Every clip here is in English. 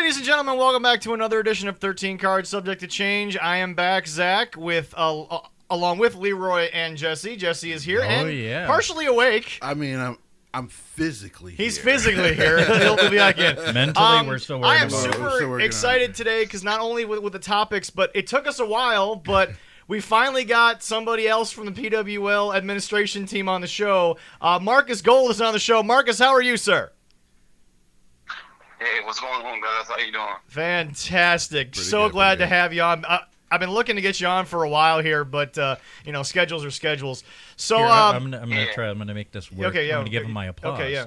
Ladies and gentlemen, welcome back to another edition of 13 Cards Subject to Change. I am back, Zach, with along with Leroy and Jesse. Jesse is here and partially awake. I mean, I'm physically He's here. physically here. He'll be back in. Mentally, we're still worried I am about it. super excited today because not only with the topics, but it took us a while, but we finally got somebody else from the PWL administration team on the show. Marcus Gold is on the show. Marcus, how are you, sir? Hey, what's going on, guys? How you doing? Fantastic. Pretty So good, glad to pretty good. have you on. I've been looking to get you on for a while here, but schedules are schedules. So Here, I'm gonna try. I'm gonna make this work. Okay, yeah. I'm gonna give him my applause. Okay, yeah.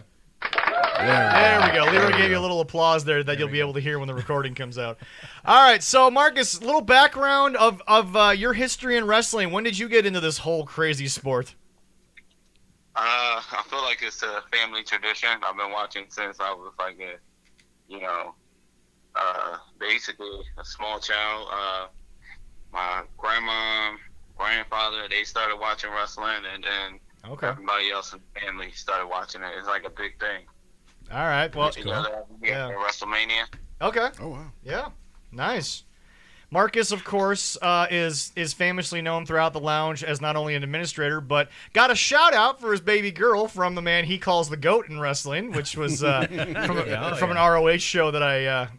There There we go. Leroy gave you a little applause there that you'll be able to hear when the recording comes out. All right, so Marcus, little background of your history in wrestling. When did you get into this whole crazy sport? I feel like it's a family tradition. I've been watching since I was like basically a small child. My grandma, grandfather, they started watching wrestling, and then everybody else in the family started watching it. It's like a big thing. All right, well, Yeah, WrestleMania. okay. Oh, wow. Yeah, nice. Marcus, of course, is famously known throughout the lounge as not only an administrator, but got a shout-out for his baby girl from the man he calls the GOAT in wrestling, which was from an ROH show that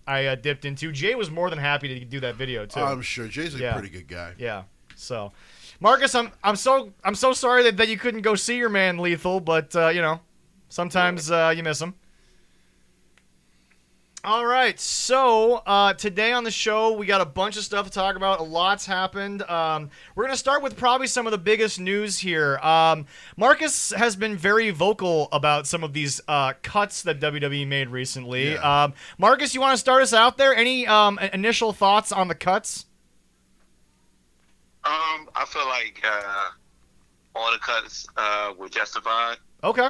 I dipped into. Jay was more than happy to do that video, too. I'm sure. Jay's a pretty good guy. Yeah, so... Marcus, I'm so sorry that you couldn't go see your man Lethal, but, sometimes you miss him. All right, so today on the show, we got a bunch of stuff to talk about. A lot's happened. We're going to start with probably some of the biggest news here. Marcus has been very vocal about some of these cuts that WWE made recently. Yeah. Marcus, you want to start us out there? Any initial thoughts on the cuts? I feel like all the cuts were justified. Okay.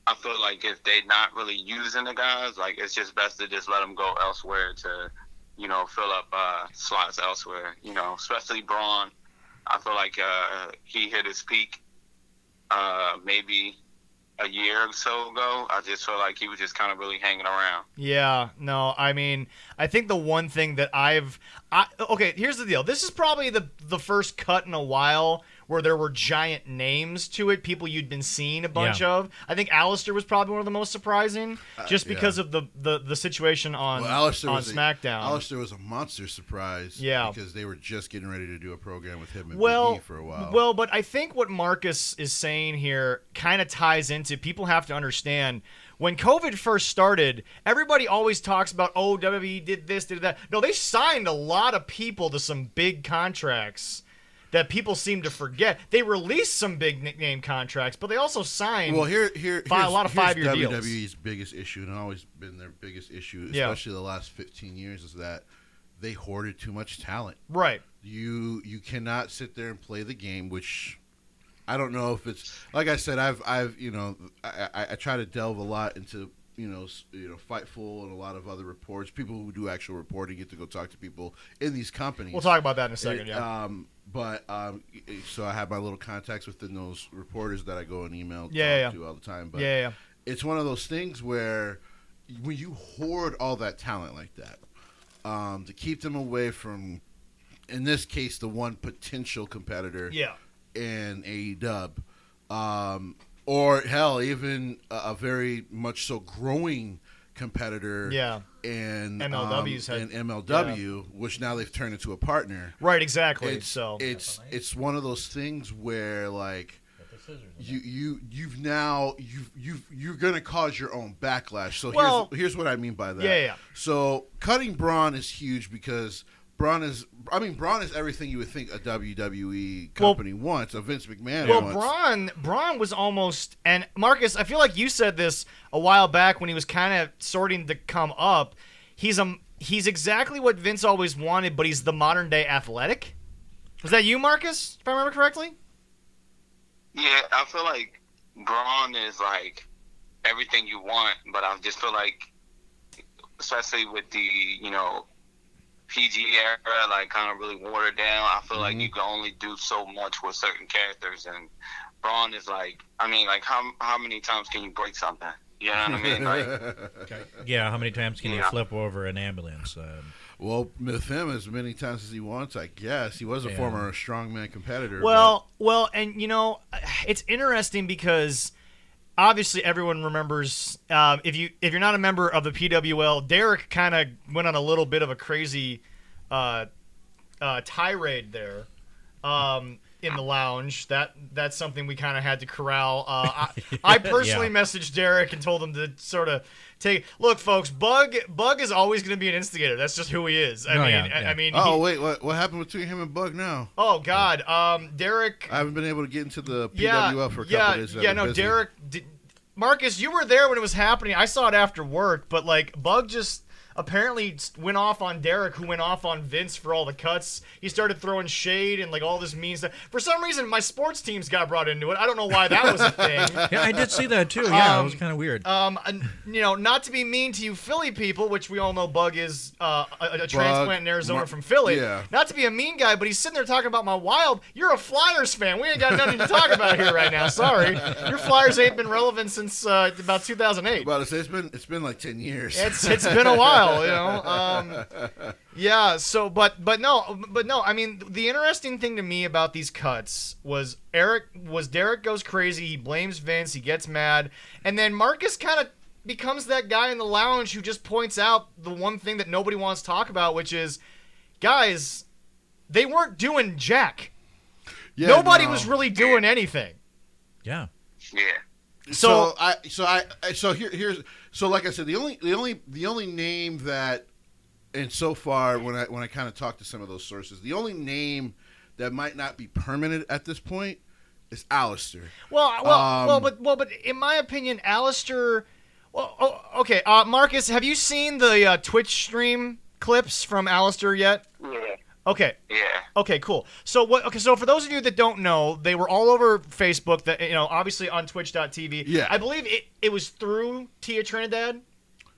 I feel like if they're not really using the guys, like it's just best to just let them go elsewhere to, fill up slots elsewhere. Especially Braun. I feel like he hit his peak maybe a year or so ago. I just feel like he was just kind of really hanging around. Yeah, no, I mean, I think the one thing that okay, here's the deal. This is probably the first cut in a while where there were giant names to it, people you'd been seeing a bunch of. I think Alistair was probably one of the most surprising, just because of the situation on SmackDown. Alistair was a monster surprise. Yeah. Because they were just getting ready to do a program with him and Big E for a while. Well, but I think what Marcus is saying here kind of ties into, people have to understand, when COVID first started, everybody always talks about, WWE did this, did that. No, they signed a lot of people to some big contracts that people seem to forget. They released some big name contracts, but they also signed a lot of 5-year deals. WWE's biggest issue, and always been their biggest issue, especially the last 15 years, is that they hoarded too much talent. Right. You cannot sit there and play the game, which I don't know if it's, like I said, I try to delve a lot into Fightful and a lot of other reports. People who do actual reporting get to go talk to people in these companies. We'll talk about that in a second. So I have my little contacts within those reporters that I go and email to all the time. But it's one of those things where when you hoard all that talent like that, to keep them away from, in this case, the one potential competitor in AEW, or hell, even a very much so growing competitor in MLW, which now they've turned into a partner. Right, exactly. It's one of those things where, like, you're gonna cause your own backlash. So here's what I mean by that. So cutting Braun is huge because Braun is everything you would think a WWE company wants, a Vince McMahon wants. Braun was almost, and Marcus, I feel like you said this a while back when he was kind of sorting to come up. He's exactly what Vince always wanted, but he's the modern day Athletic. Was that you, Marcus, if I remember correctly? Yeah, I feel like Braun is like everything you want, but I just feel like, especially with the, PG era, like kind of really watered down. I feel like you can only do so much with certain characters, and Braun is like, how many times can you break something? You know what I mean? Like, okay. Yeah, how many times can you flip over an ambulance? Well, with him, as many times as he wants, I guess. He was a former strongman competitor. Well, and it's interesting because obviously everyone remembers. If you're not a member of the PWL, Derek kind of went on a little bit of a crazy tirade there. In the lounge, that's something we kind of had to corral. I personally messaged Derek and told him to sort of look, folks. Bug is always going to be an instigator. That's just who he is. I mean. Oh wait, what happened between him and Bug now? Oh God, Derek. I haven't been able to get into the PWL for a couple of days. Busy. Derek. Marcus, you were there when it was happening. I saw it after work, but like Bug just apparently went off on Derek, who went off on Vince for all the cuts. He started throwing shade and like all this mean stuff. For some reason, my sports teams got brought into it. I don't know why that was a thing. Yeah, I did see that too. Yeah, it was kind of weird. Not to be mean to you Philly people, which we all know Bug is a transplant in Arizona from Philly. Yeah. Not to be a mean guy, but he's sitting there talking about my Wild. You're a Flyers fan. We ain't got nothing to talk about here right now. Sorry. Your Flyers ain't been relevant since about 2008. About to say it's been like 10 years. It's been a while. Yeah. So, but no. I mean, the interesting thing to me about these cuts was Derek goes crazy. He blames Vince. He gets mad, and then Marcus kind of becomes that guy in the lounge who just points out the one thing that nobody wants to talk about, which is, guys, they weren't doing jack. Yeah, nobody was really doing anything. Yeah. Yeah. So here's like I said, the only name that, and so far when I kind of talk to some of those sources, the only name that might not be permanent at this point is Alistair. But in my opinion, Alistair. Well, okay, Marcus, have you seen the Twitch stream clips from Alistair yet? Yeah. Okay. Yeah. Okay, cool. So So for those of you that don't know, they were all over Facebook. That obviously on Twitch.tv. Yeah. I believe it was through Tia Trinidad.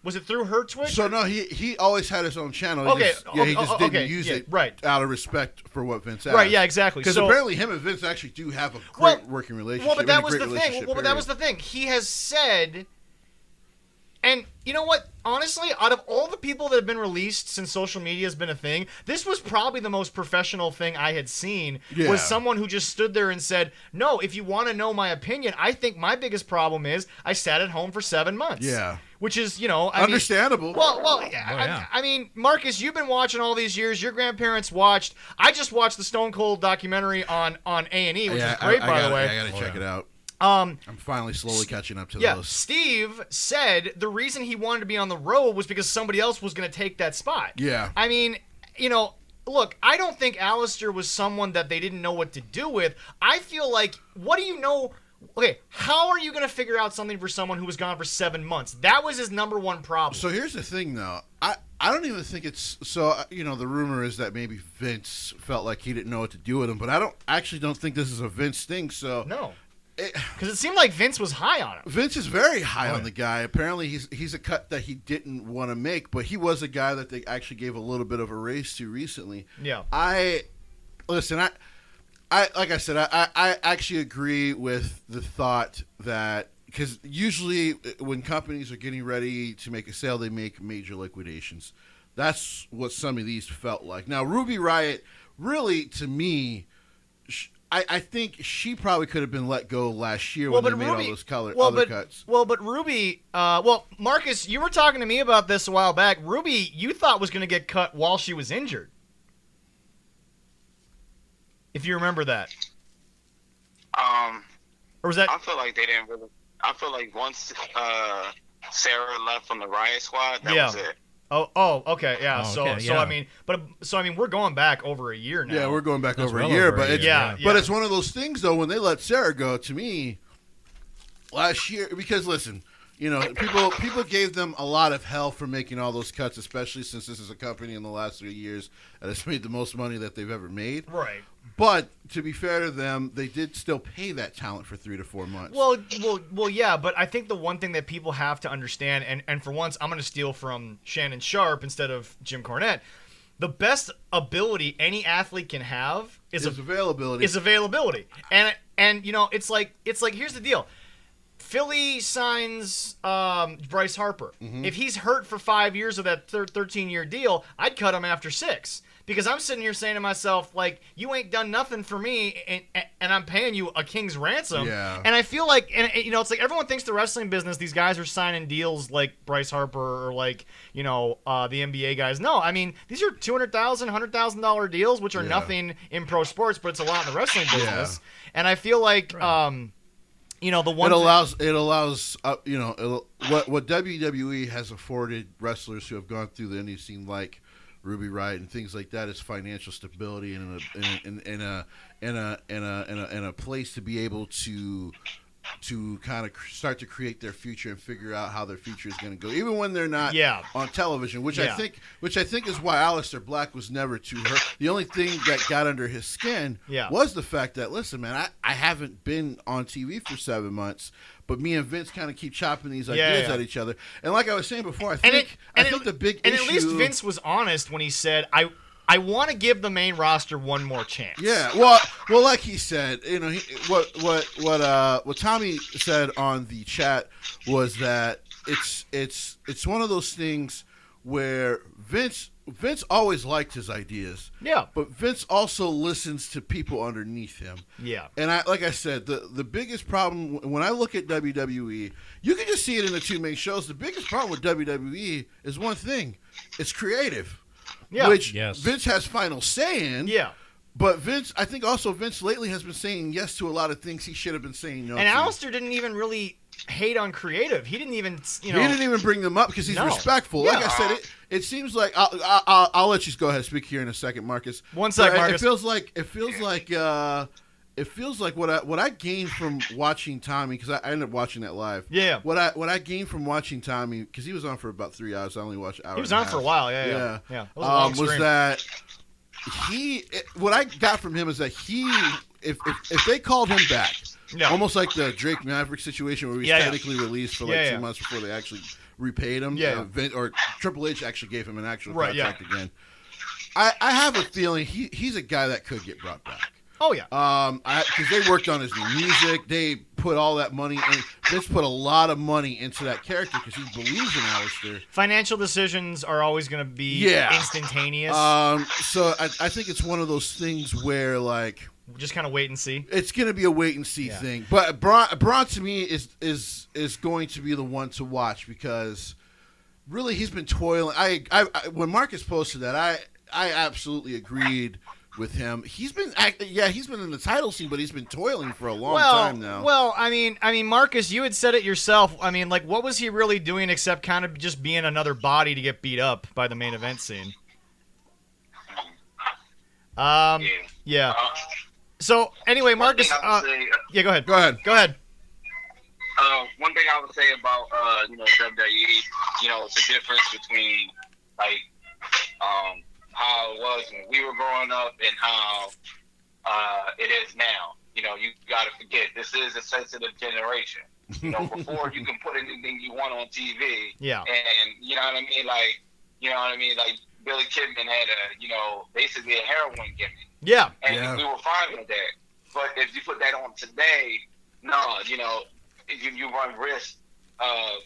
Was it through her Twitch? So no, he always had his own channel. He just didn't use it out of respect for what Vince asked. Right. Yeah. Exactly. Because apparently him and Vince actually do have a great working relationship. Well, but that was the thing. Well, but that was the thing. He has said. And you know what? Honestly, out of all the people that have been released since social media has been a thing, this was probably the most professional thing I had seen. Yeah. Was someone who just stood there and said, "No, if you want to know my opinion, I think my biggest problem is I sat at home for 7 months." Yeah. Which is, understandable. I mean, Marcus, you've been watching all these years. Your grandparents watched. I just watched the Stone Cold documentary on A&E, which is great, by the way. I got to check it out. I'm finally slowly catching up to those. Yeah, Steve said the reason he wanted to be on the road was because somebody else was going to take that spot. Yeah. I mean, look, I don't think Alistair was someone that they didn't know what to do with. I feel like, what do you know? Okay, how are you going to figure out something for someone who was gone for 7 months? That was his number one problem. So here's the thing, though. I don't even think it's so. The rumor is that maybe Vince felt like he didn't know what to do with him, but I don't think this is a Vince thing. So no. Because it seemed like Vince was high on him. Vince is very high on the guy. Apparently, he's a cut that he didn't want to make, but he was a guy that they actually gave a little bit of a raise to recently. Yeah. I like I said, I actually agree with the thought that, because usually when companies are getting ready to make a sale, they make major liquidations. That's what some of these felt like. Now, Ruby Riott, really, to me, I think she probably could have been let go last year when they made all those other cuts. Well, but Ruby, Marcus, you were talking to me about this a while back. Ruby, you thought was going to get cut while she was injured. If you remember that. Or was that? I feel like they didn't really. I feel like once Sarah left from the Riot Squad, that was it. Oh, okay, yeah. So I mean, we're going back over a year now. Yeah, we're going back over a year, but it's one of those things though. When they let Sarah go, to me, last year, because listen, people gave them a lot of hell for making all those cuts, especially since this is a company in the last 3 years that has made the most money that they've ever made. Right. But to be fair to them, they did still pay that talent for 3 to 4 months. Well, yeah. But I think the one thing that people have to understand, and for once, I'm going to steal from Shannon Sharp instead of Jim Cornette. The best ability any athlete can have is availability. And it's like here's the deal. Philly signs Bryce Harper. Mm-hmm. If he's hurt for 5 years of that 13-year deal, I'd cut him after 6. Because I'm sitting here saying to myself, like, you ain't done nothing for me, and I'm paying you a king's ransom. Yeah. And I feel like, it's like everyone thinks the wrestling business, these guys are signing deals like Bryce Harper or like, the NBA guys. No, I mean, these are $200,000, $100,000 deals, which are nothing in pro sports, but it's a lot in the wrestling business. Yeah. And I feel like, the one it allows what WWE has afforded wrestlers who have gone through the indie scene like Ruby Riott and things like that is financial stability and a place to be able to kind of start to create their future and figure out how their future is going to go, even when they're not on television. Which I think is why Aleister Black was never too hurt. The only thing that got under his skin was the fact that, listen, man, I haven't been on TV for 7 months. But me and Vince kind of keep chopping these ideas at each other. And like I was saying before, I think the big issue... And at least Vince was honest when he said, I want to give the main roster one more chance. Yeah, well, like he said, what Tommy said on the chat was that it's one of those things where Vince always liked his ideas. Yeah. But Vince also listens to people underneath him. Yeah. And like I said, the biggest problem when I look at WWE, you can just see it in the two main shows. The biggest problem with WWE is one thing. It's creative. Yeah. Which Vince has final say in. Yeah. But I think also Vince lately has been saying yes to a lot of things he should have been saying no to. And Aleister didn't even really hate on creative. He didn't even, He didn't even bring them up because he's respectful. Yeah. Like I said, it seems like I'll let you go ahead and speak here in a second, Marcus. One sec, Marcus. It feels like what I gained from watching Tommy, because I ended up watching that live. Yeah. What I gained from watching Tommy, because he was on for about 3 hours. I only watched an hour. He was on for a while. Yeah. It was a long was stream. that what I got from him is that if they called him back, almost like the Drake Maverick situation where he was technically released for 2 months before they actually repaid him. Or Triple H actually gave him an actual contract again. I have a feeling he's a guy that could get brought back. Oh yeah. Because they worked on his new music. They put all that money in. Vince put a lot of money into that character because he believes in Aleister. Financial decisions are always going to be instantaneous. So I think it's one of those things where like just kind of wait and see. It's going to be a wait and see thing. But Braun to me is going to be the one to watch because really he's been toiling. I when Marcus posted that I absolutely agreed with him. He's been in the title scene, but he's been toiling for a long time now. Well, I mean, Marcus, you had said it yourself. I mean, like, what was he really doing except kind of just being another body to get beat up by the main event scene? Yeah. So anyway, Marcus. Go ahead. Go ahead. One thing I would say about WWE, the difference between like how it was when we were growing up and how it is now. You got to forget, this is a sensitive generation. Before you can put anything you want on TV. Yeah. And you know what I mean? Like Billy Kidman had basically a heroin gimmick. Yeah. And we were fine with that. But if you put that on today, you run risk of,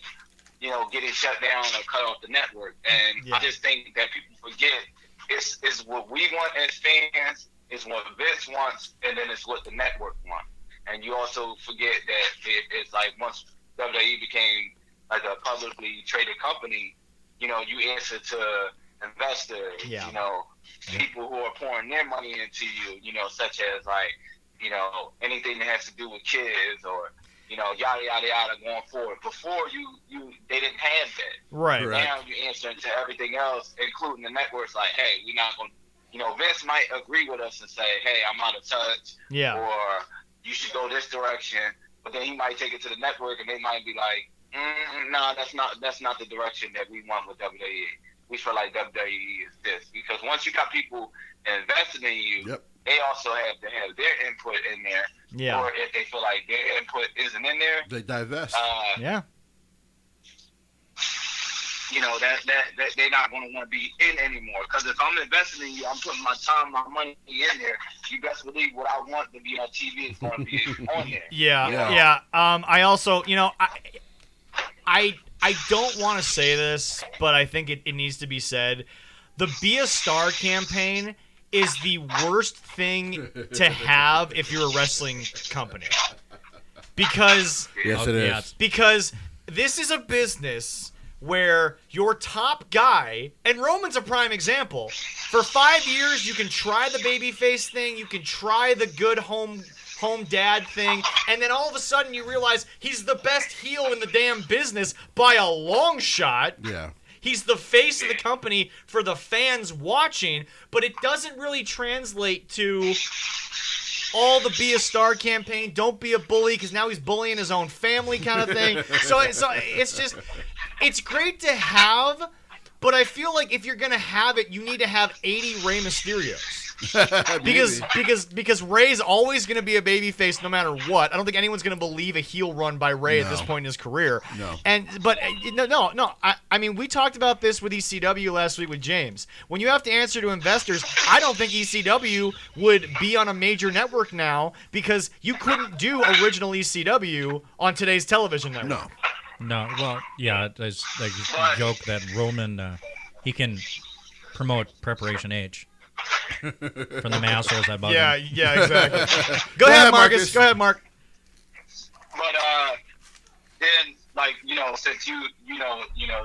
getting shut down or cut off the network. And I just think that people forget it's what we want as fans, it's what Vince wants, and then it's what the network wants. And you also forget that it's like once WWE became like a publicly traded company, you answer to investors, people who are pouring their money into you, such as like, anything that has to do with kids or, yada, yada, yada going forward. Before they didn't have that. Right. Now you answer to everything else, including the networks, like, hey, we're not going to, Vince might agree with us and say, hey, I'm out of touch. Yeah. Or you should go this direction. But then he might take it to the network and they might be like, no, that's not the direction that we want with WWE. We feel like WWE is this. Because once you got people invested in you, they also have to have their input in there. Yeah. Or if they feel like their input isn't in there, they divest. that they're not going to want to be in anymore. Because if I'm investing in you, I'm putting my time, my money in there. You best believe what I want to be on TV is going to be on there. Yeah. I also, I don't want to say this, but I think it needs to be said. The Be a Star campaign is the worst thing to have if you're a wrestling company. Because yes, it is. Because this is a business where your top guy, and Roman's a prime example, for 5 years you can try the babyface thing, you can try the good home dad thing, and then all of a sudden you realize he's the best heel in the damn business by a long shot. Yeah. He's the face of the company for the fans watching, but it doesn't really translate to all the Be a Star campaign, don't be a bully, because now he's bullying his own family kind of thing. So it's just, it's great to have, but I feel like if you're going to have it, you need to have 80 Rey Mysterios. because Rey's always going to be a babyface no matter what. I don't think anyone's going to believe a heel run by Rey at this point in his career. No. But I mean, we talked about this with ECW last week with James. When you have to answer to investors, I don't think ECW would be on a major network now because you couldn't do original ECW on today's television network. No, well, yeah, there's like a joke that Roman, he can promote Preparation H. From the Masters, I bought him. Yeah, exactly. Go ahead, Marcus. Go ahead, Mark. But then, like, since you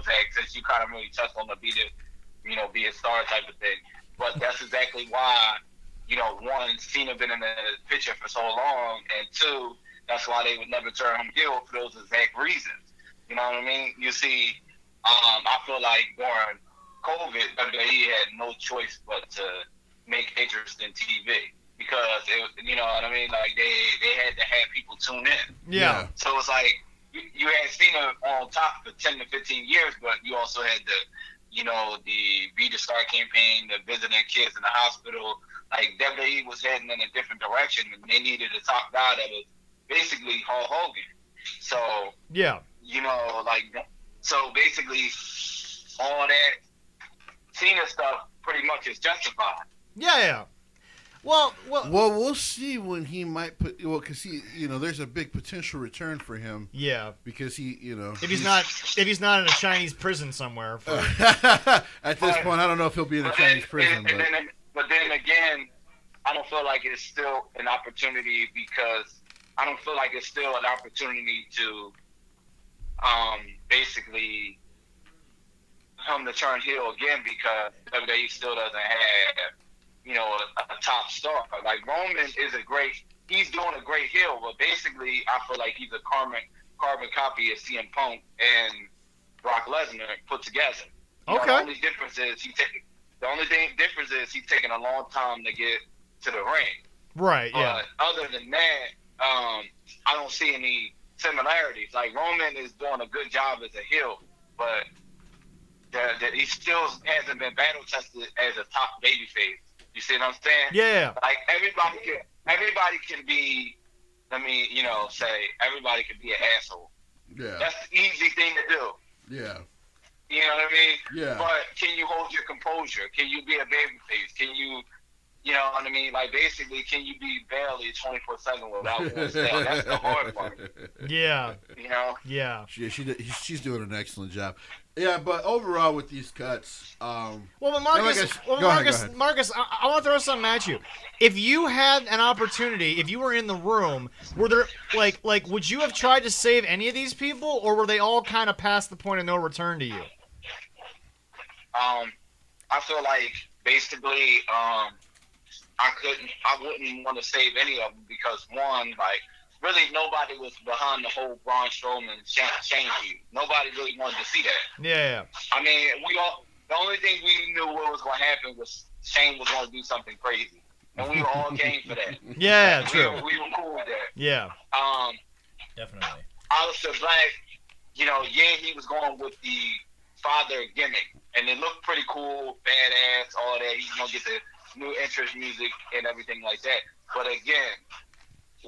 Zach, since you kind of really touched on the be a star type of thing, but that's exactly why, one, Cena been in the picture for so long, and two, that's why they would never turn him heel for those exact reasons. You know what I mean? You see, I feel like during COVID, WWE had no choice but to make interest in TV because you know what I mean. Like they had to have people tune in. Yeah. So it's like you had Cena on top for 10 to 15 years, but you also had the Be the Star campaign, the visiting kids in the hospital. Like WWE was heading in a different direction, and they needed a top guy that was basically Hulk Hogan. So yeah, so basically all that Cena stuff pretty much is justified. Yeah. Well, we'll see when he might put. Well, because there's a big potential return for him. Yeah. Because if he's not in a Chinese prison somewhere. At this point, I don't know if he'll be in a Chinese prison. But then again, I don't feel like it's still an opportunity because I don't feel like it's still an opportunity to, basically, him to turn heel again because WWE still doesn't have. A top star. Like Roman is he's doing a great heel, but basically I feel like he's a carbon copy of CM Punk and Brock Lesnar put together. Okay. The only difference is he's taking a long time to get to the ring. Right. Yeah. But other than that, I don't see any similarities. Like Roman is doing a good job as a heel, but he still hasn't been battle tested as a top babyface. You see what I'm saying? Yeah. Like everybody can be. Say everybody can be an asshole. Yeah. That's the easy thing to do. Yeah. You know what I mean? Yeah. But can you hold your composure? Can you be a babyface? Can you? You know what I mean? Like basically, can you be barely 24/7 without one style? That's the hard part. Yeah. Yeah. She's doing an excellent job. Yeah, but overall with these cuts, Marcus, I want to throw something at you. If you had an opportunity, if you were in the room, were there like would you have tried to save any of these people, or were they all kind of past the point of no return to you? I feel like basically, I wouldn't want to save any of them because one, really nobody was behind the whole Braun Strowman Shane feud. Nobody really wanted to see that. Yeah. I mean, the only thing we knew what was going to happen was Shane was going to do something crazy, and we were all game for that. Yeah, true. We were cool with that. Yeah. Definitely. Alistair Black, he was going with the father gimmick, and it looked pretty cool, badass, all that. He's going to get the new entrance music and everything like that. But again,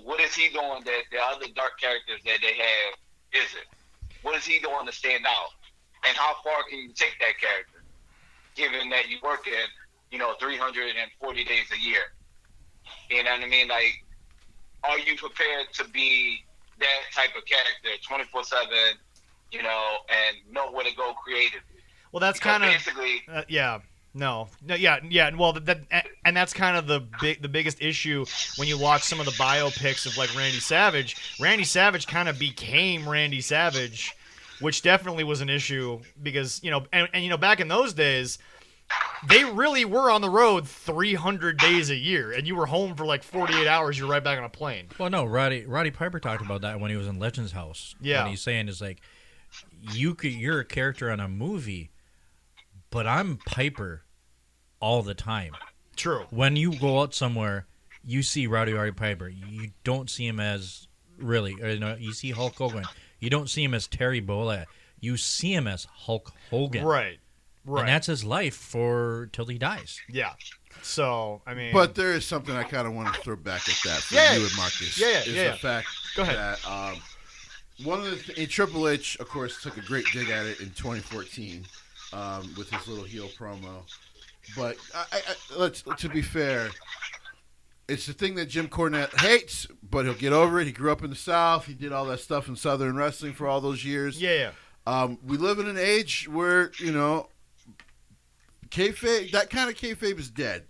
what is he doing that the other dark characters that they have isn't? What is he doing to stand out? and how far can you take that character, given that you work in, 340 days a year. You know what I mean? Like, are you prepared to be that type of character 24/7, and know where to go creatively? Well, that's kind of basically yeah. No, yeah. Well, that's kind of the biggest issue when you watch some of the biopics of like Randy Savage. Randy Savage kind of became Randy Savage, which definitely was an issue because back in those days, they really were on the road 300 days a year, and you were home for like 48 hours. You're right back on a plane. Well, no, Roddy Piper talked about that when he was in Legends House. Yeah, when he's saying is like, you're a character on a movie, but I'm Piper all the time. True. When you go out somewhere, you see Roddy Piper. You don't see him as really. You see Hulk Hogan. You don't see him as Terry Bollea. You see him as Hulk Hogan. Right. And that's his life till he dies. Yeah. So, I mean. But there is something I kind of want to throw back at that for you and Marcus. Yeah. The fact that one of and Triple H, of course, took a great dig at it in 2014 with his little heel promo. But to be fair, it's the thing that Jim Cornette hates, but he'll get over it. He grew up in the South. He did all that stuff in Southern wrestling for all those years. Yeah. We live in an age where, kayfabe, that kind of kayfabe is dead.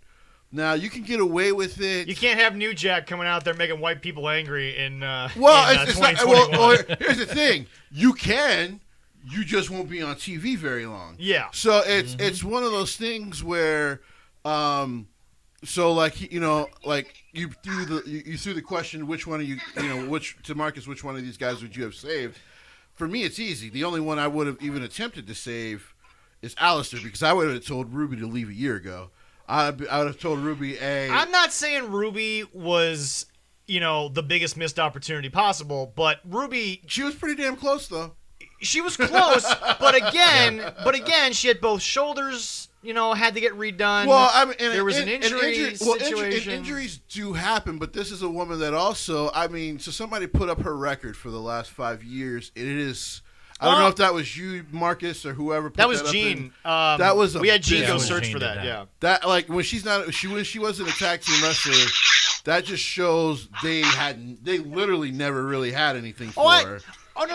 Now, you can get away with it. You can't have New Jack coming out there making white people angry in 2021. Well, here's the thing. You can. You just won't be on TV very long. Yeah. So it's one of those things where, you threw the question, which one of you, to Marcus, which one of these guys would you have saved? For me, it's easy. The only one I would have even attempted to save is Alistair, because I would have told Ruby to leave a year ago. I would have told Ruby, I'm not saying Ruby was, the biggest missed opportunity possible, but Ruby. She was pretty damn close, though. She was close, but again, she had both shoulders, had to get redone. Well, I mean, there was an injury situation. Injuries do happen, but this is a woman that also, so somebody put up her record for the last 5 years. It is. I don't know if that was you, Marcus, or whoever. Put that was that Gene. That was we had Gene go was search Gene for that. that. Yeah. That when she wasn't a tag team wrestler, that just shows they literally never really had anything for her. Oh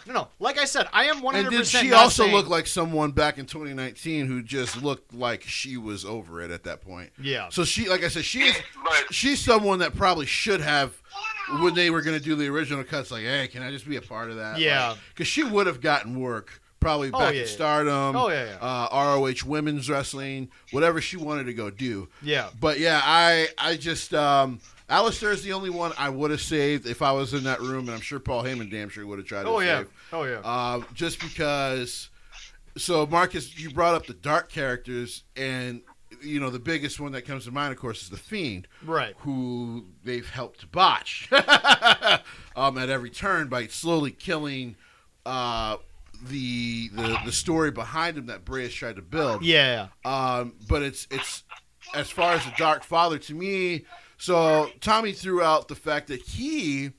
no! Like I said, I am 100%. And did she also look like someone back in 2019 who just looked like she was over it at that point? Yeah. So she, like I said, she's someone that probably should have, when they were going to do the original cuts, like, hey, can I just be a part of that? Yeah. Because she would have gotten work probably back in Stardom. ROH Women's Wrestling, whatever she wanted to go do. Yeah. But yeah, I just. Alistair is the only one I would have saved if I was in that room, and I'm sure Paul Heyman damn sure would have tried to save. Oh, yeah. Just because. So, Marcus, you brought up the dark characters, and, the biggest one that comes to mind, of course, is The Fiend. Right. Who they've helped to botch at every turn by slowly killing the story behind him that Bray has tried to build. Yeah. But it's as far as the Dark Father, to me. So Tommy threw out the fact that he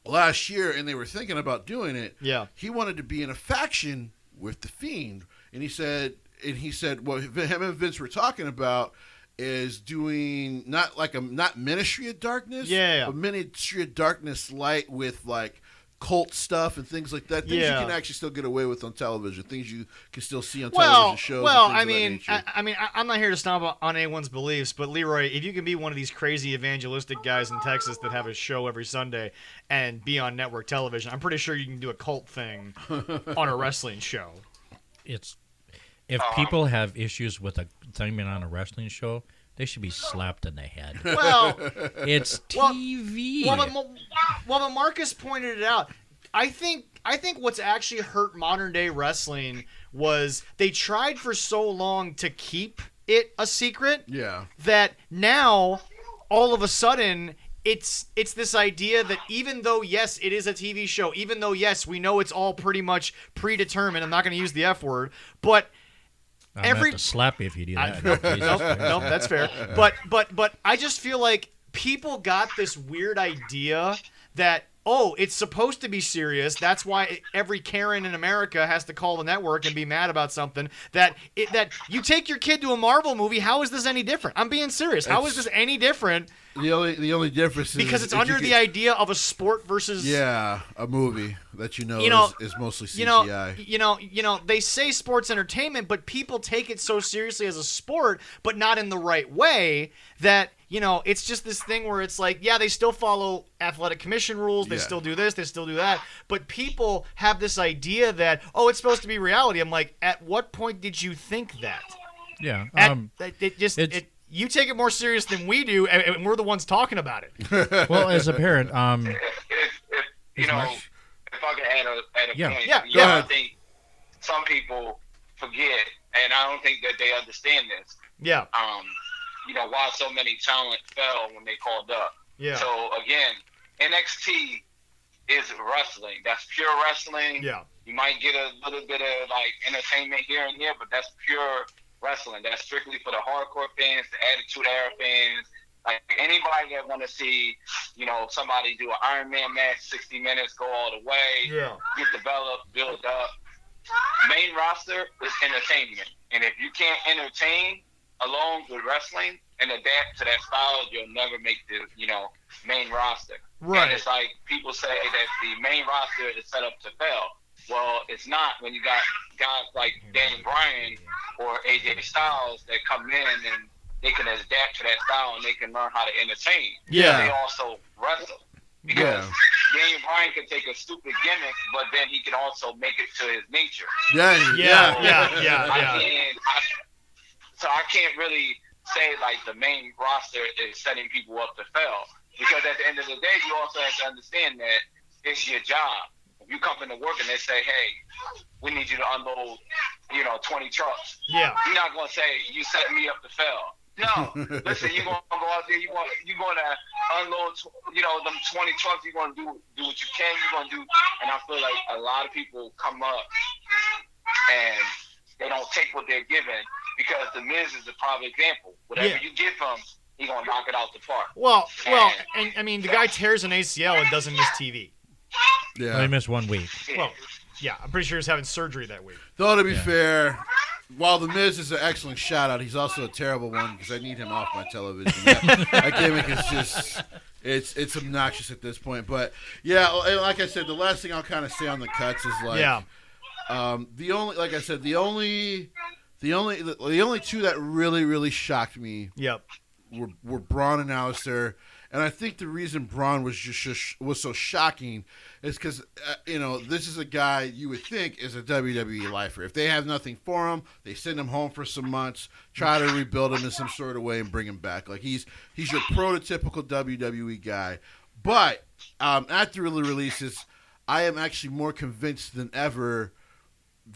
last year, and they were thinking about doing it. Yeah. He wanted to be in a faction with the Fiend, and he said what him and Vince were talking about is doing not Ministry of Darkness, but Ministry of Darkness light with like cult stuff and things like that. Things you can actually still get away with on television. Things you can still see on television shows. Well, I'm not here to stomp on anyone's beliefs, but Leroy, if you can be one of these crazy evangelistic guys in Texas that have a show every Sunday and be on network television, I'm pretty sure you can do a cult thing on a wrestling show. If people have issues with a thing on a wrestling show, they should be slapped in the head. Well, it's TV. Well, but Marcus pointed it out. I think what's actually hurt modern day wrestling was they tried for so long to keep it a secret. Yeah. That now, all of a sudden, it's this idea that even though yes, it is a TV show, even though yes, we know it's all pretty much predetermined. I'm not going to use the F word, but. I'm going to have to slap you if you do that. Nope, that's fair. But I just feel like people got this weird idea that, oh, it's supposed to be serious. That's why every Karen in America has to call the network and be mad about something. That you take your kid to a Marvel movie. How is this any different? I'm being serious. How is this any different? The only difference is because it's under the idea of a sport versus a movie that is mostly CGI. They say sports entertainment, but people take it so seriously as a sport, but not in the right way. That it's just this thing where it's like, yeah, they still follow athletic commission rules, they still do this, they still do that, but people have this idea that it's supposed to be reality. I'm like, at what point did you think that? Yeah, you take it more serious than we do, and we're the ones talking about it. Well, as a parent, if I could add a point, I think some people forget, and I don't think that they understand this. Yeah. Why so many talent fell when they called up. Yeah. So again, NXT is wrestling. That's pure wrestling. Yeah. You might get a little bit of like entertainment here and there, but that's pure wrestling. That's strictly for the hardcore fans, the Attitude Era fans, like anybody that want to see, somebody do an Iron Man match, 60 minutes, go all the way, get developed, build up. Main roster is entertainment, and if you can't entertain along with wrestling and adapt to that style, you'll never make the main roster. Right. And it's like people say that the main roster is set up to fail. Well, it's not when you got guys like Daniel Bryan or AJ Styles that come in and they can adapt to that style and they can learn how to entertain. Yeah. They also wrestle. Because Daniel Bryan can take a stupid gimmick, but then he can also make it to his nature. So I can't really say like the main roster is setting people up to fail. Because at the end of the day, you also have to understand that it's your job. You come into work and they say, hey, we need you to unload, 20 trucks. Yeah. You're not going to say, you set me up to fail. No. Listen, you're going to go out there, you're going to unload, them 20 trucks. You're going to do what you can. You're going to do, and I feel like a lot of people come up and they don't take what they're given because The Miz is a prime example. Whatever you give him, he's going to knock it out the park. Well, and I mean, the guy tears an ACL and doesn't miss TV. Yeah. Well, he missed 1 week. Well, yeah, I'm pretty sure he's having surgery that week. Though, to be fair, while The Miz is an excellent shout-out, he's also a terrible one because I need him off my television. That gimmick is just, it's obnoxious at this point. But, yeah, like I said, the last thing I'll kind of say on the cuts is like, the only two that really, really shocked me were Braun and Alistair. And I think the reason Braun was was so shocking is because this is a guy you would think is a WWE lifer. If they have nothing for him, they send him home for some months, try to rebuild him in some sort of way, and bring him back. Like he's your prototypical WWE guy. But after the releases, I am actually more convinced than ever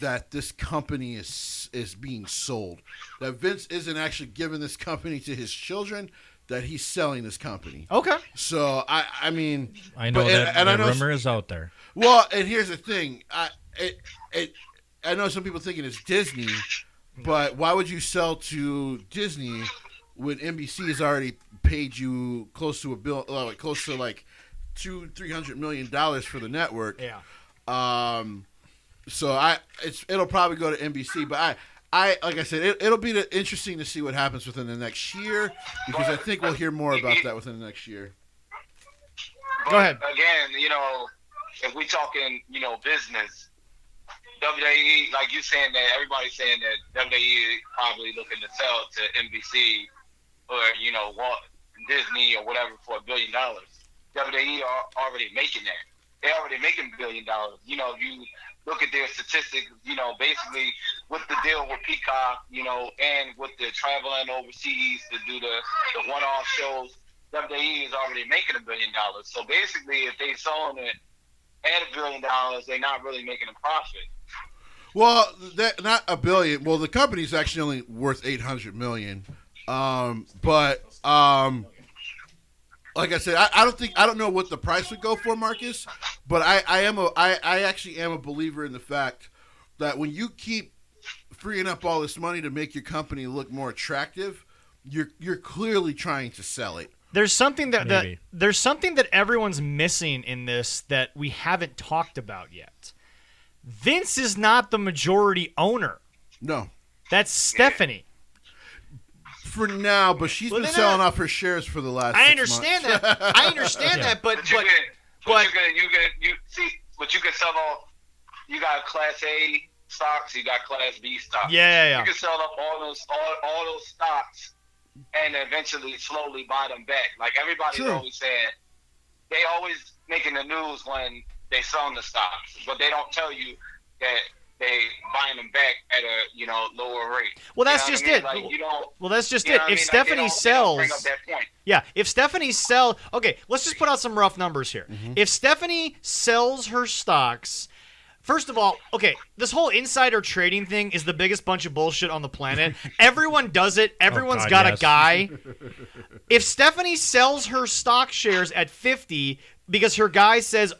that this company is being sold. That Vince isn't actually giving this company to his children. That he's selling this company. Okay. So I mean, I know that rumor is out there. Well, and here's the thing. I know some people thinking it's Disney, but why would you sell to Disney when NBC has already paid you close to close to like $200-300 million for the network? Yeah. So it'll probably go to NBC, but I like I said, it'll be interesting to see what happens within the next year because I think we'll hear more about that within the next year. Go ahead. Again, if we talking, business, WWE, like you saying that, everybody's saying that WWE is probably looking to sell to NBC or, Walt Disney or whatever for $1 billion. WWE are already making that. They're already making $1 billion. If you look at their statistics, basically with the deal with Peacock, and with the traveling overseas to do the one-off shows, WWE is already making $1 billion. So basically, if they selling it at $1 billion, they're not really making a profit. Well, not $1 billion. Well, the company's actually only worth $800 million. Like I said, I don't know what the price would go for, Marcus, but I actually am a believer in the fact that when you keep freeing up all this money to make your company look more attractive, you're clearly trying to sell it. There's something that everyone's missing in this that we haven't talked about yet. Vince is not the majority owner. No. That's Stephanie. For now, but she's been selling off her shares for the last 6 months. I understand that, but you can sell off. You got Class A stocks, you got Class B stocks. Yeah. You can sell off all those stocks, and eventually slowly buy them back. Like everybody's always saying, they always making the news when they selling the stocks, but they don't tell you that they buying them back at a lower rate. Well, that's just it. Well, that's just it. If Stephanie sells, bring up that point. Yeah, if Stephanie sells, okay, let's just put out some rough numbers here. Mm-hmm. If Stephanie sells her stocks, first of all, okay, this whole insider trading thing is the biggest bunch of bullshit on the planet. Everyone does it. Everyone's got a guy. If Stephanie sells her stock shares at 50 because her guy says,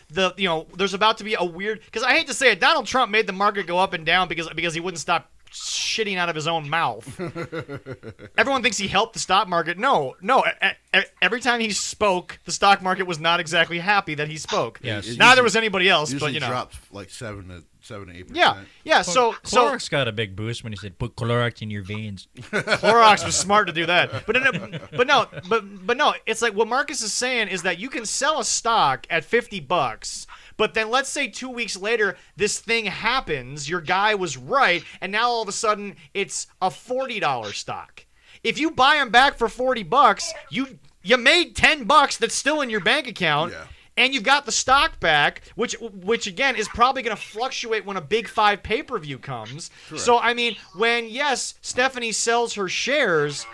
there's about to be a weird, because I hate to say it, Donald Trump made the market go up and down because he wouldn't stop shitting out of his own mouth. Everyone thinks he helped the stock market. No. Every time he spoke, the stock market was not exactly happy that he spoke. Yes. Neither was anybody else. But dropped like 7 to 8%. Yeah. So Clorox got a big boost when he said, "Put Clorox in your veins." Clorox was smart to do that. But no. It's like what Marcus is saying is that you can sell a stock at $50. But then let's say 2 weeks later, this thing happens, your guy was right, and now all of a sudden it's a $40 stock. If you buy them back for $40, you made $10 that's still in your bank account, and you've got the stock back, which again is probably going to fluctuate when a Big 5 pay-per-view comes. Correct. So, I mean, when, Stephanie sells her shares,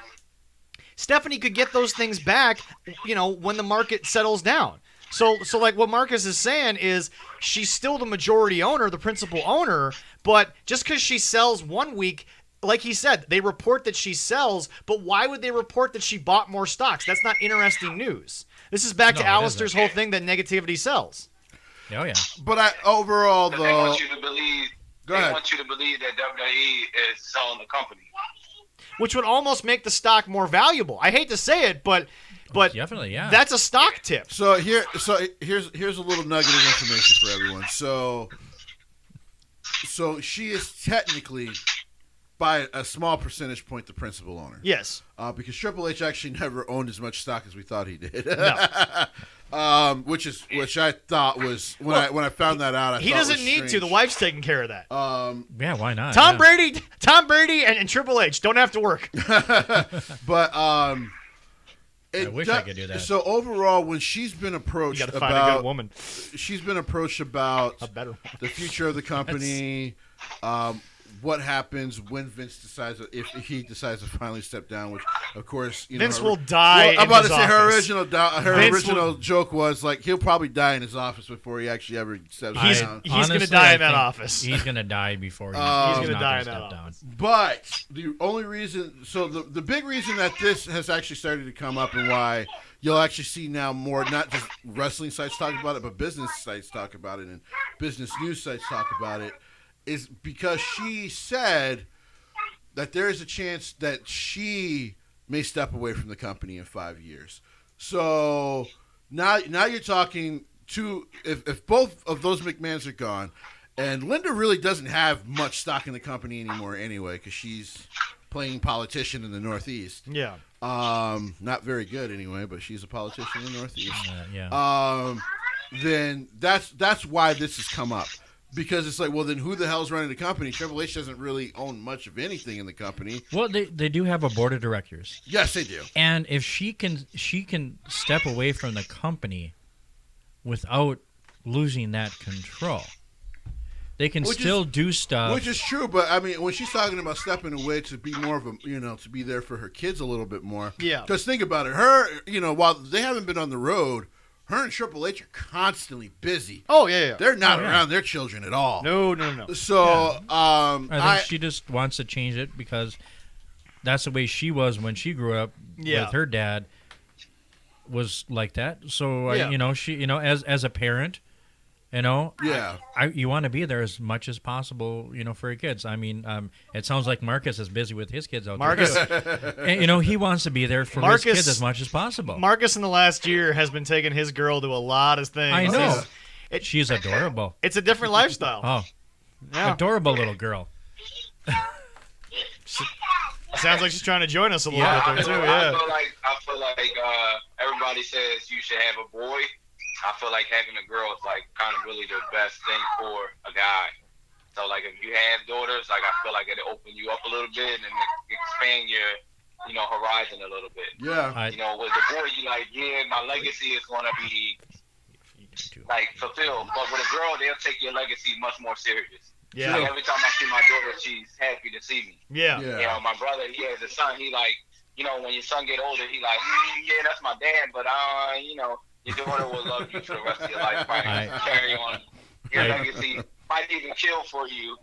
Stephanie could get those things back, when the market settles down. So like what Marcus is saying is she's still the majority owner, the principal owner, but just because she sells 1 week, like he said, they report that she sells, but why would they report that she bought more stocks? That's not interesting news. This is back to Alistair's whole thing that negativity sells. Oh, yeah. But overall, though... They want you to believe Go ahead. Want you to believe that WWE is selling the company. Which would almost make the stock more valuable. I hate to say it, but definitely, yeah. That's a stock tip. So here's a little nugget of information for everyone. So she is technically, by a small percentage point, the principal owner. Yes. Because Triple H actually never owned as much stock as we thought he did. No. Which I thought was when I found that out. He doesn't need to. The wife's taking care of that. Yeah, why not? Tom Brady, and Triple H don't have to work. But I wish I could do that. So overall, when she's been approached you gotta find a good woman. She's been approached about a better the future of the company, what happens when Vince decides, if he decides to finally step down, which of course Vince will die. I'm about to say office. her original joke was like he'll probably die in his office before he actually ever steps down. He's going to die in that office. He's going to die before he's going to die in that office. But the only reason, so the big reason that this has actually started to come up and why you'll actually see now more, not just wrestling sites talk about it, but business sites talk about it and business news sites talk about it, is because she said that there is a chance that she may step away from the company in 5 years. So now you're talking if both of those McMahons are gone, and Linda really doesn't have much stock in the company anymore anyway, because she's playing politician in the Northeast. Yeah. Not very good anyway, but she's a politician in the Northeast. Yeah. Then that's why this has come up. Because it's like, well, then who the hell's running the company? Triple H doesn't really own much of anything in the company. Well, they do have a board of directors. Yes, they do. And if she can step away from the company without losing that control, they can still do stuff. Which is true, but I mean, when she's talking about stepping away to be more of a, to be there for her kids a little bit more. Yeah. Because think about it, her, while they haven't been on the road, her and Triple H are constantly busy. Oh, yeah. They're not around their children at all. No. So, I think she just wants to change it because that's the way she was when she grew up with her dad was like that. So, she, as a parent, You know, Yeah. You want to be there as much as possible, for your kids. I mean, it sounds like Marcus is busy with his kids out there. And, he wants to be there for his kids as much as possible. Marcus in the last year has been taking his girl to a lot of things. I know. She's adorable. It's a different lifestyle. Oh, yeah. Adorable little girl. Sounds like she's trying to join us a little bit there too. I feel like everybody says you should have a boy. I feel like having a girl is like kind of really the best thing for a guy. So like if you have daughters, like I feel like it'll open you up a little bit and expand your, horizon a little bit. Yeah. With the boy, you like, my legacy is gonna be like fulfilled. But with a girl, they'll take your legacy much more serious. Yeah. Like every time I see my daughter, she's happy to see me. Yeah. My brother, he has a son. He like, when your son get older, he like, that's my dad, but your daughter will love you for the rest of your life. Right? Carry on your legacy. Might even kill for you,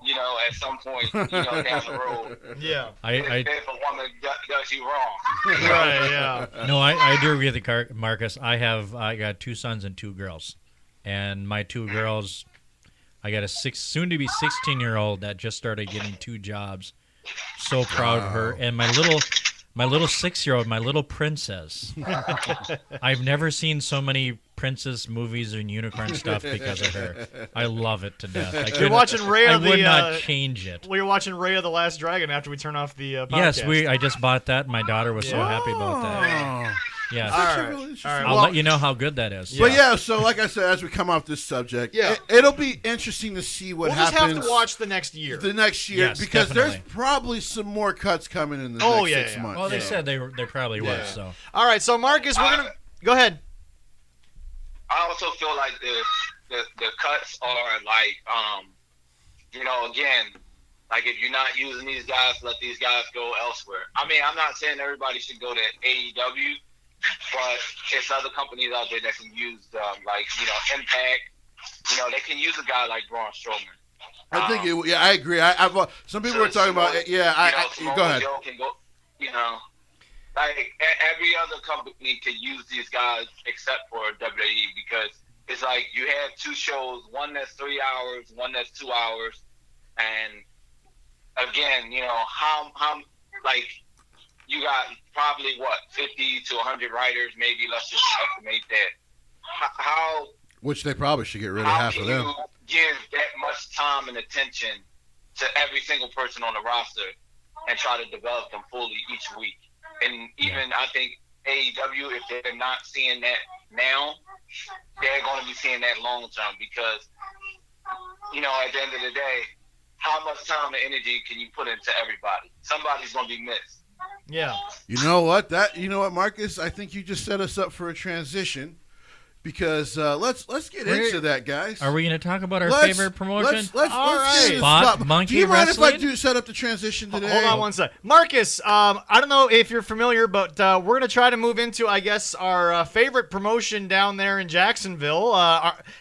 at some point, down the road. Yeah. If a woman does you wrong. Right. Yeah. No, I do agree with you, Marcus. I got 2 sons and 2 girls, and my 2 girls. I got a soon-to-be 16-year-old that just started getting 2 jobs. So proud of her. And my little 6-year-old, my little princess. I've never seen so many princess movies and unicorn stuff because of her. I love it to death. You're watching Raya I would not change it. Well, you're watching Raya the Last Dragon after we turn off the podcast. Yes, I just bought that. My daughter was so happy about that. Yeah. All right. I'll let you know how good that is. But so like I said, as we come off this subject, it'll be interesting to see what happens. We'll just have to watch the next year. Yes, because definitely. there's probably some more cuts coming in the next 6 months. Well, they said they probably would. So. All right, so Marcus, we're gonna go ahead. I also feel like the cuts are like, again, like if you're not using these guys, let these guys go elsewhere. I mean, I'm not saying everybody should go to AEW. But it's other companies out there that can use like Impact. They can use a guy like Braun Strowman. I think I agree. I've some people were talking about it. Yeah, go ahead. Can go, like every other company could use these guys except for WWE because it's like you have 2 shows, one that's 3 hours, one that's 2 hours, and again, how like. You got probably 50 to 100 writers, maybe. Let's just estimate that. How? Which they probably should get rid of half of them. How can you give that much time and attention to every single person on the roster and try to develop them fully each week? And even I think AEW, if they're not seeing that now, they're going to be seeing that long term because, at the end of the day, how much time and energy can you put into everybody? Somebody's going to be missed. Yeah. You know what, Marcus? I think you just set us up for a transition because let's get into that, guys. Are we going to talk about our favorite promotion? Let's Spot Monkey Do you mind Wrestling? if I set up the transition today? Hold on one sec. Marcus, I don't know if you're familiar, but we're going to try to move into, I guess, our favorite promotion down there in Jacksonville.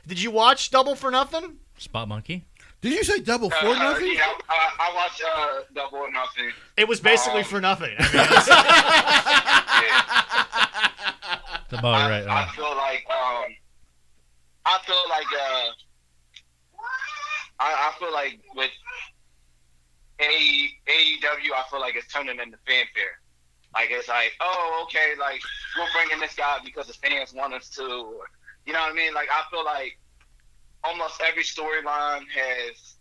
Did you watch Double for Nothing? Spot Monkey? Did you say Double for Nothing? Yeah, I watched Double or Nothing. It was basically for nothing. I mean, That's about right. I feel like with AEW, I feel like it's turning into fanfare. Like it's like, oh, okay, like we're bringing this guy because the fans want us to, or you know what I mean? Like I feel like almost every storyline has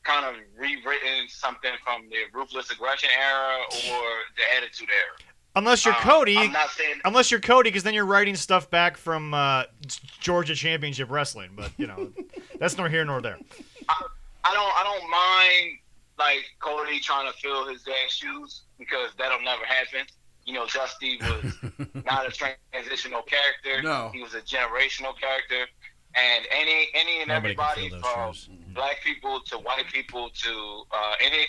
kind of rewritten something from the Ruthless Aggression era or the Attitude era. Unless you're Cody. I'm not saying unless you're Cody, because then you're writing stuff back from Georgia Championship Wrestling. But that's nor here nor there. I don't mind like Cody trying to fill his dad's shoes because that'll never happen. Dusty was not a transitional character. No, he was a generational character. And any and everybody from black people to white people to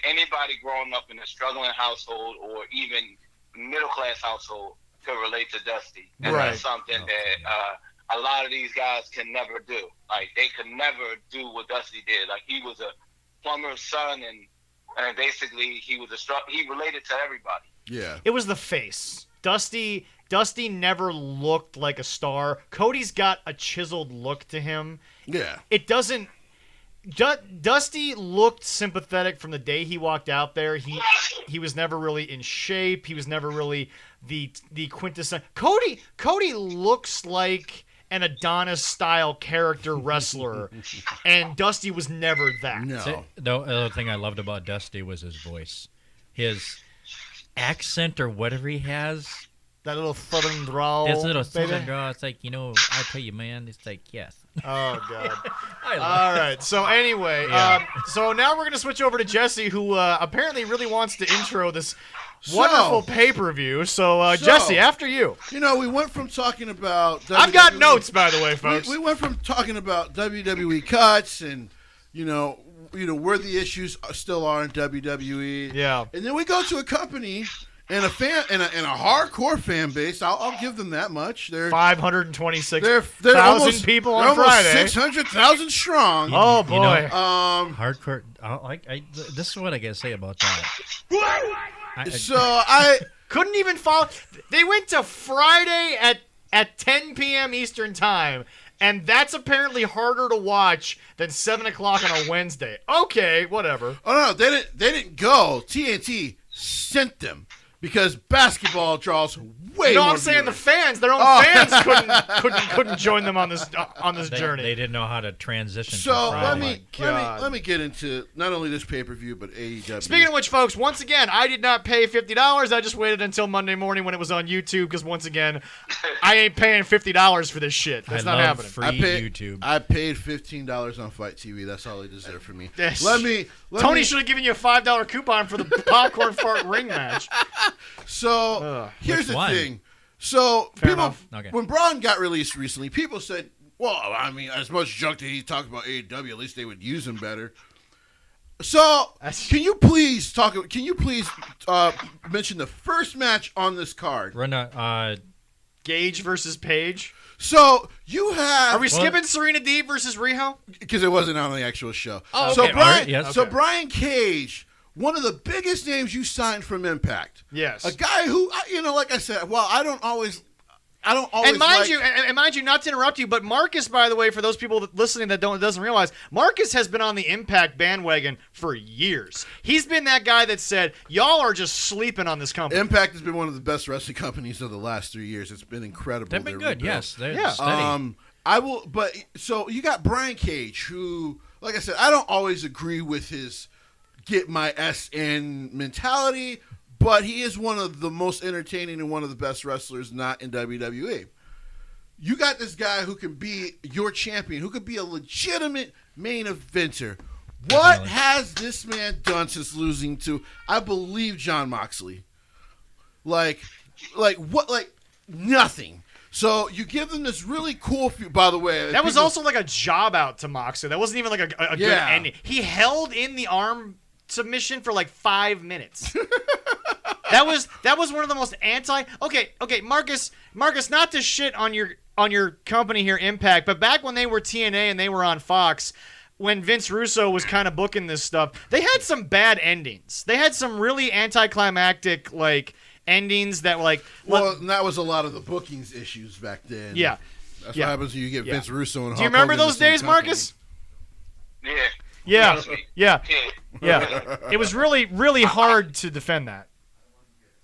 anybody growing up in a struggling household or even middle class household could relate to Dusty. And that's something that a lot of these guys can never do. Like they could never do what Dusty did. Like he was a plumber's son and basically he related to everybody. Yeah. It was the face. Dusty Dusty never looked like a star. Cody's got a chiseled look to him. Yeah. It doesn't. Dusty looked sympathetic from the day he walked out there. He was never really in shape. He was never really the quintessential. Cody looks like an Adonis-style character wrestler, and Dusty was never that. No. The other thing I loved about Dusty was his voice. His accent or whatever he has. That little southern drawl. This little baby. southern drawl. It's like, I tell you, man, it's like, yes. Oh, God. All right. So, anyway, so now we're going to switch over to Jesse, who apparently really wants to intro this wonderful pay-per-view. So, Jesse, after you. We went from talking about WWE, I've got notes, by the way, folks. We went from talking about WWE cuts and, where the issues still are in WWE. Yeah. And then we go to a company and a fan and a hardcore fan base. I'll give them that much. They're 526,000 people on Friday. 600,000 strong. Oh boy. Hardcore. This is what I gotta say about that. I couldn't even follow. They went to Friday at 10 p.m. Eastern time. And that's apparently harder to watch than 7 o'clock on a Wednesday. Okay, whatever. Oh no, they didn't go. TNT sent them. Because basketball draws way more. No, I'm saying viewers. the fans, their own fans couldn't join them on this journey. They didn't know how to transition. So let me get into not only this pay-per-view but AEW. Speaking of which, folks, once again, I did not pay $50. I just waited until Monday morning when it was on YouTube because once again, I ain't paying $50 for this shit. That's not happening. Free YouTube. I paid $15 on Fight TV. That's all they deserve from me. Yes. Tony should have given you a $5 coupon for the popcorn fart ring match. So here's the thing. So when Braun got released recently, people said, "Well, I mean, as much junk that he talked about AEW, at least they would use him better." So can you please mention the first match on this card? Gage versus Page. So you have. Are we skipping Serena Deeb versus Riho? Because it wasn't on the actual show. Oh, okay. So Brian Cage. One of the biggest names you signed from Impact. Yes. A guy who, like I said, I don't always. And mind you, not to interrupt you, but Marcus, by the way, for those people listening that doesn't realize, Marcus has been on the Impact bandwagon for years. He's been that guy that said, y'all are just sleeping on this company. Impact has been one of the best wrestling companies of the last 3 years. It's been incredible. They've been good, yes. They're steady. So you got Brian Cage, who, like I said, I don't always agree with his get my SN mentality, but he is one of the most entertaining and one of the best wrestlers not in WWE. You got this guy who can be your champion, who could be a legitimate main eventer. What has this man done since losing to, I believe, Jon Moxley? Nothing. So you give them this really cool by the way. That was also like a job out to Moxley. That wasn't even like a good ending. He held in the arm submission for like 5 minutes. That was one of the most Okay, Marcus, not to shit on your company here, Impact, but back when they were TNA and they were on Fox, when Vince Russo was kind of booking this stuff, they had some bad endings. They had some really anticlimactic endings that and that was a lot of the bookings issues back then. Yeah. That's what happens when you get Vince Russo and Hulk Do you remember Hogan those days, Marcus? Yeah. It was really, really hard to defend that.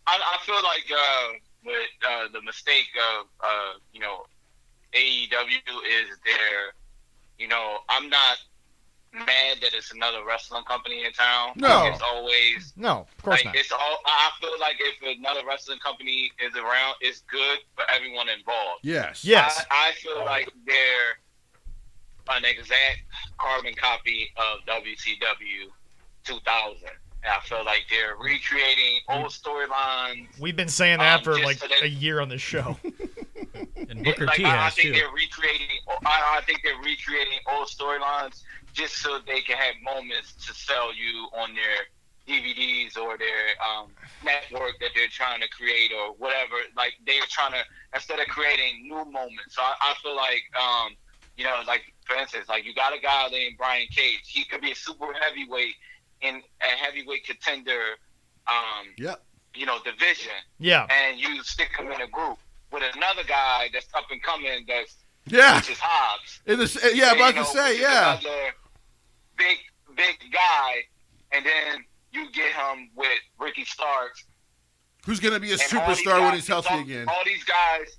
I feel like with the mistake of AEW is I'm not mad that it's another wrestling company in town. No, it's always of course not. It's all. I feel like if another wrestling company is around, it's good for everyone involved. Yes. I feel like they're an exact carbon copy of WCW 2000. And I feel like they're recreating old storylines. We've been saying that for a year on this show. And Booker T has too. I think they're recreating old storylines just so they can have moments to sell you on their DVDs or their network that they're trying to create or whatever. Like they're trying to, instead of creating new moments. So I feel like, for instance, you got a guy named Brian Cage. He could be a super heavyweight in a heavyweight contender, division. Yeah. And you stick him in a group. with another guy that's up and coming, which is Hobbs. I'm about to say, another big guy, and then you get him with Ricky Starks, who's going to be a superstar when he's healthy again. All these guys,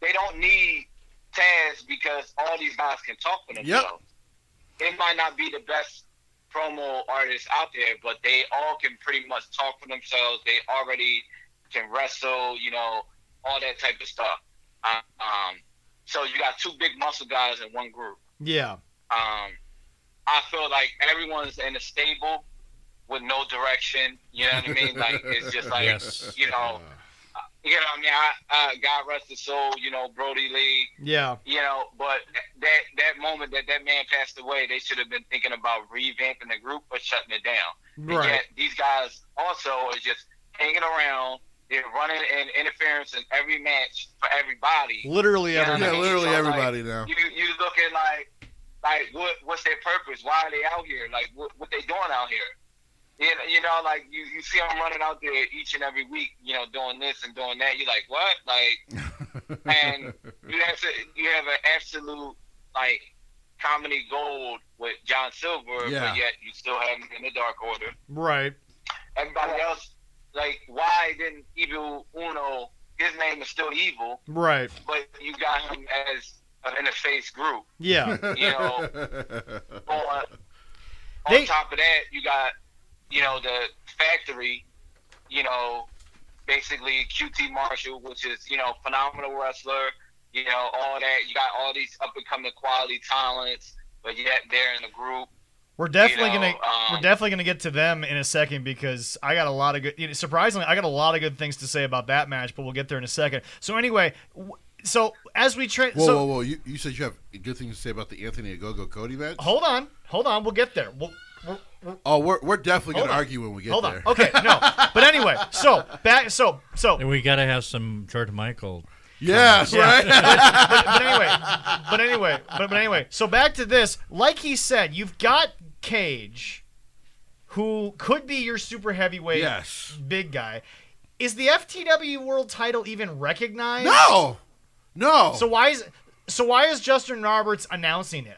they don't need Taz because all these guys can talk for themselves. It might not be the best promo artists out there, but they all can pretty much talk for themselves. They already can wrestle, all that type of stuff. So you got two big muscle guys in one group. Yeah. I feel like everyone's in a stable with no direction. You know what I mean? Like, it's just like, yes. God rest his soul, Brody Lee. Yeah. But that moment that man passed away, they should have been thinking about revamping the group or shutting it down. Right. And yet these guys also are just hanging around. They're running in interference in every match for everybody. Literally every match. Yeah, literally So, everybody now. You looking like what's their purpose? Why are they out here? Like what they doing out here? Like you see them running out there each and every week, doing this and doing that. You're like, what? Like, and you have an absolute like comedy gold with John Silver, but yet you still have him in the Dark Order. Right. Everybody else, like, why didn't Evil Uno? His name is still Evil, right? But you got him as an interface group. Yeah. On top of that, you got. The factory, basically QT Marshall, which is, phenomenal wrestler, all that. You got all these up-and-coming quality talents, but yet they're in the group. We're definitely gonna get to them in a second because I got a lot of good. Surprisingly, I got a lot of good things to say about that match, but we'll get there in a second. So anyway, as we train, whoa! You said you have good things to say about the Anthony Ogogo Cody match. Hold on, we'll get there. We're definitely going to argue when we get there. Hold on. Okay, no. But anyway, so and we got to have some George Michael. Yes, right. but anyway, so back to this. Like he said, you've got Cage, who could be your super heavyweight big guy. Is the FTW World Title even recognized? No. So why is Justin Roberts announcing it?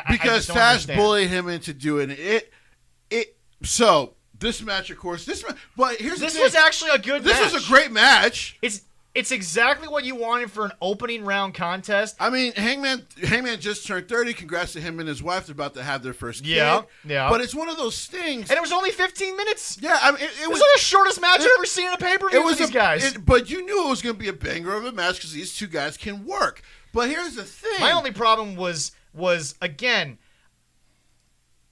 Because Taz bullied him into doing it. So this match, of course, but here's the thing. This was actually a good match. This was a great match. It's exactly what you wanted for an opening round contest. I mean, Hangman just turned 30. Congrats to him and his wife. They're about to have their first kid. Yeah. But it's one of those things. And it was only 15 minutes. Yeah, I mean, it was like the shortest match I've ever seen in a pay-per-view with these guys. But you knew it was going to be a banger of a match because these two guys can work. But here's the thing. My only problem was again,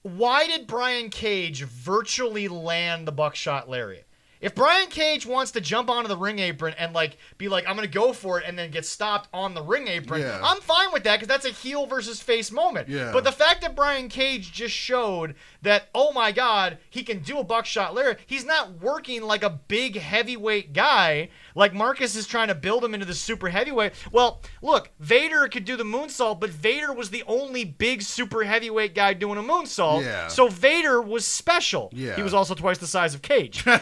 why did Brian Cage virtually land the buckshot lariat? If Brian Cage wants to jump onto the ring apron and be like, I'm going to go for it and then get stopped on the ring apron, I'm fine with that because that's a heel versus face moment. Yeah. But the fact that Brian Cage just showed that, oh my God, he can do a buckshot lariat, he's not working like a big heavyweight guy like Marcus is trying to build him into the super heavyweight. Well, look, Vader could do the moonsault, but Vader was the only big super heavyweight guy doing a moonsault. Yeah. So Vader was special. Yeah. He was also twice the size of Cage. But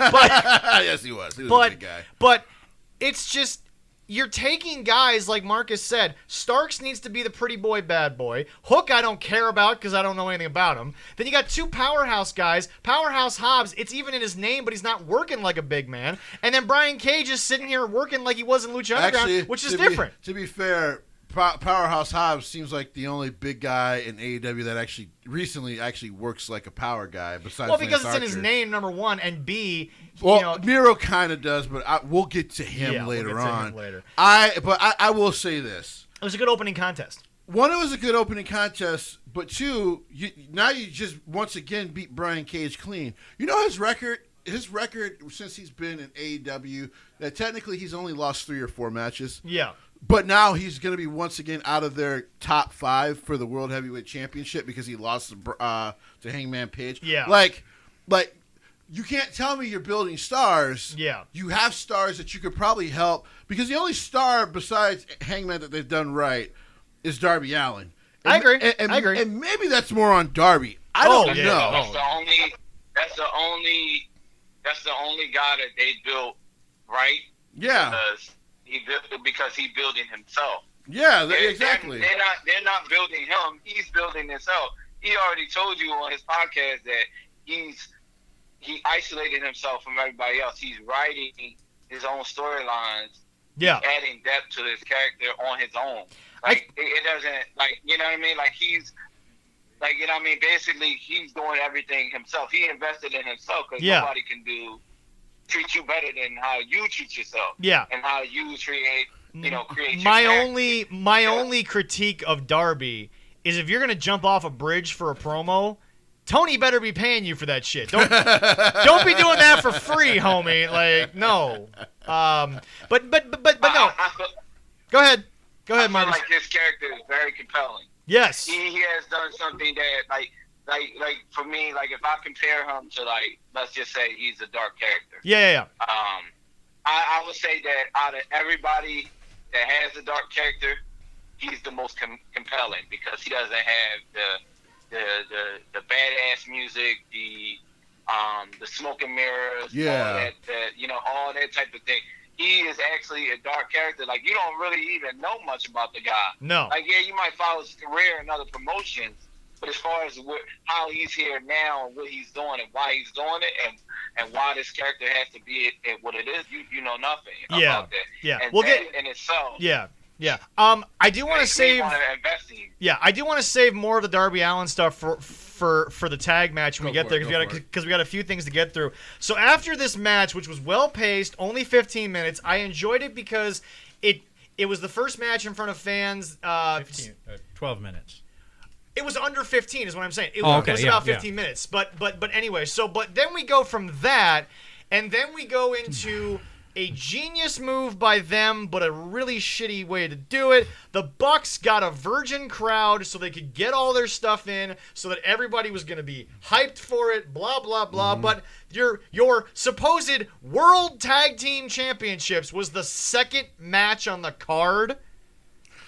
yes, he was. He was a big guy. But it's just, you're taking guys, like Marcus said, Starks needs to be the pretty boy, bad boy. Hook, I don't care about because I don't know anything about him. Then you got two powerhouse guys. Powerhouse Hobbs, it's even in his name, but he's not working like a big man. And then Brian Cage is sitting here working like he was in Lucha Underground, which is different. To be fair, Powerhouse Hobbs seems like the only big guy in AEW that recently works like a power guy. Besides, because it's in his name, number one, and B. Miro kind of does, but we'll get to him later on. I will say this: it was a good opening contest. One, it was a good opening contest, but two, you just once again beat Brian Cage clean. You know his record. His record since he's been in AEW, that technically he's only lost 3 or 4 matches. Yeah. But now he's going to be once again out of their top 5 for the World Heavyweight Championship because he lost to Hangman Page. Yeah. Like you can't tell me you're building stars. Yeah. You have stars that you could probably help because the only star besides Hangman that they've done right is Darby Allin. I agree. I agree. And maybe that's more on Darby. I don't know. That's the only guy that they built right. Yeah. Because because he's building himself. Yeah, exactly. They're not building him. He's building himself. He already told you on his podcast that he isolated himself from everybody else. He's writing his own storylines. Yeah, adding depth to his character on his own. Like it doesn't, like, you know what I mean? Like he's, like, you know what I mean? Basically, he's doing everything himself. He invested in himself because nobody can treat you better than how you treat yourself. Yeah, and how you create my only critique of Darby is if you're gonna jump off a bridge for a promo, Tony better be paying you for that shit. Don't be doing that for free, homie. Like, no. But no. Go ahead, Marcus. Like his character is very compelling. Yes. He has done something that like for me, like if I compare him to, like, let's just say he's a dark character. Yeah. I would say that out of everybody that has a dark character, he's the most compelling because he doesn't have the badass music, the smoke and mirrors, all that type of thing. He is actually a dark character. Like, you don't really even know much about the guy. No. Like, yeah, you might follow his career in other promotions, but as far as how he's here now and what he's doing and why he's doing it and why this character has to be what it is, you know nothing about that. Yeah. And we'll that in itself. Yeah. I do want to save. Yeah, I do want to save more of the Darby Allin stuff for the tag match when we get there because we got a few things to get through. So after this match, which was well paced, only 15 minutes, I enjoyed it because it was the first match in front of fans. 12 minutes. It was under 15, is what I'm saying. It was about 15 minutes. But anyway, but then we go from that, and then we go into a genius move by them, but a really shitty way to do it. The Bucks got a virgin crowd so they could get all their stuff in, so that everybody was going to be hyped for it, blah, blah, blah. Mm-hmm. But your supposed World Tag Team Championships was the second match on the card.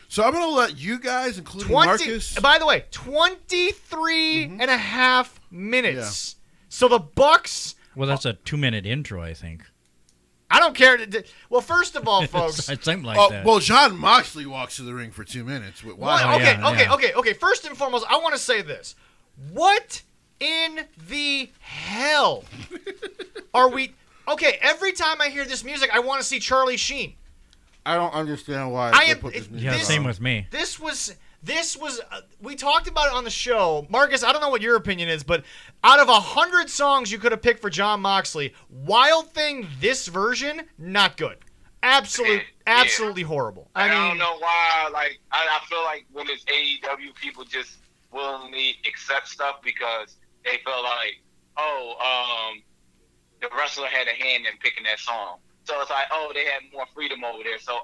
So I'm going to let you guys, including Marcus. By the way, 23 and a half minutes. Yeah. So the Bucks. Well, that's a 2-minute intro, I think. I don't care. Well, first of all, folks. It's something like that. Well, John Moxley walks to the ring for 2 minutes. Okay. First and foremost, I want to say this. What in the hell are we... Okay, every time I hear this music, I want to see Charlie Sheen. I don't understand why they put this music on. Same with me. This was we talked about it on the show. Marcus, I don't know what your opinion is, but out of 100 songs you could have picked for John Moxley, Wild Thing, this version, not good. Absolutely horrible. I don't know why. Like, I feel like when it's AEW, people just willingly accept stuff because they feel like, the wrestler had a hand in picking that song. So it's like, they had more freedom over there. So,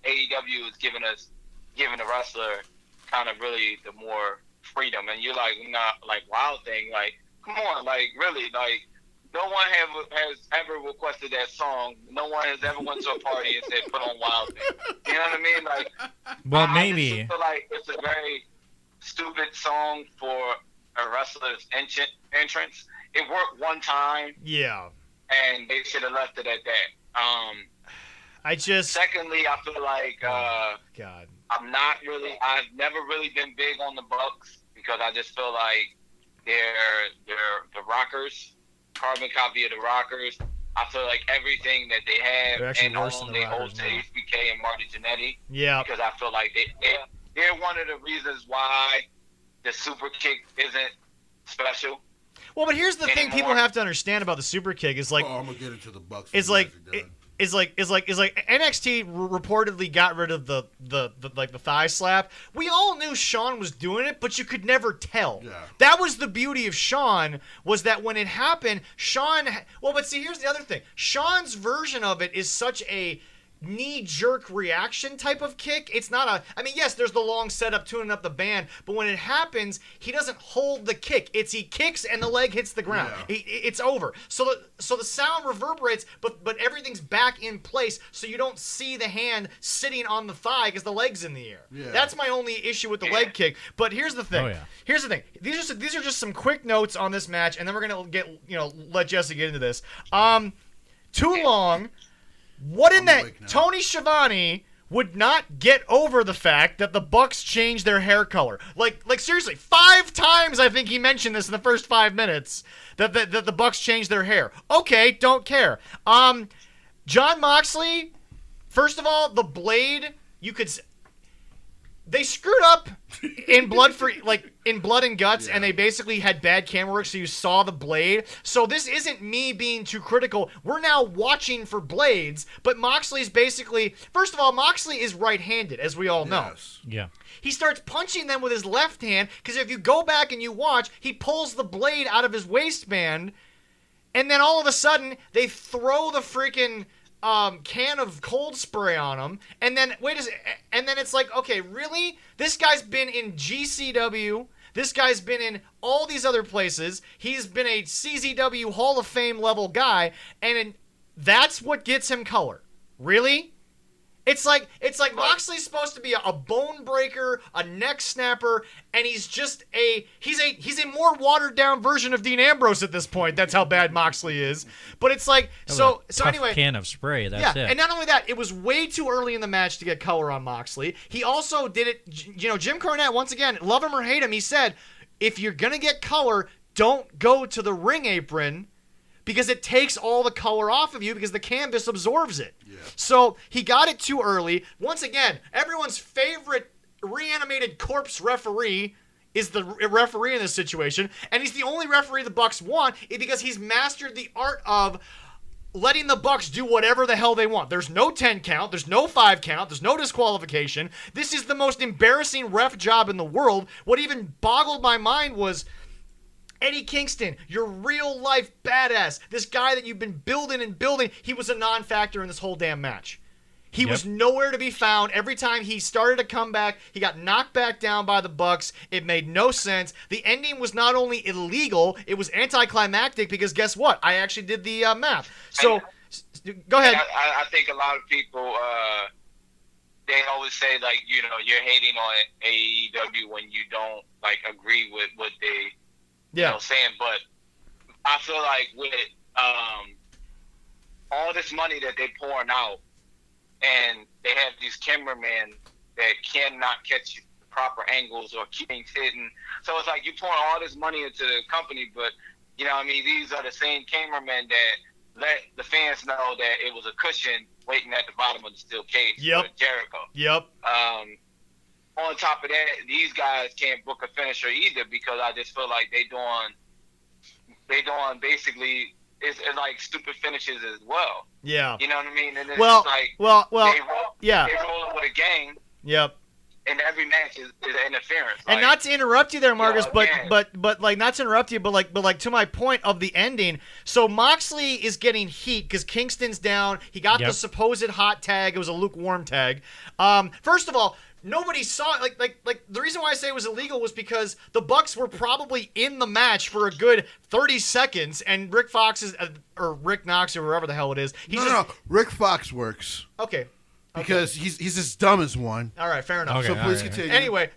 AEW is giving the wrestler kind of really the more freedom. And you're like, not like Wild Thing. Like, come on, like, really, like, no one has ever requested that song. No one has ever went to a party and said, put on Wild Thing. You know what I mean? Like, well, I maybe. just feel like it's a very stupid song for a wrestler's entrance. It worked one time. Yeah. And they should have left it at that. Secondly, I feel like God. I've never really been big on the Bucks because I just feel like they're the Rockers, carbon copy of the Rockers. I feel like everything that they have and own, they owe to HBK and Marty Jannetty. Yeah. Because I feel like they're one of the reasons why the super kick isn't special. Well, but here's the thing people have to understand about the super kick is like I'm gonna get into the Bucks. It's like NXT reportedly got rid of the thigh slap. We all knew Shawn was doing it, but you could never tell. Yeah. That was the beauty of Shawn, was that when it happened, but see, here's the other thing. Shawn's version of it is such a knee-jerk reaction type of kick. It's not yes, there's the long setup tuning up the band, but when it happens, he doesn't hold the kick. He kicks and the leg hits the ground. Yeah. It's over. So the sound reverberates, but everything's back in place, so you don't see the hand sitting on the thigh because the leg's in the air. Yeah. That's my only issue with the leg kick. But here's the thing. Here's the thing. These are just some quick notes on this match, and then we're gonna let Jesse get into this. Too long. What in that? Tony Schiavone would not get over the fact that the Bucks changed their hair color. Like seriously, 5 times I think he mentioned this in the first 5 minutes that the Bucks changed their hair. Okay, don't care. Jon Moxley, first of all, the blade, they screwed up in Blood and Guts, and they basically had bad camera work, so you saw the blade. So this isn't me being too critical. We're now watching for blades, but Moxley's basically, first of all, Moxley is right-handed, as we all know. Yes. Yeah. He starts punching them with his left hand, because if you go back and you watch, he pulls the blade out of his waistband, and then all of a sudden, they throw the freaking can of cold spray on him, and then and then it's like, okay, really? This guy's been in GCW. This guy's been in all these other places. He's been a CZW Hall of Fame level guy, and that's what gets him color. Really? It's like Moxley's supposed to be a bone breaker, a neck snapper, and he's a more watered down version of Dean Ambrose at this point. That's how bad Moxley is. But it's like so anyway, can of spray. That's it. And not only that, it was way too early in the match to get color on Moxley. He also did it. Jim Cornette, once again, love him or hate him, he said, if you're gonna get color, don't go to the ring apron, because it takes all the color off of you because the canvas absorbs it. Yeah. So he got it too early. Once again, everyone's favorite reanimated corpse referee is the referee in this situation, and he's the only referee the Bucks want because he's mastered the art of letting the Bucks do whatever the hell they want. There's no 10 count, there's no 5 count, there's no disqualification. This is the most embarrassing ref job in the world. What even boggled my mind was Eddie Kingston, your real-life badass, this guy that you've been building and building, he was a non-factor in this whole damn match. He was nowhere to be found. Every time he started to come back, he got knocked back down by the Bucks. It made no sense. The ending was not only illegal, it was anticlimactic because guess what? I actually did the math. So, go ahead. I think a lot of people, they always say, like, you're hating on AEW when you don't, like, agree with what they saying, but I feel like with all this money that they're pouring out, and they have these cameramen that cannot catch the proper angles or keeping hidden. So it's like you pouring all this money into the company, but these are the same cameramen that let the fans know that it was a cushion waiting at the bottom of the steel cage for Jericho. Yep. On top of that, these guys can't book a finisher either because I just feel like they doing basically it's like stupid finishes as well. Yeah. You know what I mean? And it's well, they roll with a gang. Yep. And every match is interference. And not to interrupt you there, Marcus, but like not to interrupt you, but like to my point of the ending. So Moxley is getting heat because Kingston's down. He got the supposed hot tag. It was a lukewarm tag. First of all, nobody saw it. Like the reason why I say it was illegal was because the Bucks were probably in the match for a good 30 seconds, and Rick Fox is or Rick Knox or whoever the hell it is. No. Rick Fox works. Okay. Because he's as dumb as one. All right, fair enough. Okay, so please continue. Anyway,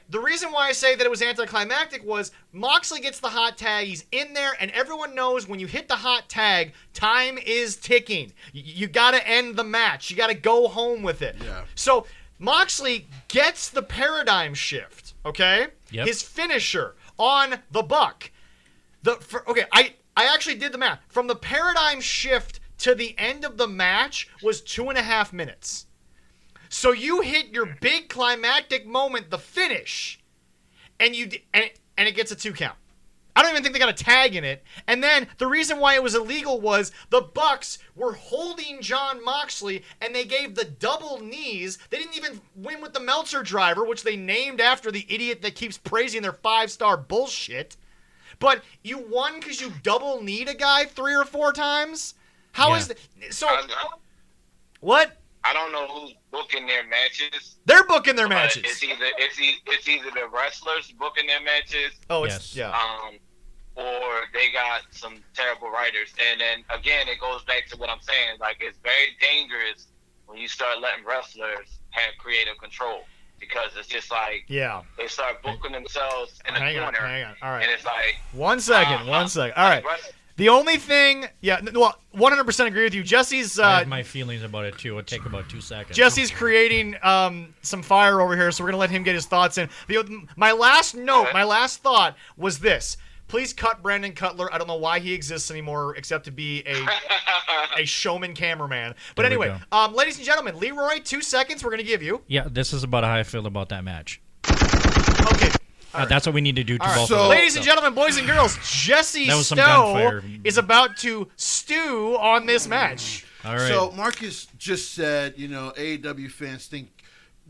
the reason why I say that it was anticlimactic was Moxley gets the hot tag. He's in there, and everyone knows when you hit the hot tag, time is ticking. You got to end the match. You got to go home with it. Yeah. So Moxley gets the paradigm shift, okay? Yep. His finisher on the Buck. I actually did the math. From the paradigm shift to the end of the match was 2.5 minutes. So you hit your big climactic moment, the finish, and it gets a 2 count. I don't even think they got a tag in it. And then the reason why it was illegal was the Bucks were holding Jon Moxley, and they gave the double knees. They didn't even win with the Meltzer driver, which they named after the idiot that keeps praising their 5-star bullshit. But you won because you double kneed a guy 3 or 4 times? How is that? So, what? I don't know who's booking their matches. They're booking their matches. It's either the wrestlers booking their matches. Oh, it's or they got some terrible writers. And then again, it goes back to what I'm saying. Like, it's very dangerous when you start letting wrestlers have creative control, because it's just like they start booking themselves in the corner. Hang on. All right. And it's like one second. All right. The only thing, 100% agree with you. Jesse's. I have my feelings about it too. It'll take about 2 seconds. Jesse's creating some fire over here, so we're gonna let him get his thoughts in. My last thought was this. Please cut Brandon Cutler. I don't know why he exists anymore, except to be a showman cameraman. But anyway, ladies and gentlemen, Leroy, 2 seconds. We're gonna give you. Yeah, this is about how I feel about that match. Okay. That's what we need to do to both so, of them. ladies and gentlemen, boys and girls, Jesse Stowe is about to stew on this match. All right. So Marcus just said, AEW fans think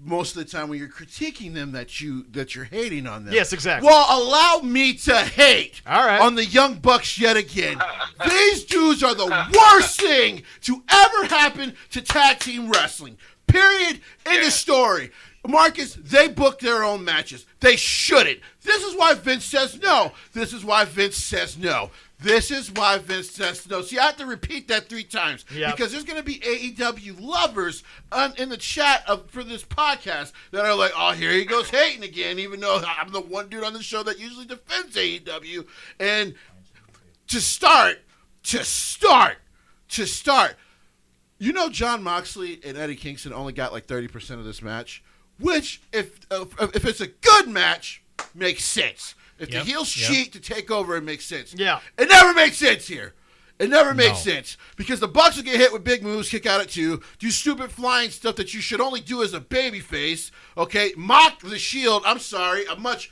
most of the time when you're critiquing them that you're hating on them. Yes, exactly. Well, allow me to hate on the Young Bucks yet again. These dudes are the worst thing to ever happen to tag team wrestling. Period. End of story. Marcus, they book their own matches. They shouldn't. This is why Vince says no. This is why Vince says no. This is why Vince says no. So you have to repeat that 3 times. Yep. Because there's going to be AEW lovers in the chat for this podcast that are like, oh, here he goes hating again, even though I'm the one dude on the show that usually defends AEW. And to start, Jon Moxley and Eddie Kingston only got like 30% of this match. Which, if it's a good match, makes sense. If the heels cheat to take over, it makes sense. Yeah. It never makes sense here. It never makes sense. Because the Bucks will get hit with big moves, kick out at 2, do stupid flying stuff that you should only do as a babyface, okay? Mock the Shield, I'm sorry, a much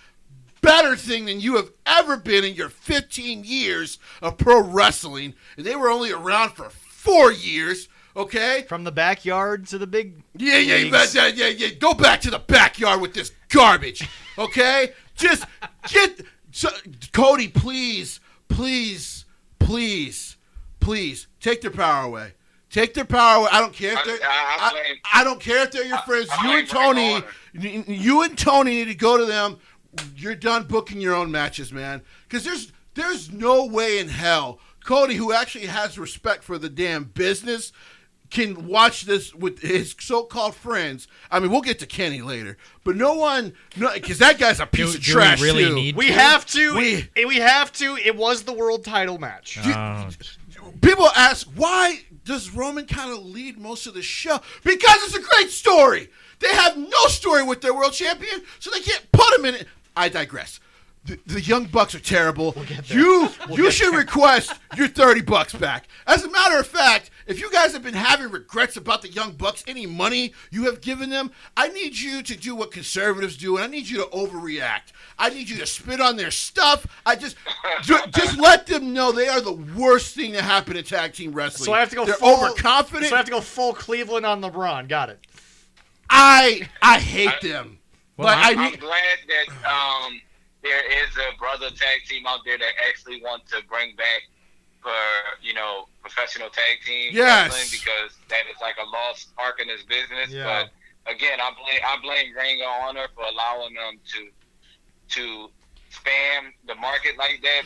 better thing than you have ever been in your 15 years of pro wrestling. And they were only around for 4 years. Okay? From the backyard to the big Yeah. Go back to the backyard with this garbage. Okay? Just Cody, please, take their power away. Take their power away. I don't care if they're I don't care if they're your friends. You and Tony need to go to them. You're done booking your own matches, man. Because there's no way in hell Cody, who actually has respect for the damn business, can watch this with his so-called friends. I mean, we'll get to Kenny later, but because that guy's a piece of trash we really too. We have to. We have to. It was the world title match. People ask, why does Roman kind of lead most of the show? Because it's a great story. They have no story with their world champion, so they can't put him in it. I digress. The Young Bucks are terrible. You should request your $30 back. As a matter of fact, if you guys have been having regrets about the Young Bucks, any money you have given them, I need you to do what conservatives do, and I need you to overreact. I need you to spit on their stuff. Just let them know they are the worst thing to happen in tag team wrestling. So I have to go They're overconfident. So I have to go full Cleveland on LeBron. Got it. I hate them. Well, I'm glad that there is a brother tag team out there that actually wants to bring back for professional tag team wrestling, because that is like a lost spark in this business. Yeah. But again, I blame Ring of Honor for allowing them to spam the market like that.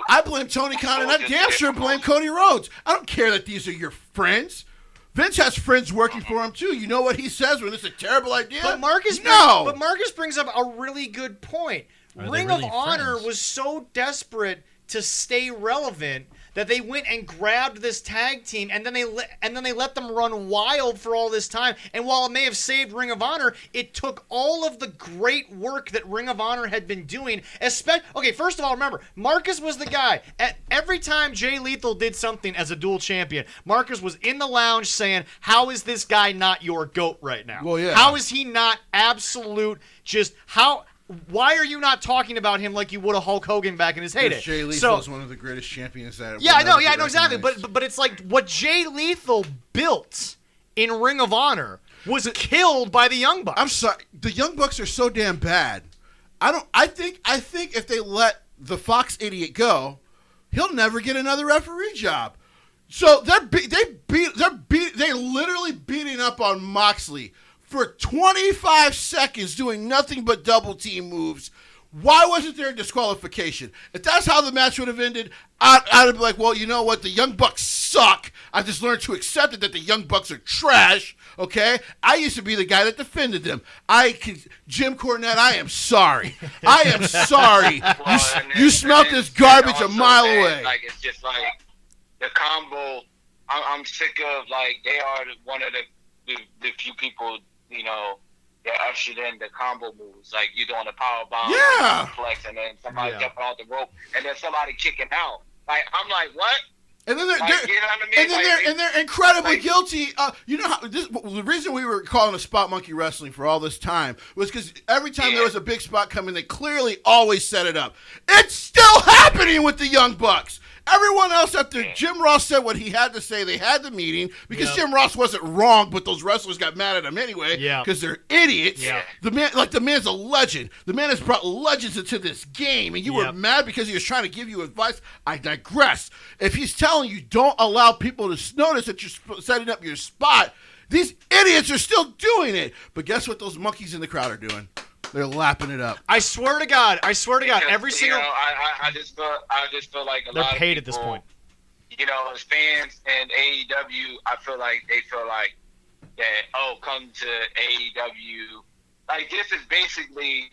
I blame Tony Khan, and I damn sure blame Cody Rhodes. I don't care that these are your friends. Vince has friends working for him too. You know what he says when it's a terrible idea? But Marcus brings up a really good point. Ring of Honor was so desperate to stay relevant that they went and grabbed this tag team, and then they let them run wild for all this time. And while it may have saved Ring of Honor, it took all of the great work that Ring of Honor had been doing. Okay, first of all, remember, Marcus was the guy. Every time Jay Lethal did something as a dual champion, Marcus was in the lounge saying, "How is this guy not your GOAT right now? Well, yeah. How is he not absolute? Why are you not talking about him like you would a Hulk Hogan back in his heyday?" Jay Lethal is one of the greatest champions that. I know exactly. But it's like what Jay Lethal built in Ring of Honor was killed by the Young Bucks. I'm sorry, the Young Bucks are so damn bad. I think if they let the Fox idiot go, he'll never get another referee job. So they're literally beating up on Moxley for 25 seconds doing nothing but double team moves. Why wasn't there a disqualification? If that's how the match would have ended, I'd be like, well, you know what? The Young Bucks suck. I just learned to accept it that the Young Bucks are trash. Okay, I used to be the guy that defended them. Jim Cornette, I am sorry. I am sorry. You smelt this garbage a mile away. Like it's just like the combo. I'm sick of like they are one of the few people that ushered in the combo moves. Like you doing a power bomb, flex, and then somebody jumping off the rope, and then somebody kicking out. Like I'm like, what? And then they're incredibly guilty. The reason we were calling it spot monkey wrestling for all this time was because every time there was a big spot coming, they clearly always set it up. It's still happening with the Young Bucks. Everyone else after Jim Ross said what he had to say, they had the meeting because Jim Ross wasn't wrong, but those wrestlers got mad at him anyway because they're idiots. Yeah. The man's a legend. The man has brought legends into this game, and you were mad because he was trying to give you advice. I digress. If he's telling you don't allow people to notice that you're setting up your spot, these idiots are still doing it. But guess what those monkeys in the crowd are doing? They're lapping it up. I swear to God, every single. I just feel like they're lot paid of people, at this point. As fans and AEW, I feel like they feel like that. Oh, come to AEW. Like this is basically,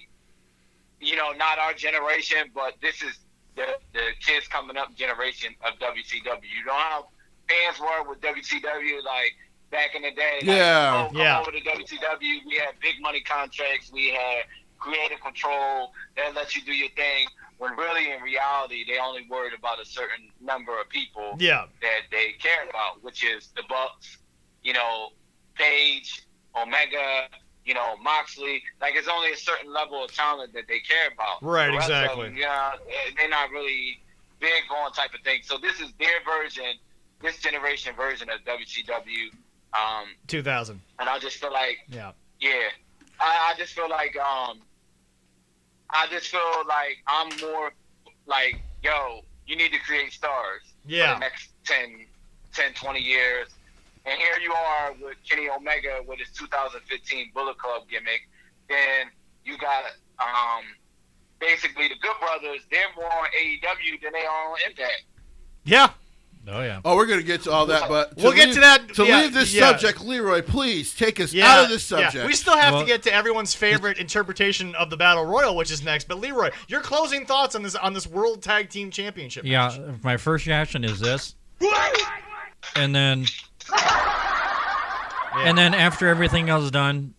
not our generation, but this is the kids coming up generation of WCW. You know how fans were with WCW, like. Back in the day, come over to WCW. We had big money contracts. We had creative control that let you do your thing. When really, in reality, they only worried about a certain number of people that they cared about, which is the Bucks, Paige, Omega, Moxley. Like, it's only a certain level of talent that they care about. Right, exactly. They're not really big on type of thing. So this is their version, this generation version of WCW. 2000. And I just feel like I just feel like I'm more like, yo, you need to create stars for the next 10, 20 years. And here you are with Kenny Omega with his 2015 Bullet Club gimmick. Then you got basically the Good Brothers. They're more on AEW than they are on Impact. Yeah. Oh, yeah. Oh, we're going to get to all that, but we'll get to that. To leave this subject, Leroy, please take us out of this subject. Yeah. We still have to get to everyone's favorite interpretation of the Battle Royal, which is next. But Leroy, your closing thoughts on this World Tag Team Championship match? Yeah, my first reaction is this. And then after everything else is done,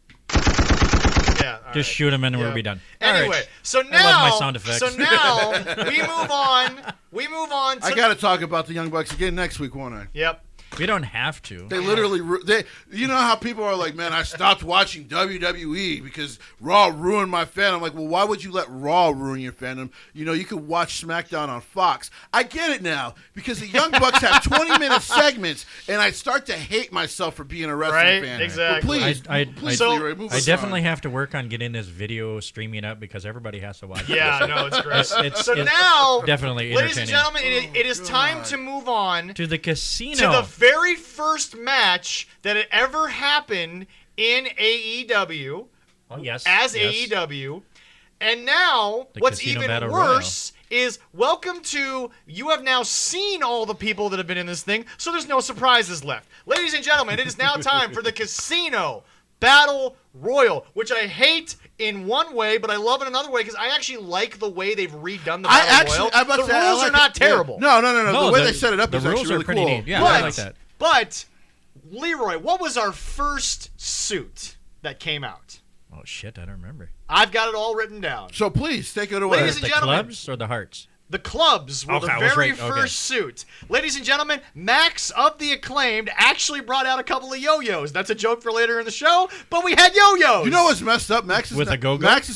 just shoot him and we'll be done. Anyway, so now, I love my sound effects. So now we move on. I got to talk about the Young Bucks again next week, won't I? Yep. We don't have to. They literally, you know how people are like, man, I stopped watching WWE because Raw ruined my fandom. I'm like, well, why would you let Raw ruin your fandom? You could watch SmackDown on Fox. I get it now because the Young Bucks have 20-minute segments, and I start to hate myself for being a wrestling fan. Exactly. But please, Leroy, move I definitely have to work on getting this video streaming up because everybody has to watch it. Yeah, no, it's great. It's now, definitely ladies and gentlemen, it is time to move on to the casino. To the very first match that had ever happened in AEW. Oh, yes. As AEW. And now, what's even worse is welcome to, you have now seen all the people that have been in this thing, so there's no surprises left. Ladies and gentlemen, it is now time for the Casino Battle Royal, which I hate in one way, but I love in another way because I actually like the way they've redone the Battle Royal. The rules are not terrible. No. The way they set it up is actually really pretty cool. Neat. Yeah, I like that. But, Leroy, what was our first suit that came out? Oh, shit, I don't remember. I've got it all written down. So please, take it away. Ladies and gentlemen. The clubs or the hearts? The clubs were the very first suit. Ladies and gentlemen, Max of the Acclaimed actually brought out a couple of yo-yos. That's a joke for later in the show, but we had yo-yos. You know what's messed up? Max is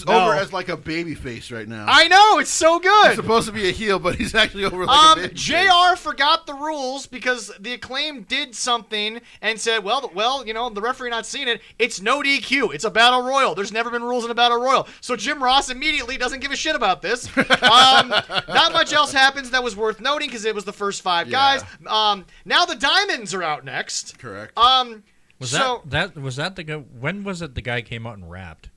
over as like a baby face right now. I know, it's so good. He's supposed to be a heel, but he's actually over like a baby JR face. forgot the rules because the Acclaimed did something and said, well, the referee not seen it. It's no DQ. It's a battle royal. There's never been rules in a battle royal. So Jim Ross immediately doesn't give a shit about this. Not much else happens that was worth noting because it was the first five guys. Now the Diamonds are out next. Correct. Was that the guy? When was it the guy came out and rapped?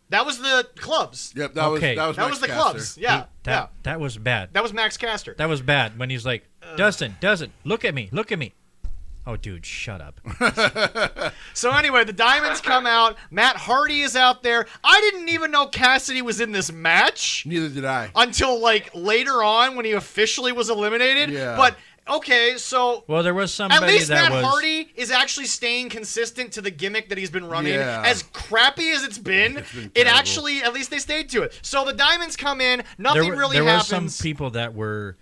That was the clubs. Yep, that was the clubs. Yeah, that was bad. That was Max Caster. That was bad when he's like, Dustin, look at me. Oh, dude, shut up. So anyway, the Diamonds come out. Matt Hardy is out there. I didn't even know Cassidy was in this match. Neither did I. Until like later on when he officially was eliminated. Yeah. But okay, so well, there was somebody at least that Matt Hardy is actually staying consistent to the gimmick that he's been running. Yeah. As crappy as it's been it actually, at least they stayed to it. So the Diamonds come in, nothing really happens. There were some people that were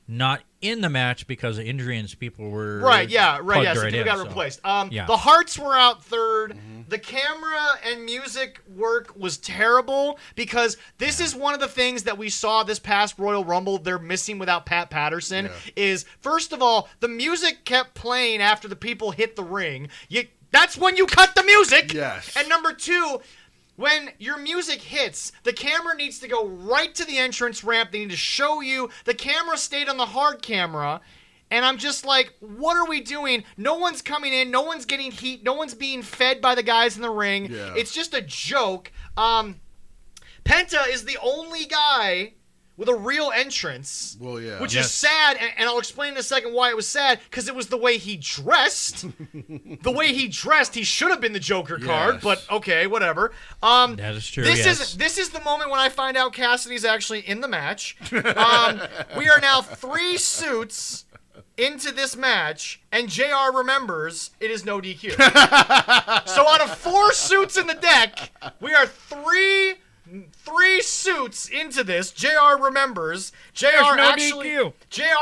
not in the match because of injury and people were So people got replaced. The Hearts were out third. Mm-hmm. The camera and music work was terrible because this is one of the things that we saw this past Royal Rumble they're missing without Pat Patterson is, first of all, the music kept playing after the people hit the ring. That's when you cut the music. Yes. And number two, when your music hits, the camera needs to go right to the entrance ramp. They need to show you. The camera stayed on the hard camera. And I'm just like, what are we doing? No one's coming in. No one's getting heat. No one's being fed by the guys in the ring. Yeah. It's just a joke. Penta is the only guy with a real entrance, which is sad, and I'll explain in a second why it was sad, because it was the way he dressed. The way he dressed, he should have been the Joker card, but okay, whatever. That is true, This is the moment when I find out Cassidy's actually in the match. We are now 3 suits into this match, and JR remembers it is no DQ. So out of 4 suits in the deck, we are 3 suits into this. JR remembers. JR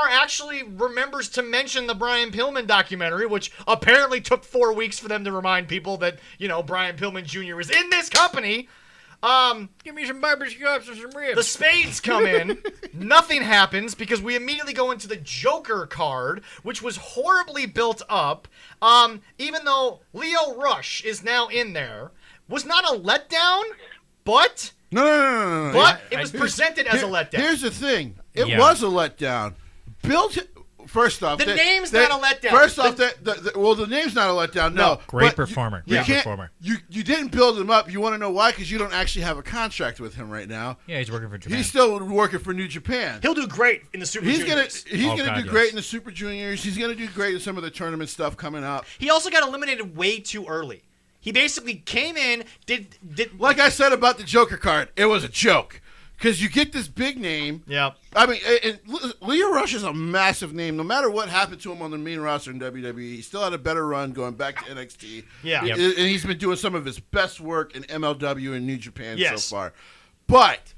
actually remembers to mention the Brian Pillman documentary, which apparently took 4 weeks for them to remind people that, Brian Pillman Jr. is in this company. Give me some barbershops and some ribs. The Spades come in. Nothing happens because we immediately go into the Joker card, which was horribly built up. Even though Leo Rush is now in there, was not a letdown, but... No. But it was presented as a letdown. Here's the thing. It was a letdown. First off, the name's not a letdown. First off, the name's not a letdown. No, great performer. Great performer. You didn't build him up. You want to know why? Because you don't actually have a contract with him right now. Yeah, he's working for Japan. He's still working for New Japan. He'll do great in the Super Juniors. He's gonna do great in the Super Juniors. He's gonna do great in some of the tournament stuff coming up. He also got eliminated way too early. He basically came in, did like I said about the Joker card, it was a joke. Because you get this big name. Yeah. I mean, Leo Rush is a massive name. No matter what happened to him on the main roster in WWE, he still had a better run going back to NXT. Yeah. And he's been doing some of his best work in MLW and New Japan so far. But,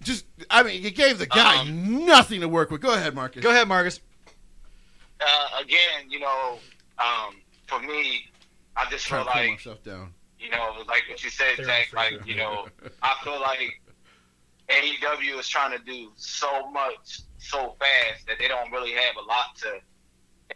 you gave the guy nothing to work with. Go ahead, Marcus. Go ahead, Marcus. Again, for me, I just feel like, myself down. Like what you said, Jack, I feel like AEW is trying to do so much so fast that they don't really have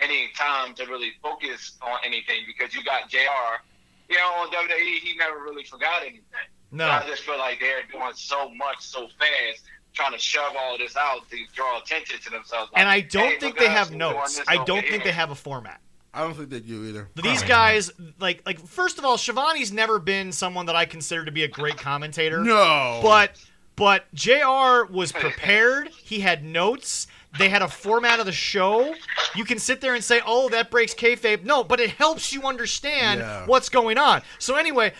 any time to really focus on anything, because you got JR, on WWE, he never really forgot anything. No. So I just feel like they're doing so much so fast, trying to shove all this out to draw attention to themselves. And I don't think they have notes. I don't think they have a format. I don't think they do either. These guys, like first of all, Shivani's never been someone that I consider to be a great commentator. No. But JR was prepared. He had notes. They had a format of the show. You can sit there and say, oh, that breaks kayfabe. No, but it helps you understand what's going on. So anyway,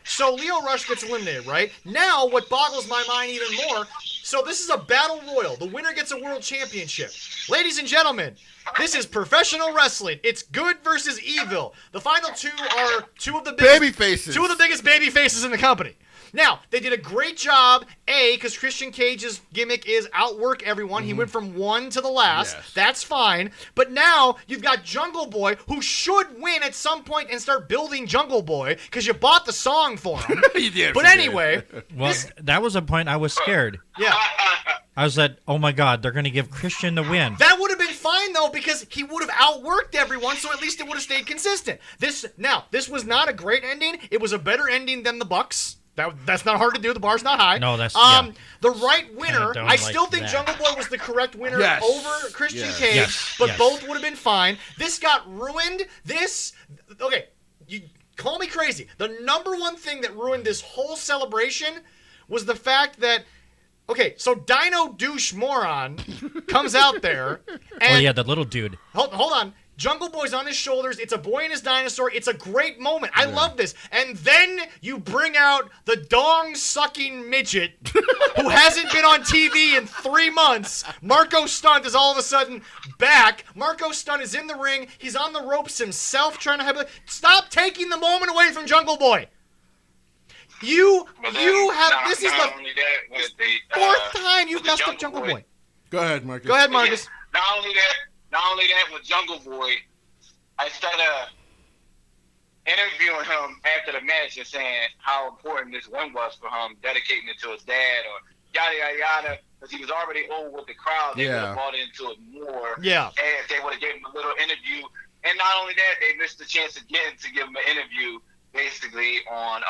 so Leo Rush gets eliminated, right? Now, what boggles my mind even more, so this is a battle royal. The winner gets a world championship. Ladies and gentlemen, this is professional wrestling. It's good versus evil. The final 2 are 2 of the biggest baby faces. 2 of the biggest baby faces in the company. Now, they did a great job, because Christian Cage's gimmick is outwork everyone. Mm-hmm. He went from 1 to the last. Yes. That's fine. But now, you've got Jungle Boy, who should win at some point and start building Jungle Boy, because you bought the song for him. You did. But anyway. Well, that was a point I was scared. Yeah. I was like, oh my God, they're going to give Christian the win. That would have been fine, though, because he would have outworked everyone, so at least it would have stayed consistent. This was not a great ending. It was a better ending than the Bucks. That's not hard to do. The bar's not high. No, that's the right winner. I still think Jungle Boy was the correct winner over Christian Cage, but both would have been fine. This got ruined. You call me crazy. The number one thing that ruined this whole celebration was the fact that so Dino Douche Moron comes out there. And the little dude. Hold on. Jungle Boy's on his shoulders. It's a boy and his dinosaur. It's a great moment. I love this. And then you bring out the dong-sucking midget who hasn't been on TV in 3 months. Marco Stunt is all of a sudden back. Marco Stunt is in the ring. He's on the ropes himself trying to have Stop taking the moment away from Jungle Boy. This is the fourth time you've messed up Jungle Boy. Go ahead, Marcus. Go ahead, Marcus. Not only that with Jungle Boy, instead of interviewing him after the match and saying how important this win was for him, dedicating it to his dad or yada yada yada, because he was already old with the crowd, they would have bought into it more. Yeah. And if they would have given him a little interview, and not only that, they missed the chance again to give him an interview, basically on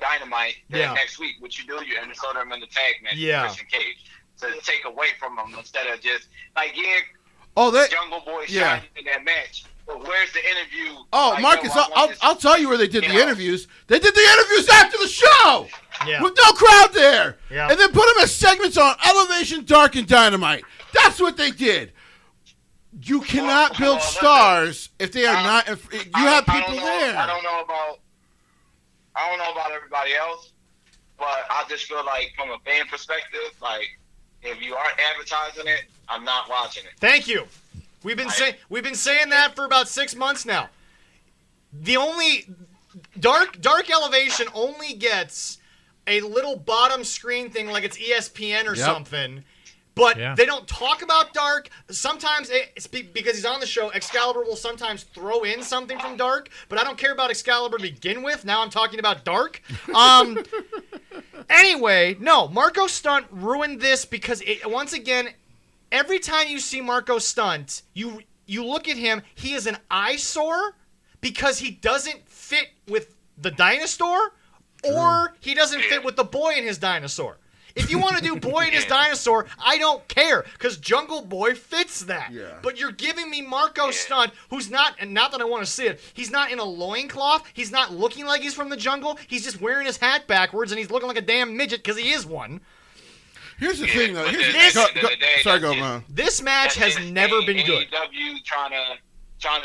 Dynamite next week. What you do, you insert him in the tag match with Christian Cage to take away from him instead of just Jungle Boy shot in that match. But where's the interview? Oh, Marcus, I'll tell you where they did the interviews. They did the interviews after the show with no crowd there. Yeah. And then put them as segments on Elevation, Dark, and Dynamite. That's what they did. You cannot build stars if they are not. If you have people there. I don't know about everybody else, but I just feel like from a fan perspective, like if you aren't advertising it, I'm not watching it. Thank you. We've been saying that for about 6 months now. The only Dark Elevation only gets a little bottom screen thing like it's ESPN or something. But they don't talk about Dark. Sometimes, because he's on the show, Excalibur will sometimes throw in something from Dark. But I don't care about Excalibur to begin with. Now I'm talking about Dark. Anyway, no, Marco Stunt ruined this because, once again, every time you see Marco Stunt, you look at him, he is an eyesore because he doesn't fit with the dinosaur or he doesn't fit with the boy and his dinosaur. If you want to do Boy and His Dinosaur, I don't care, because Jungle Boy fits that. Yeah. But you're giving me Marco Stunt, who's not, and not that I want to see it, he's not in a loincloth, he's not looking like he's from the jungle, he's just wearing his hat backwards, and he's looking like a damn midget, because he is one. Here's the thing, though. Go, man. This match has never been good. AEW trying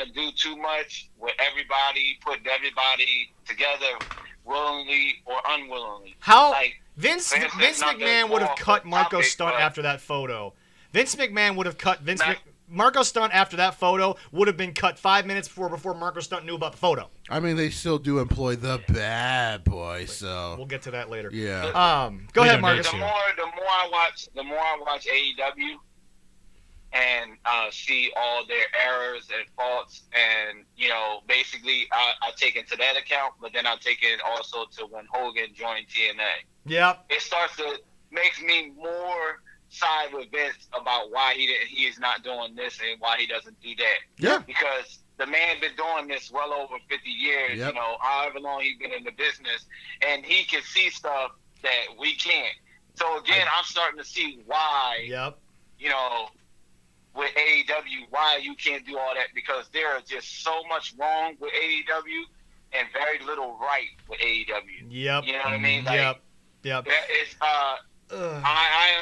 to do too much with everybody, putting everybody together willingly or unwillingly. Vince McMahon would have cut Marco Stunt after that photo. Marco Stunt after that photo would have been cut 5 minutes before Marco Stunt knew about the photo. I mean, they still do employ the bad boy, so we'll get to that later. Yeah. Go ahead, Marcus. The more I watch AEW and see all their errors and faults, and basically I take into that account, but then I take it also to when Hogan joined TNA. Yep. It starts to makes me more side with Vince about why he is not doing this and why he doesn't do that. Yeah. Because the man been doing this well over 50 years, however long he's been in the business, and he can see stuff that we can't. So again, I'm starting to see why. Yep. With AEW, why you can't do all that, because there are just so much wrong with AEW and very little right with AEW. Yep. You know what I mean? Yep. It's, I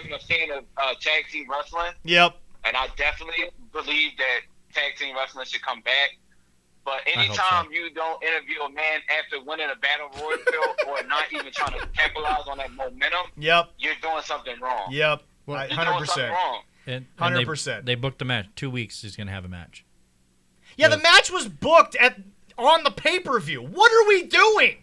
am a fan of tag team wrestling. Yep. And I definitely believe that tag team wrestling should come back. But anytime you don't interview a man after winning a battle royal or not even trying to capitalize on that momentum, you're doing something wrong. Yep. You're doing something wrong. And 100%. They booked the match. 2 weeks he's going to have a match. Yeah, the match was booked on the pay-per-view. What are we doing?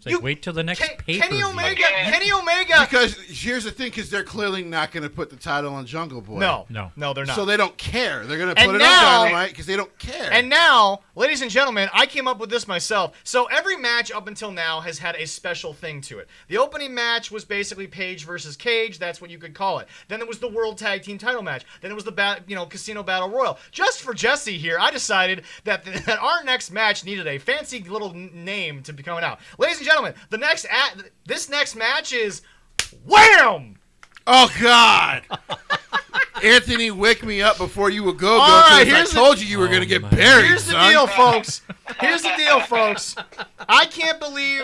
It's like, wait till the next pay-per-view. Kenny Omega. Because here's the thing, because they're clearly not going to put the title on Jungle Boy. No, they're not. So they don't care. They're going to put it on Dynamite because they don't care. And now, ladies and gentlemen, I came up with this myself. So every match up until now has had a special thing to it. The opening match was basically Page versus Cage. That's what you could call it. Then there was the World Tag Team title match. Then it was the Casino Battle Royal. Just for Jesse here, I decided that our next match needed a fancy little name to be coming out. Ladies and gentlemen, this next match is Wham! Oh, God. Anthony, wake me up before you would go. All right, I told you were going to get buried. Here's the deal, folks. Here's the deal, folks. I can't believe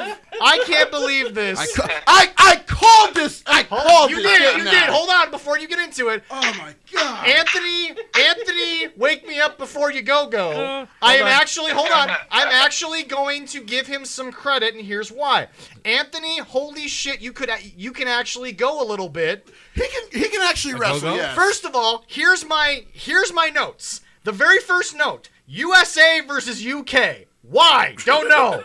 this. I called this. I called you this. You did. Hold on before you get into it. Oh my God. Anthony, wake me up before you go. I'm actually going to give him some credit, and here's why. Anthony, holy shit, you can actually go a little bit. He can actually wrestle. Yes. First of all, here's my notes. The very first note: USA versus UK. Why? Don't know.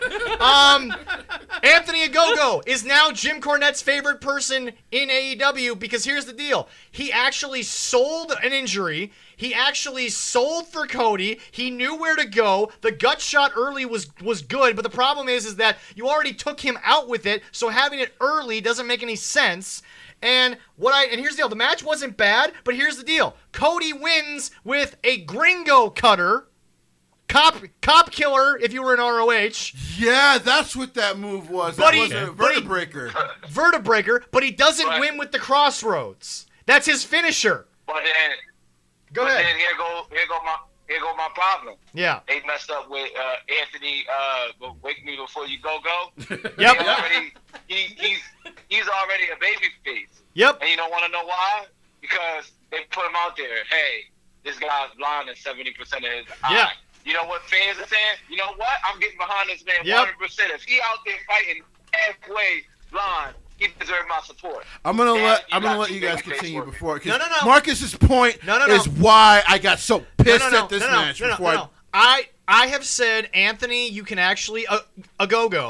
Anthony Ogogo is now Jim Cornette's favorite person in AEW because here's the deal. He actually sold an injury. He actually sold for Cody. He knew where to go. The gut shot early was good, but the problem is that you already took him out with it, so having it early doesn't make any sense. And here's the deal. The match wasn't bad, but here's the deal. Cody wins with a gringo cutter. Cop killer if you were in ROH. Yeah, that's what that move was. That was a vertebreaker. Vertebreaker, but he doesn't win with the crossroads. That's his finisher. But then, go ahead. Then here go my problem. Yeah. They messed up with Anthony. Wake me before you go. Yep. He's already a baby face. Yep. And you don't want to know why? Because they put him out there. Hey, this guy's blind in 70% of his eye. Yeah. You know what fans are saying? You know what? I'm getting behind this man 100%. If he out there fighting halfway blind, he deserves my support. I'm gonna let you guys continue before. No. Marcus's point is why I got so pissed at this match. I have said, Anthony, you can actually a go.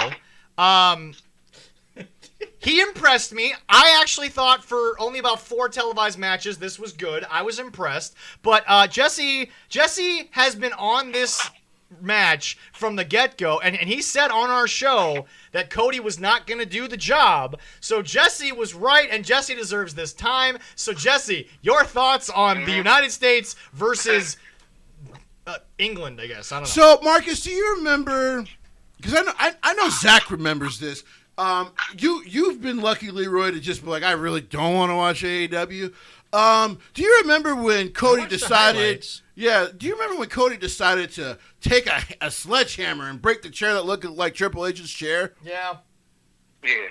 He impressed me. I actually thought for only about 4 televised matches, this was good. I was impressed. But Jesse has been on this match from the get-go, and he said on our show that Cody was not going to do the job. So Jesse was right, and Jesse deserves this time. So Jesse, your thoughts on the United States versus England, I guess. I don't know. So, Marcus, do you remember, because I know Zach remembers this, you've been lucky, Leroy, to just be like, I really don't want to watch AEW. Do you remember when Cody decided? Yeah. Do you remember when Cody decided to take a sledgehammer and break the chair that looked like Triple H's chair? Yeah. Yeah.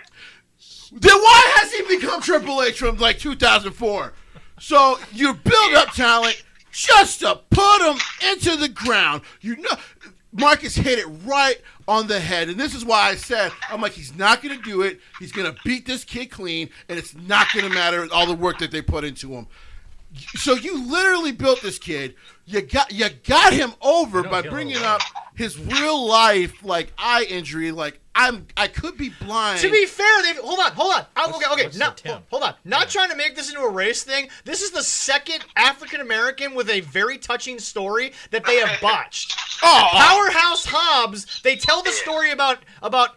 Then why has he become Triple H from like 2004? So you build up talent just to put him into the ground. You know, Marcus hit it right on the head, and this is why I said, I'm like, he's not going to do it. He's going to beat this kid clean, and it's not going to matter all the work that they put into him. So you literally built this kid. You got him over by bringing up his real life like eye injury. Like I could be blind. To be fair, hold on. Hold on. Not trying to make this into a race thing. This is the second African American with a very touching story that they have botched. Powerhouse Hobbs. They tell the story about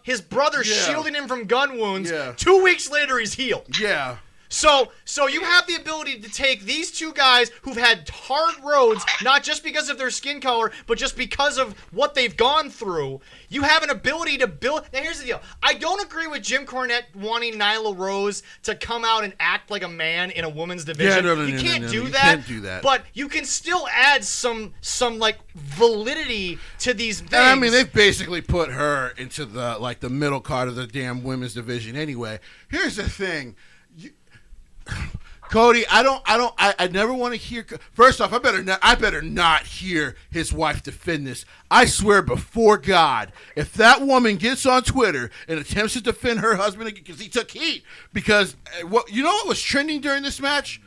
his brother shielding him from gun wounds. Yeah. 2 weeks later, he's healed. Yeah. So you have the ability to take these two guys who've had hard roads, not just because of their skin color, but just because of what they've gone through. You have an ability to build. Now, here's the deal. I don't agree with Jim Cornette wanting Nyla Rose to come out and act like a man in a woman's division. You can't do that. But you can still add some like validity to these things. I mean, they've basically put her into the middle card of the damn women's division anyway. Here's the thing. Cody, I never want to hear. First off, I better not hear his wife defend this. I swear before God, if that woman gets on Twitter and attempts to defend her husband because he took heat, because what was trending during this match?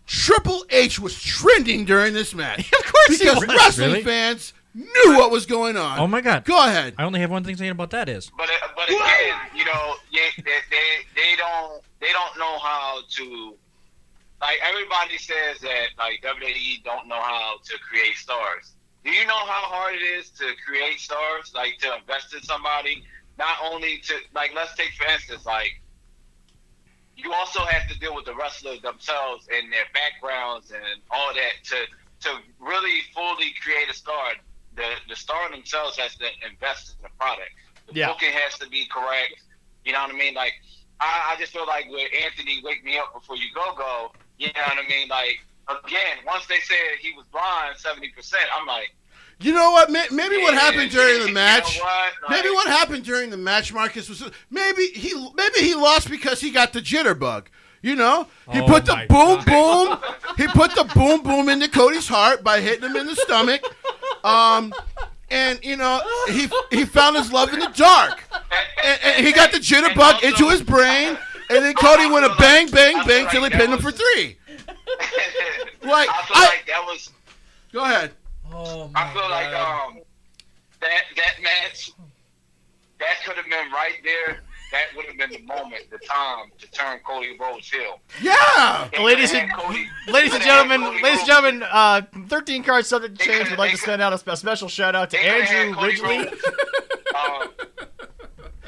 Triple H was trending during this match. Of course, because wrestling fans knew what was going on. Oh my God! Go ahead. I only have one thing to say about that is. But again, they don't know how to. Like, everybody says that, like, WWE don't know how to create stars. Do you know how hard it is to create stars? Like, to invest in somebody? Not only to, like, let's take, for instance, like, you also have to deal with the wrestlers themselves and their backgrounds and all that to really fully create a star. The star themselves has to invest in the product. The booking has to be correct. You know what I mean? Like, I just feel like with Anthony, wake me up before you go, you know what I mean? Like, again, once they said he was blind 70%, I'm like, you know what? Maybe what happened during the match. You know what? Maybe what happened during the match, Marcus, was maybe he lost because he got the jitterbug. You know, he put the boom boom. He put the boom boom into Cody's heart by hitting him in the stomach. And you know, he found his love in the dark, and he got the jitterbug into his brain. And then Cody went a bang bang bang till he pinned him for 3. Like I feel like that was. Go ahead. Oh I feel like that match, that could have been right there. That would have been the moment, the time to turn Cody Rhodes heel. Yeah. Ladies and gentlemen, 13 card subject change. Would like to send out a special shout out to Andrew Ridgely. Hit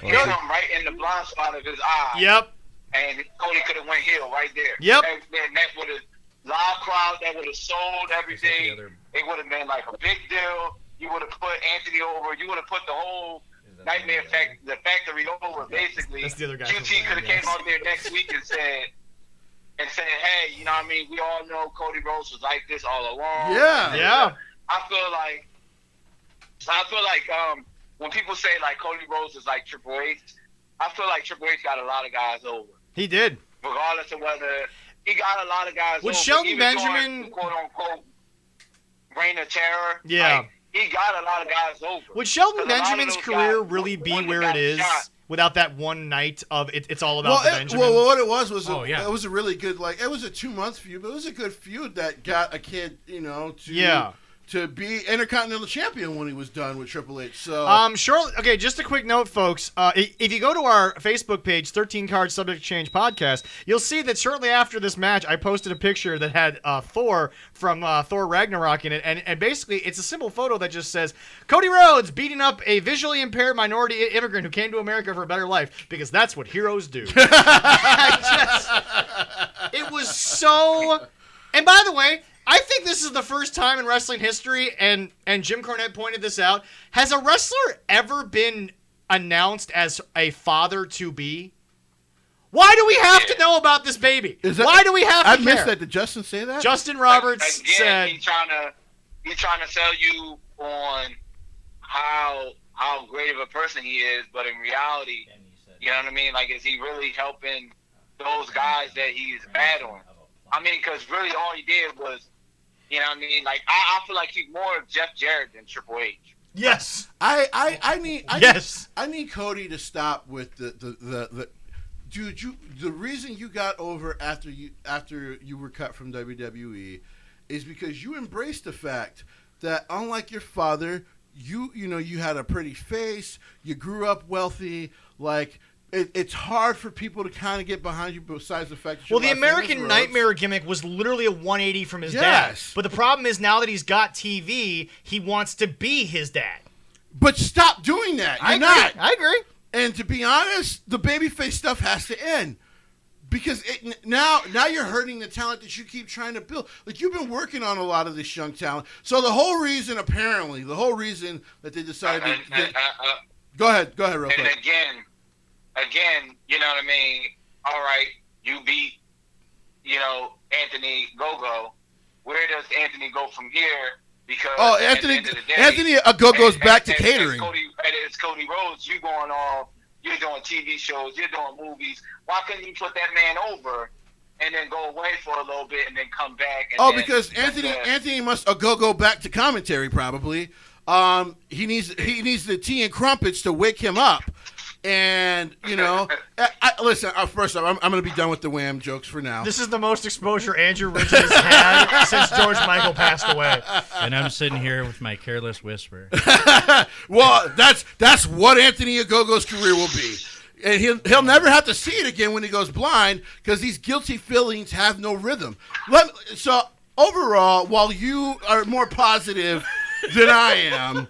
him right in the blind spot of his eye. Yep. And Cody could have went heel right there. Yep. And that would have loud crowd. That would have sold everything. It would have been like a big deal. You would have put Anthony over. You would have put the whole Nightmare the factory over. Basically, that's the other guy. QT could have came out there next week and said, hey, you know what I mean? We all know Cody Rhodes was like this all along. Yeah. I feel like when people say like Cody Rhodes is like Triple H, I feel like Triple H got a lot of guys over. He did. Regardless of whether he got a lot of guys over. Would Shelton Benjamin, quote unquote, reign of terror? Yeah. Like, he got a lot of guys over. Would Shelton Benjamin's career really be where it is without that one night of it's all about the Benjamin? Well, what it was it was a really good, like, it was a 2-month feud, but it was a good feud that got a kid, you know, to be Intercontinental Champion when he was done with Triple H. So, okay, just a quick note, folks. If you go to our Facebook page, 13 Card Subject Change Podcast, you'll see that shortly after this match, I posted a picture that had Thor from Thor Ragnarok in it, and basically it's a simple photo that just says, Cody Rhodes beating up a visually impaired minority immigrant who came to America for a better life, because that's what heroes do. It was so... And by the way, I think this is the first time in wrestling history, and Jim Cornette pointed this out, has a wrestler ever been announced as a father-to-be? Why do we have to know about this baby? Why do we have to I care? missed that. Did Justin say that? Justin Roberts said... He's trying to sell you on how great of a person he is, but in reality, you know what I mean? Like, is he really helping those guys that he's battling? I mean, because really all he did was, you know what I mean? Like, I feel like he's more of Jeff Jarrett than Triple H. Yes. I need Cody to stop with the dude. The reason you got over after you were cut from WWE is because you embraced the fact that, unlike your father, you had a pretty face, you grew up wealthy, like. It's hard for people to kind of get behind you, besides the fact that the American Nightmare gimmick was literally a 180 from his dad. But the problem is, now that he's got TV, he wants to be his dad. But stop doing that. I agree. And to be honest, the babyface stuff has to end. Because now you're hurting the talent that you keep trying to build. Like, you've been working on a lot of this young talent. So the whole reason that they decided to... Go ahead real quick. And again, you know what I mean? All right, you beat, Anthony Gogo. Where does Anthony go from here? Because Anthony goes back to catering. It's Cody Rhodes. You're doing TV shows. You're doing movies. Why couldn't you put that man over and then go away for a little bit and then come back? Because Anthony must go back to commentary probably. He needs the tea and crumpets to wake him up. And, listen, first off, I'm going to be done with the Wham jokes for now. This is the most exposure Andrew Ridgely has had since George Michael passed away. And I'm sitting here with my careless whisper. Well, that's what Anthony Ogogo's career will be. And he'll never have to see it again when he goes blind, because these guilty feelings have no rhythm. So, overall, while you are more positive than I am,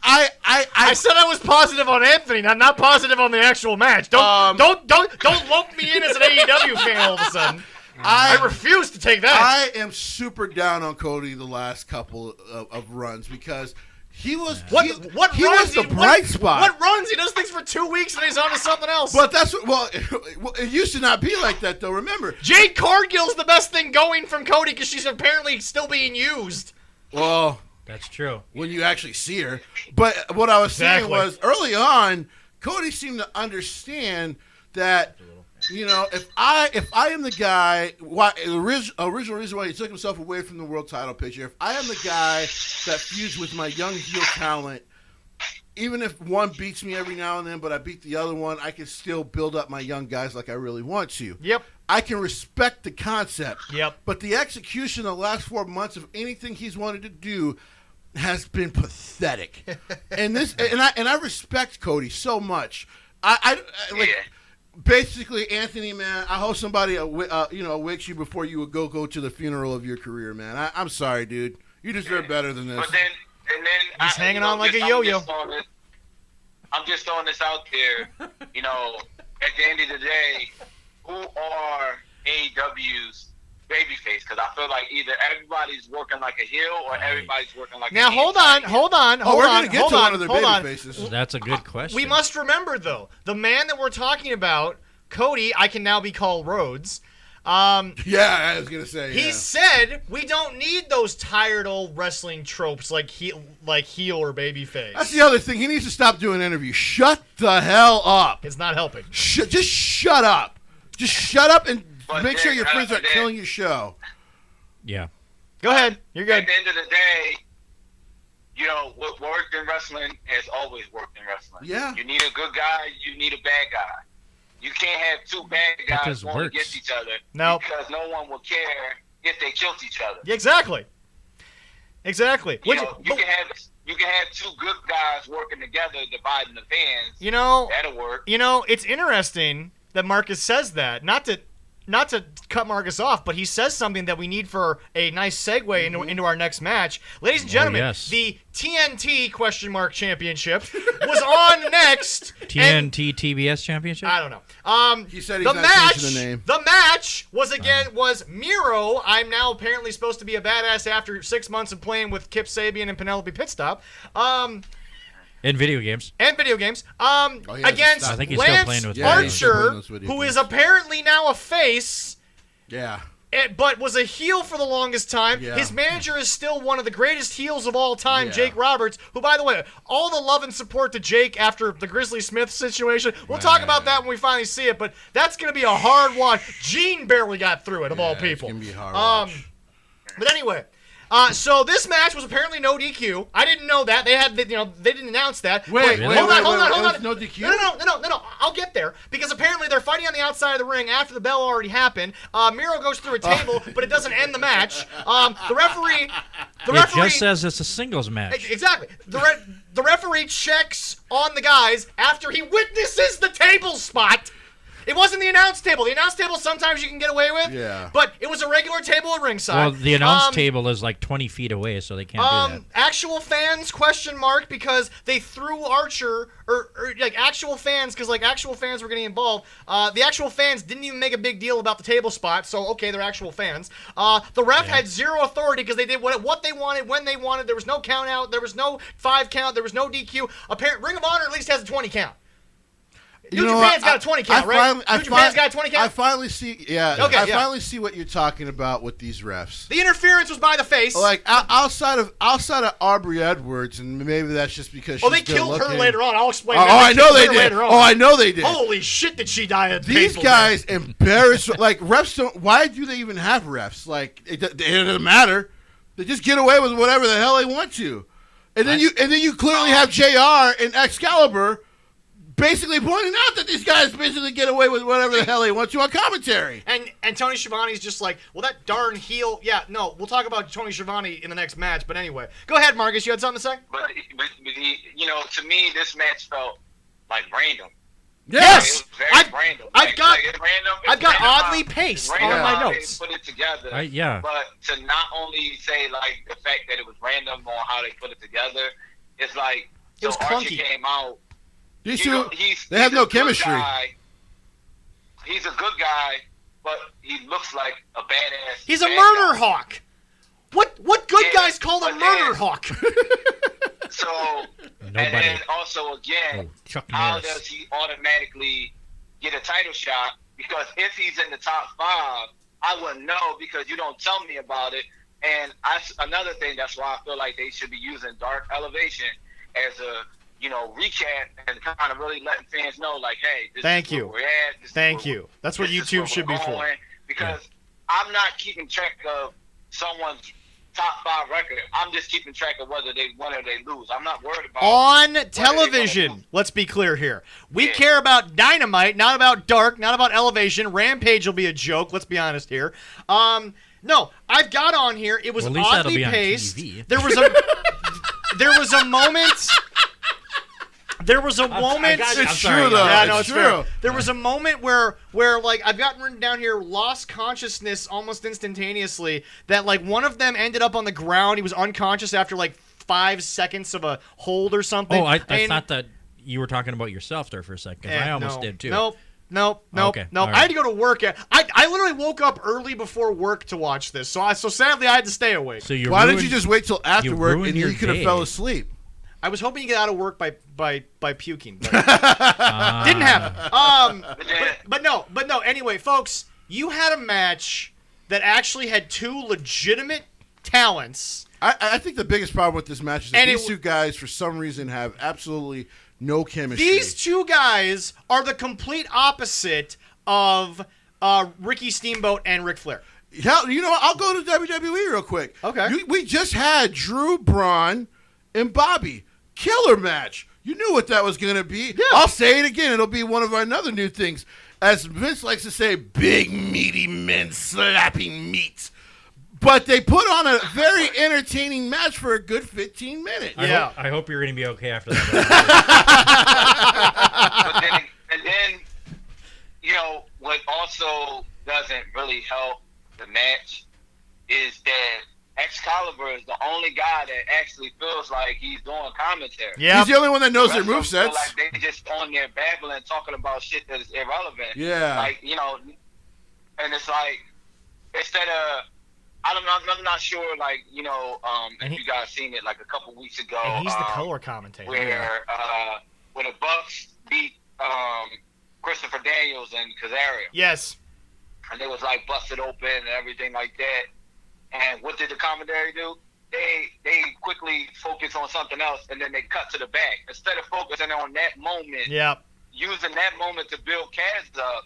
I said I was positive on Anthony, not positive on the actual match. Don't lump me in as an AEW fan all of a sudden. I refuse to take that. I am super down on Cody the last couple of runs, because He was he was the bright spot. What runs? He does things for 2 weeks and he's on to something else. But it used to not be like that though. Remember, Jade Cargill's the best thing going from Cody because she's apparently still being used. Well, that's true. When you actually see her. But what I was saying was early on, Cody seemed to understand that. If I am the guy, the original reason why he took himself away from the world title picture, if I am the guy that feuds with my young heel talent, even if one beats me every now and then, but I beat the other one, I can still build up my young guys like I really want to. Yep. I can respect the concept. Yep. But the execution the last 4 months of anything he's wanted to do has been pathetic. and I respect Cody so much. Basically, Anthony, man, I hope somebody wakes you before you would go to the funeral of your career, man. I'm sorry, dude. You deserve better than this. But then he's hanging on like a yo-yo. I'm just throwing this out there. At the end of the day, who are AEW's babyface? Because I feel like either everybody's working like a heel or everybody's working like now, a hold on. We're going to get to one of their babyfaces. That's a good question. We must remember, though, the man that we're talking about, Cody, I can now be called Rhodes. I was going to say, he said we don't need those tired old wrestling tropes like heel or babyface. That's the other thing. He needs to stop doing interviews. Shut the hell up. It's not helping. Just shut up. Just shut up and make sure your friends aren't killing your show. Yeah. Go ahead. You're good. At the end of the day, what worked in wrestling has always worked in wrestling. Yeah. You need a good guy. You need a bad guy. You can't have two bad guys going against each other because no one will care if they killed each other. Exactly. You can have two good guys working together, dividing the fans. That'll work. It's interesting that Marcus says that. Not to cut Marcus off, but he says something that we need for a nice segue into our next match. Ladies and gentlemen, the TNT championship was on next. TNT TBS championship? I don't know. He said he's not changing the name. The match was Miro. I'm now apparently supposed to be a badass after 6 months of playing with Kip Sabian and Penelope Pitstop. In video games. Against I think he's Lance still playing with Archer, who is apparently now a face. Yeah. But was a heel for the longest time. Yeah. His manager is still one of the greatest heels of all time, Jake Roberts, who, by the way, all the love and support to Jake after the Grizzly Smith situation. We'll talk about that when we finally see it, but that's going to be a hard watch. Gene barely got through it, of all people. It's going to be a hard watch. But anyway... so this match was apparently no DQ. I didn't know that. They didn't announce that. Wait, hold on. No DQ? No. I'll get there because apparently they're fighting on the outside of the ring after the bell already happened. Miro goes through a table, but it doesn't end the match. The referee just says it's a singles match. Exactly. The referee checks on the guys after he witnesses the table spot. It wasn't the announce table. The announce table sometimes you can get away with. Yeah. But it was a regular table at ringside. Well, the announce table is like 20 feet away, so they can't do that. Actual fans, ? Because they threw Archer, or like actual fans, because like actual fans were getting involved. The actual fans didn't even make a big deal about the table spot, so okay, they're actual fans. The ref had zero authority because they did what they wanted, when they wanted. There was no count out. There was no 5 count. There was no DQ. Ring of Honor at least has a 20 count. New Japan's got a 20 count, right? New Japan's got a 20 count? I finally see, finally see what you're talking about with these refs. The interference was by the face. Like, outside of Aubrey Edwards, and maybe that's just because she's they killed her looking. later on. I'll explain that. I know they did. I know they did. Holy shit, did she die at These guys embarrass, like, refs don't, why do they even have refs? Like, it doesn't matter. They just get away with whatever the hell they want to. And then you clearly have JR and Excalibur basically pointing out that these guys basically get away with whatever the hell they want to on commentary. And Tony Schiavone's just like, well, that darn heel. Yeah, no, we'll talk about Tony Schiavone in the next match. But anyway, go ahead, Marcus. You had something to say? But to me, this match felt like random. Yes, it was very random. I've got oddly paced on my notes. Put it together. But to not only say like the fact that it was random on how they put it together, it's like it was clunky. Archie came out. These two, they have no chemistry. He's a good guy, but he looks like a badass. He's a murder hawk. What good guys call the Murder Hawk? So, Nobody. And then also again, how Norris. does he automatically get a title shot? Because if he's in the top 5, I wouldn't know because you don't tell me about it. And another thing, that's why I feel like they should be using Dark Elevation as a recap and kind of really letting fans know, like, hey, this Thank is you. where we're at. Thank you. That's what YouTube should be for. Because I'm not keeping track of someone's top 5 record. I'm just keeping track of whether they win or they lose. I'm not worried about on television. Let's be clear here. We care about Dynamite, not about Dark, not about Elevation. Rampage will be a joke. Let's be honest here. No, I've got on here. It was oddly paced. There was a moment. There was a moment. It's true, though. Yeah, no, it's true. Fair. There was a moment where like I've gotten written down here, lost consciousness almost instantaneously. That like one of them ended up on the ground. He was unconscious after like 5 seconds of a hold or something. Oh, I thought that you were talking about yourself there for a second. I almost did too. Nope. Okay. Right. I had to go to work. I literally woke up early before work to watch this. So sadly I had to stay awake. So why didn't you just wait till after work and you could have fell asleep? I was hoping to get out of work by puking, but didn't happen. But no. Anyway, folks, you had a match that actually had 2 legitimate talents. I think the biggest problem with this match is that these 2 guys, for some reason, have absolutely no chemistry. These 2 guys are the complete opposite of Ricky Steamboat and Ric Flair. Hell, you know what? I'll go to WWE real quick. Okay. We just had Drew, Braun, and Bobby. Killer match. You knew what that was going to be. Yeah. I'll say it again. It'll be one of our other new things. As Vince likes to say, big, meaty men slapping meat. But they put on a very entertaining match for a good 15 minutes. I hope you're going to be okay after that. and then, what also doesn't really help the match is that Excalibur is the only guy that actually feels like he's doing commentary. Yeah, he's the only one that knows their movesets. Like they just on there babbling, talking about shit that is irrelevant. Yeah, like and it's like instead of I'm not sure, like if you guys seen it like a couple weeks ago. And he's the color commentator. Where the Bucks beat Christopher Daniels and Kazarian. Yes. And they was like busted open and everything like that. And what did the commentary do? They quickly focus on something else, and then they cut to the back. Instead of focusing on that moment, using that moment to build Kaz up,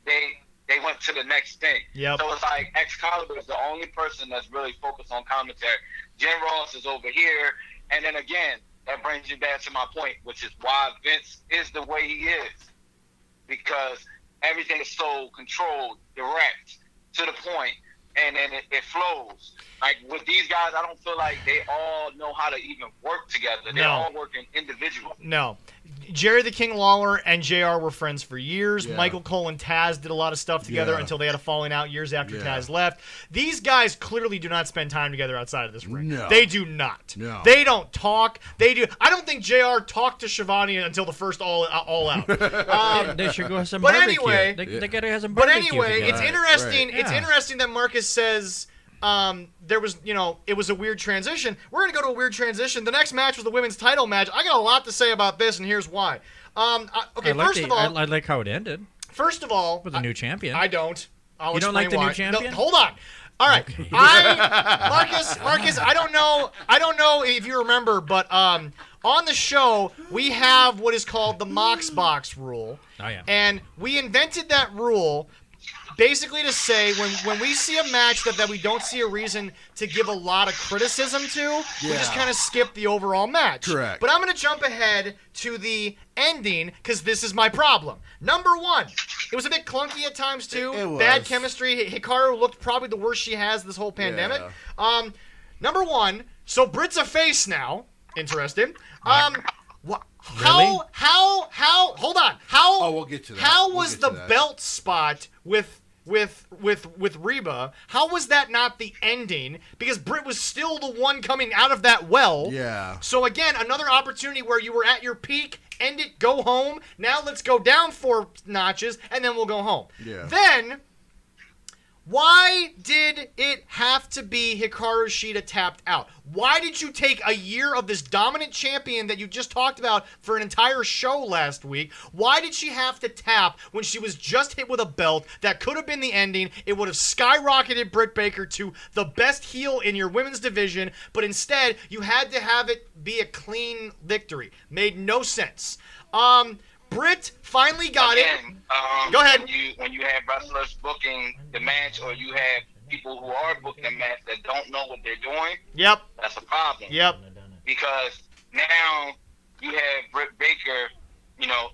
they went to the next thing. So it's like Excalibur is the only person that's really focused on commentary. Jim Ross is over here, and then again, that brings you back to my point, which is why Vince is the way he is. Because everything is so controlled, direct, to the point. And then it flows. Like with these guys, I don't feel like they all know how to even work together. They're all working individually. No. Jerry the King Lawler and JR were friends for years. Yeah. Michael Cole and Taz did a lot of stuff together until they had a falling out years after Taz left. These guys clearly do not spend time together outside of this ring. No. They do not. No. They don't talk. They do. I don't think JR talked to Shivani until the first All Out. They should go have some but barbecue. Anyway, they gotta have some barbecue. But anyway, together. it's interesting. Right. It's interesting that Marcus says there was, it was a weird transition. We're going to go to a weird transition. The next match was the women's title match. I got a lot to say about this, and here's why. First of all, I like how it ended. First of all, with a new champion. I don't. You don't like the new champion? No, hold on. All right, okay. Marcus. I don't know if you remember, but on the show we have what is called the Mox Box rule. Oh yeah. And we invented that rule basically to say when we see a match that we don't see a reason to give a lot of criticism to, we just kind of skip the overall match. Correct. But I'm going to jump ahead to the ending because this is my problem. Number one, it was a bit clunky at times too. It was. Bad chemistry. Hikaru looked probably the worst she has this whole pandemic. Yeah. Number one, so Britt's a face now. Interesting. Really? How? Hold on. How? Oh, we'll get to that. How was the belt spot with Reba? How was that not the ending? Because Britt was still the one coming out of that well. Yeah. So again, another opportunity where you were at your peak, end it, go home. Now let's go down 4 notches, and then we'll go home. Yeah. Then, Why did it have to be Hikaru Shida tapped out? Why did you take a year of this dominant champion that you just talked about for an entire show last week? Why did she have to tap when she was just hit with a belt that could have been the ending? It would have skyrocketed Britt Baker to the best heel in your women's division, but instead you had to have it be a clean victory. Made no sense. Britt finally got it. Go ahead. When you have wrestlers booking the match, or you have people who are booking the match that don't know what they're doing, yep, that's a problem. Yep. Because now you have Britt Baker,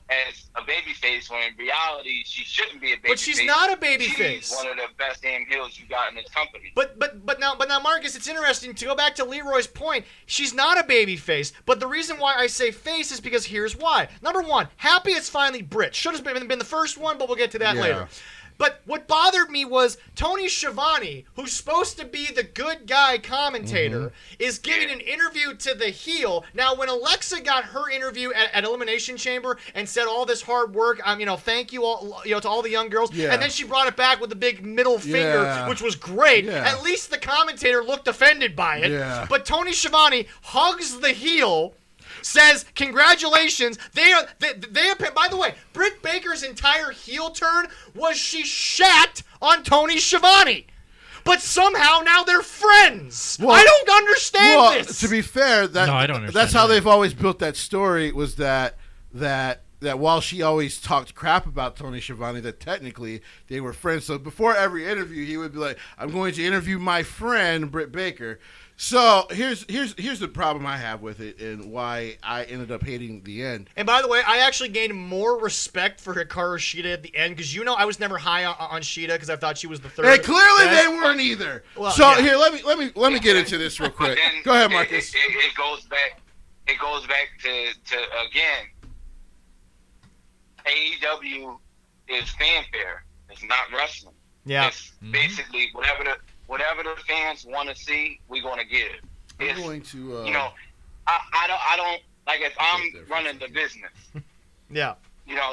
as a babyface, when in reality she shouldn't be a babyface. But she's not a babyface. She's one of the best damn heels you got in this company. But now, Marcus, it's interesting to go back to Leroy's point. She's not a babyface, but the reason why I say face is because here's why. Number one, happy it's finally Britt. Should have been the first one, but we'll get to that later. But what bothered me was Tony Schiavone, who's supposed to be the good guy commentator, is giving an interview to the heel. Now, when Alexa got her interview at Elimination Chamber and said all this hard work, thank you all, to all the young girls, and then she brought it back with the big middle finger, which was great. At least the commentator looked offended by it. But Tony Schiavone hugs the heel, says, congratulations. They by the way, Britt Baker's entire heel turn was she shat on Tony Schiavone. But somehow now they're friends. Well, I don't understand this. To be fair, I don't understand that's how they've always built that story, was that while she always talked crap about Tony Schiavone, that technically they were friends. So before every interview, he would be like, I'm going to interview my friend, Britt Baker. So here's the problem I have with it, and why I ended up hating the end. And by the way, I actually gained more respect for Hikaru Shida at the end, because I was never high on Shida because I thought she was the third. And clearly they weren't either. Well, so here, let me get into this real quick. Go ahead, Marcus. It goes back. It goes back to again. AEW is fanfare. It's not wrestling. Yeah. It's basically whatever the fans want to see, we're going to give. I'm going to. I don't like, if I'm running the business. Yeah.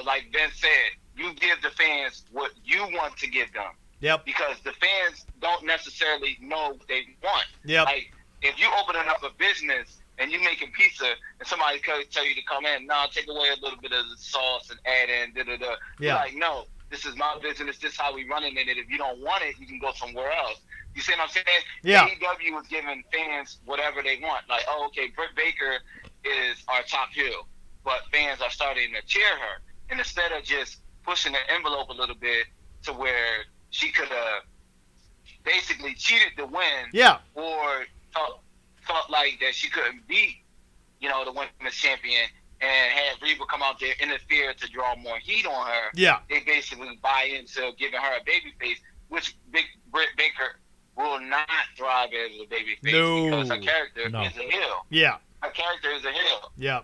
Like Ben said, you give the fans what you want to give them. Yep. Because the fans don't necessarily know what they want. Yep. Like, if you opening up a business and you making pizza and somebody tell you to come in, take away a little bit of the sauce and add in da-da-da. Yeah. Like, no, this is my business. This is how we running it. If you don't want it, you can go somewhere else. You see what I'm saying? Yeah. AEW is giving fans whatever they want. Like, okay, Britt Baker is our top heel, but fans are starting to cheer her. And instead of just pushing the envelope a little bit to where she could have basically cheated to win, or felt like that she couldn't beat, the women's champion, and had Reba come out there, interfere to draw more heat on her. Yeah. They basically buy into giving her a baby face, which Britt Baker will not thrive as a baby face, because her character is a heel. Yeah. Her character is a heel. Yeah.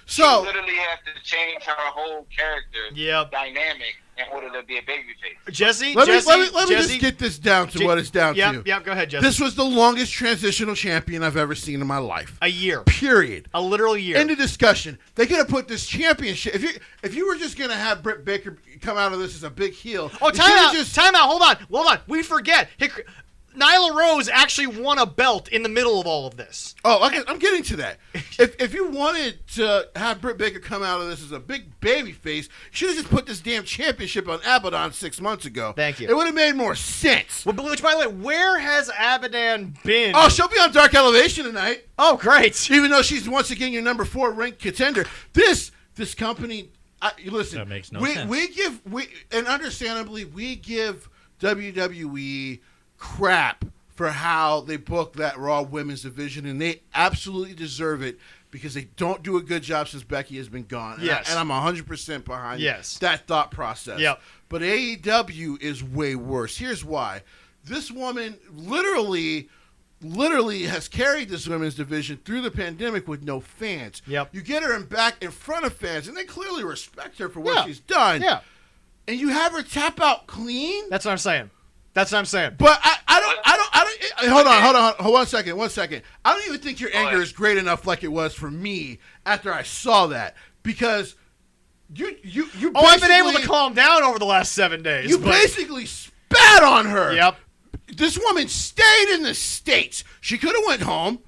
So you literally have to change her whole character dynamic in order to be a babyface. Jesse, let me just get this down to what it's down to. Yeah, go ahead, Jesse. This was the longest transitional champion I've ever seen in my life. A year. Period. A literal year. End of discussion. They could have put this championship. If you were just gonna have Britt Baker come out of this as a big heel. Oh, time out. Hold on. We forget. Nyla Rose actually won a belt in the middle of all of this. Oh, okay, I'm getting to that. If you wanted to have Britt Baker come out of this as a big baby face, you should have just put this damn championship on Abaddon 6 months ago. Thank you. It would have made more sense. Which, by the way, where has Abaddon been? Oh, she'll be on Dark Elevation tonight. Oh, great. Even though she's once again your number 4 ranked contender. This company, listen. That makes no sense. And understandably, we give WWE crap for how they book that Raw Women's division, and they absolutely deserve it because they don't do a good job since Becky has been gone. Yes. And I'm 100% behind yes. that thought process. Yep. But AEW is way worse. Here's why. This woman literally has carried this women's division through the pandemic with no fans. Yep. You get her back in front of fans, and they clearly respect her for what she's done. Yeah. And you have her tap out clean? That's what I'm saying. But I don't. Hold on. One second. I don't even think your anger is great enough like it was for me after I saw that, because you. I've been able to calm down over the last 7 days. You basically spat sat on her. Yep. This woman stayed in the States. She could have went home.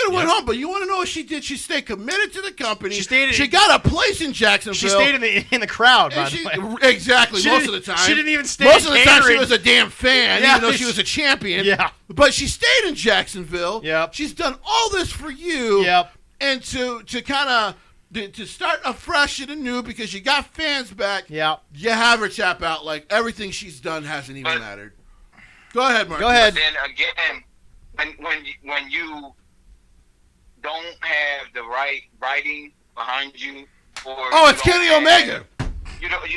Went home, but you want to know what she did? She stayed committed to the company. She got a place in Jacksonville. She stayed in the crowd, by the way. Exactly, most of the time. She didn't even stay Most in of the time, she catering. was a damn fan, even though she was a champion. Yeah. But she stayed in Jacksonville. Yep. She's done all this for you. Yep. And to kind of to start afresh and anew because you got fans back. Yep. You have her tap out like everything she's done hasn't even mattered. Go ahead, Mark. Go ahead. Then again, when you don't have the right writing behind you, it's Kenny Omega. You know what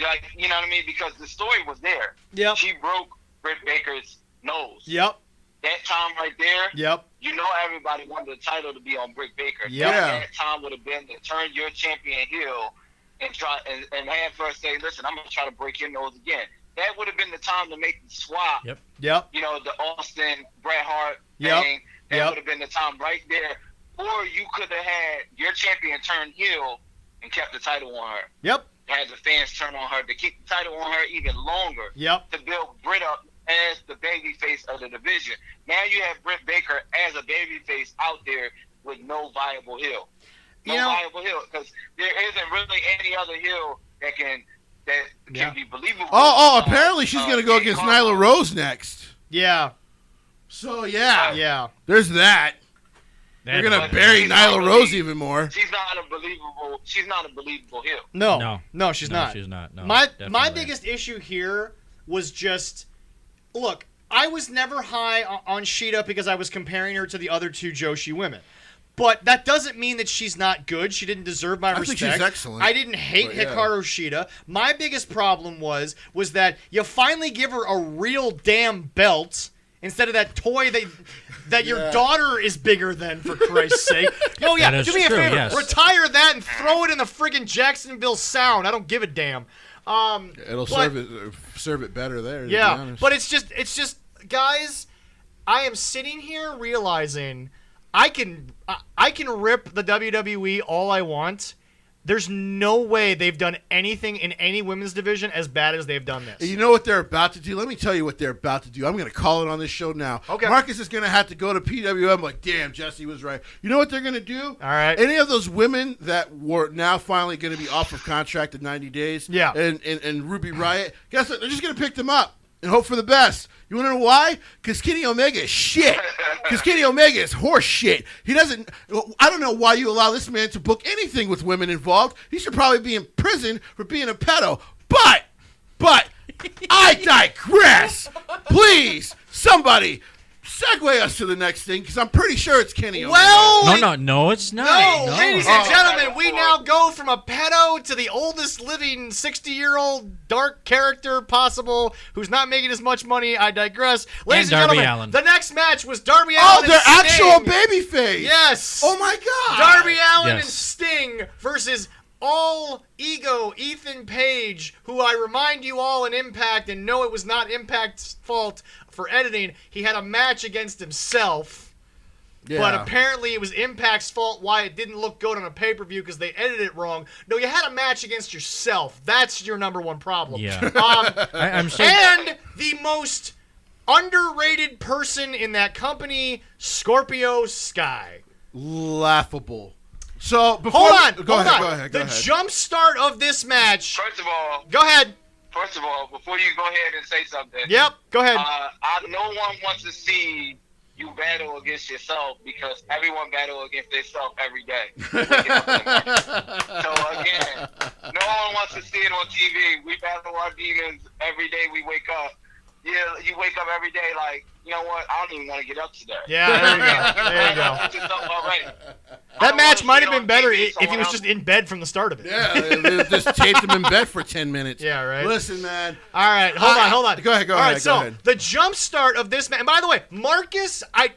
I mean? Because the story was there. Yep. She broke Britt Baker's nose. Yep. That time right there. Yep. You know everybody wanted the title to be on Britt Baker. Yep. That time would have been to turn your champion heel and try and have her say, "Listen, I'm gonna try to break your nose again." That would have been the time to make the swap. Yep. Yep. You know, the Austin Bret Hart Yep. thing. That would have been the time right there. Or you could have had your champion turn heel and kept the title on her. Yep. Had the fans turn on her to keep the title on her even longer. Yep. To build Britt up as the babyface of the division. Now you have Britt Baker as a babyface out there with no viable heel. Viable heel, because there isn't really any other heel that can be believable. Apparently she's going to go against Nyla Rose next. Yeah. So, yeah. Yeah. There's that. They're going to bury Nyla Rose even more. She's not a believable heel. No, she's not. She's not. No, my biggest issue here was just, look, I was never high on Shida because I was comparing her to the other two Joshi women. But that doesn't mean that she's not good. She didn't deserve my respect. I think she's excellent. I didn't hate Hikaru Shida. My biggest problem was that you finally give her a real damn belt instead of that toy that your daughter is bigger than, for Christ's sake. Oh, yeah, do me a favor. Yes. Retire that and throw it in the friggin' Jacksonville Sound. I don't give a damn. It'll serve it better there, to be yeah, honest. but it's just, guys, I am sitting here realizing I can rip the WWE all I want. There's no way they've done anything in any women's division as bad as they've done this. You know what they're about to do? Let me tell you what they're about to do. I'm going to call it on this show now. Okay. Marcus is going to have to go to PWM like, damn, Jesse was right. You know what they're going to do? All right. Any of those women that were now finally going to be off of contract in 90 days and Ruby Riott, guess what? They're just going to pick them up and hope for the best. You want to know why? Because Kenny Omega is shit. Because Kenny Omega is horse shit. He doesn't. I don't know why you allow this man to book anything with women involved. He should probably be in prison for being a pedo. But I digress. Please, somebody segue us to the next thing because I'm pretty sure it's Kenny Omega. No, it's not. No, ladies and gentlemen, we now go from a pedo to the oldest living 60-year-old dark character possible who's not making as much money. I digress. Ladies and Darby gentlemen, Allin. the next match was Darby Allin and their Sting. actual babyface. Yes. Oh, my God. Darby Allin Yes. and Sting versus all ego Ethan Page, who I remind you all in Impact, and no, it was not Impact's fault for editing. He had a match against himself, but apparently it was Impact's fault why it didn't look good on a pay-per-view because they edited it wrong. No, you had a match against yourself. That's your number one problem. Yeah. I'm so. And the most underrated person in that company, Scorpio Sky. Laughable. So, before Hold on. Go ahead. The jump start of this match. First of all, before you go ahead and say something. Yep, go ahead. No one wants to see you battle against yourself because everyone battle against themselves every day. So again, no one wants to see it on TV. We battle our demons every day we wake up. Yeah, you wake up every day like, you know what? I don't even want to get up today. Yeah, there you go. That match might have been better if he was just in bed from the start of it. Yeah, they just taped him in bed for 10 minutes. Yeah, right. Listen, man. All right, hold on. Go ahead. All right, so the jump start of this match. And by the way, Marcus, I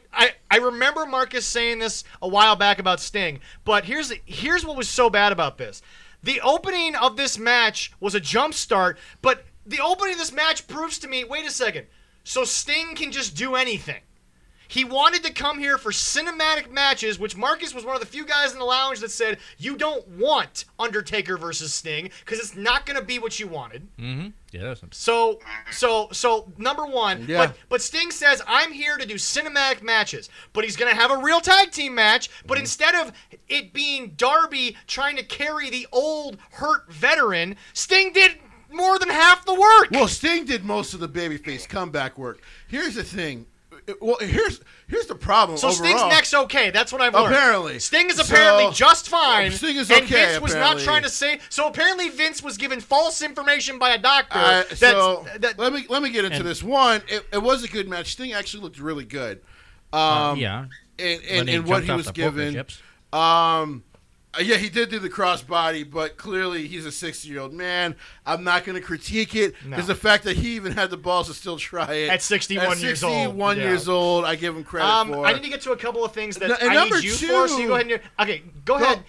remember Marcus saying this a while back about Sting, but here's what was so bad about this. The opening of this match was a jump start, but the opening of this match proves to me, wait a second, so Sting can just do anything. He wanted to come here for cinematic matches, which Marcus was one of the few guys in the lounge that said, you don't want Undertaker versus Sting because it's not going to be what you wanted. Mm-hmm. Yeah. So number one, but Sting says, I'm here to do cinematic matches, but he's going to have a real tag team match, but instead of it being Darby trying to carry the old hurt veteran, Sting did more than half the work. Well, Sting did most of the babyface comeback work. Here's the thing. Well, here's the problem. So overall. Sting's neck's okay. That's what I've learned. Apparently, Sting is apparently just fine. Sting is and okay. Vince was not trying to say. So apparently, Vince was given false information by a doctor. Let me get into this. One, it was a good match. Sting actually looked really good. Yeah. And what he was given. Yeah, he did do the crossbody, but clearly he's a 60-year-old man. I'm not going to critique it because the fact that he even had the balls to still try it at 61 years old. 61 years old, I give him credit for. I need to get to a couple of things that I need you for. So you go ahead and go ahead.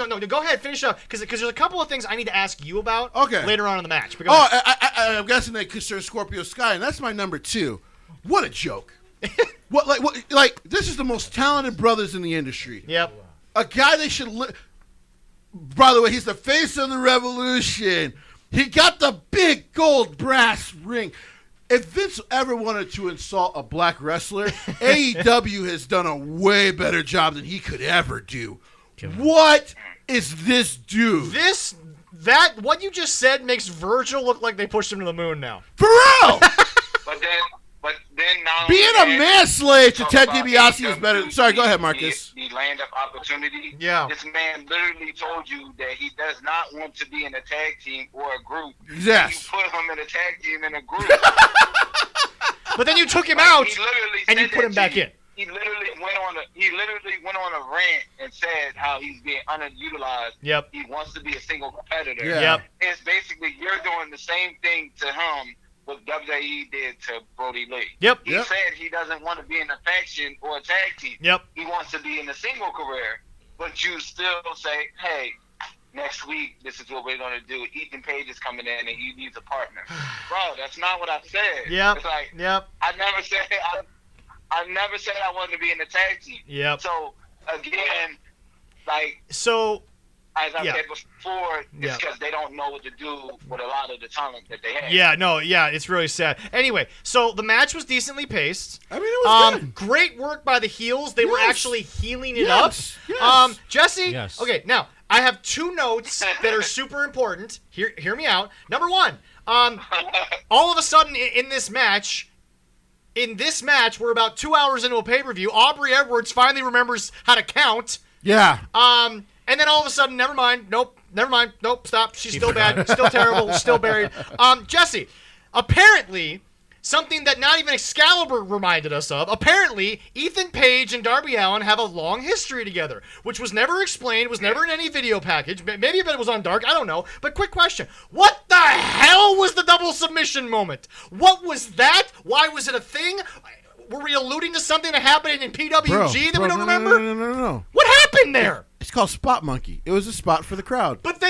No, go ahead, finish up because there's a couple of things I need to ask you about. Later on in the match. I'm guessing they consider Scorpio Sky, and that's my number 2. What a joke! What this is the most talented brothers in the industry. Yep. A guy they should by the way, he's the face of the Revolution. He got the big gold brass ring. If Vince ever wanted to insult a black wrestler, AEW has done a way better job than he could ever do. What is this dude? What you just said makes Virgil look like they pushed him to the moon now. For real! But then now being a manslave to Ted DiBiase is better. Sorry, go ahead, Marcus. The land of opportunity. Yeah. This man literally told you that he does not want to be in a tag team or a group. Yes. You put him in a tag team in a group. But then you took him out and you put him back in. He literally went on a rant and said how he's being underutilized. Yep. He wants to be a single competitor. Yeah. Yep. It's basically you're doing the same thing to him what WWE did to Brody Lee. Yep. He said he doesn't want to be in a faction or a tag team. Yep. He wants to be in a single career, but you still say, hey, next week, this is what we're going to do. Ethan Page is coming in and he needs a partner. Bro, that's not what I said. Yep. It's like, yep. I never said I wanted to be in a tag team. Yep. So, again, as I said before, it's because they don't know what to do with a lot of the talent that they have. It's really sad. Anyway, so the match was decently paced. I mean, it was good. Great work by the heels. They were actually healing it up. Yes. Jesse, Yes. Okay, now, I have 2 notes that are super important. Hear me out. Number 1, all of a sudden in this match, we're about 2 hours into a pay-per-view. Aubrey Edwards finally remembers how to count. Yeah. And then all of a sudden, never mind. Nope, stop. She's still bad, still terrible, still buried. Jesse, apparently, something that not even Excalibur reminded us of, apparently, Ethan Page and Darby Allin have a long history together, which was never explained, was never in any video package. Maybe if it was on Dark, I don't know. But quick question. What the hell was the double submission moment? What was that? Why was it a thing? Were we alluding to something that happened in PWG that we don't remember? No. What happened there? It's called Spot Monkey. It was a spot for the crowd. But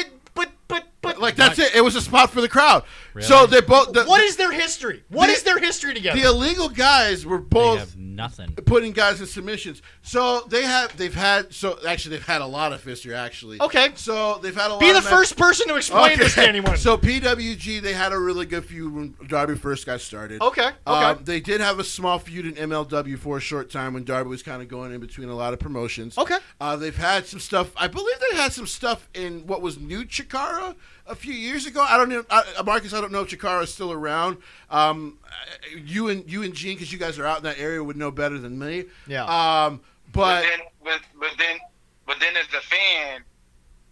that's it. It was a spot for the crowd. Really? So they both. What is their history? What is their history together? The illegal guys were both have nothing putting guys in submissions. So they've had a lot of history actually. Okay. So they've had a lot. Be the first person to explain this to anyone. So PWG, they had a really good feud when Darby first got started. Okay. They did have a small feud in MLW for a short time when Darby was kind of going in between a lot of promotions. Okay. They've had some stuff. I believe they had some stuff in what was New Chikara a few years ago. I don't know, Marcus. I don't know if Chikara is still around. You and Gene, because you guys are out in that area, would know better than me. Yeah. But then as a fan,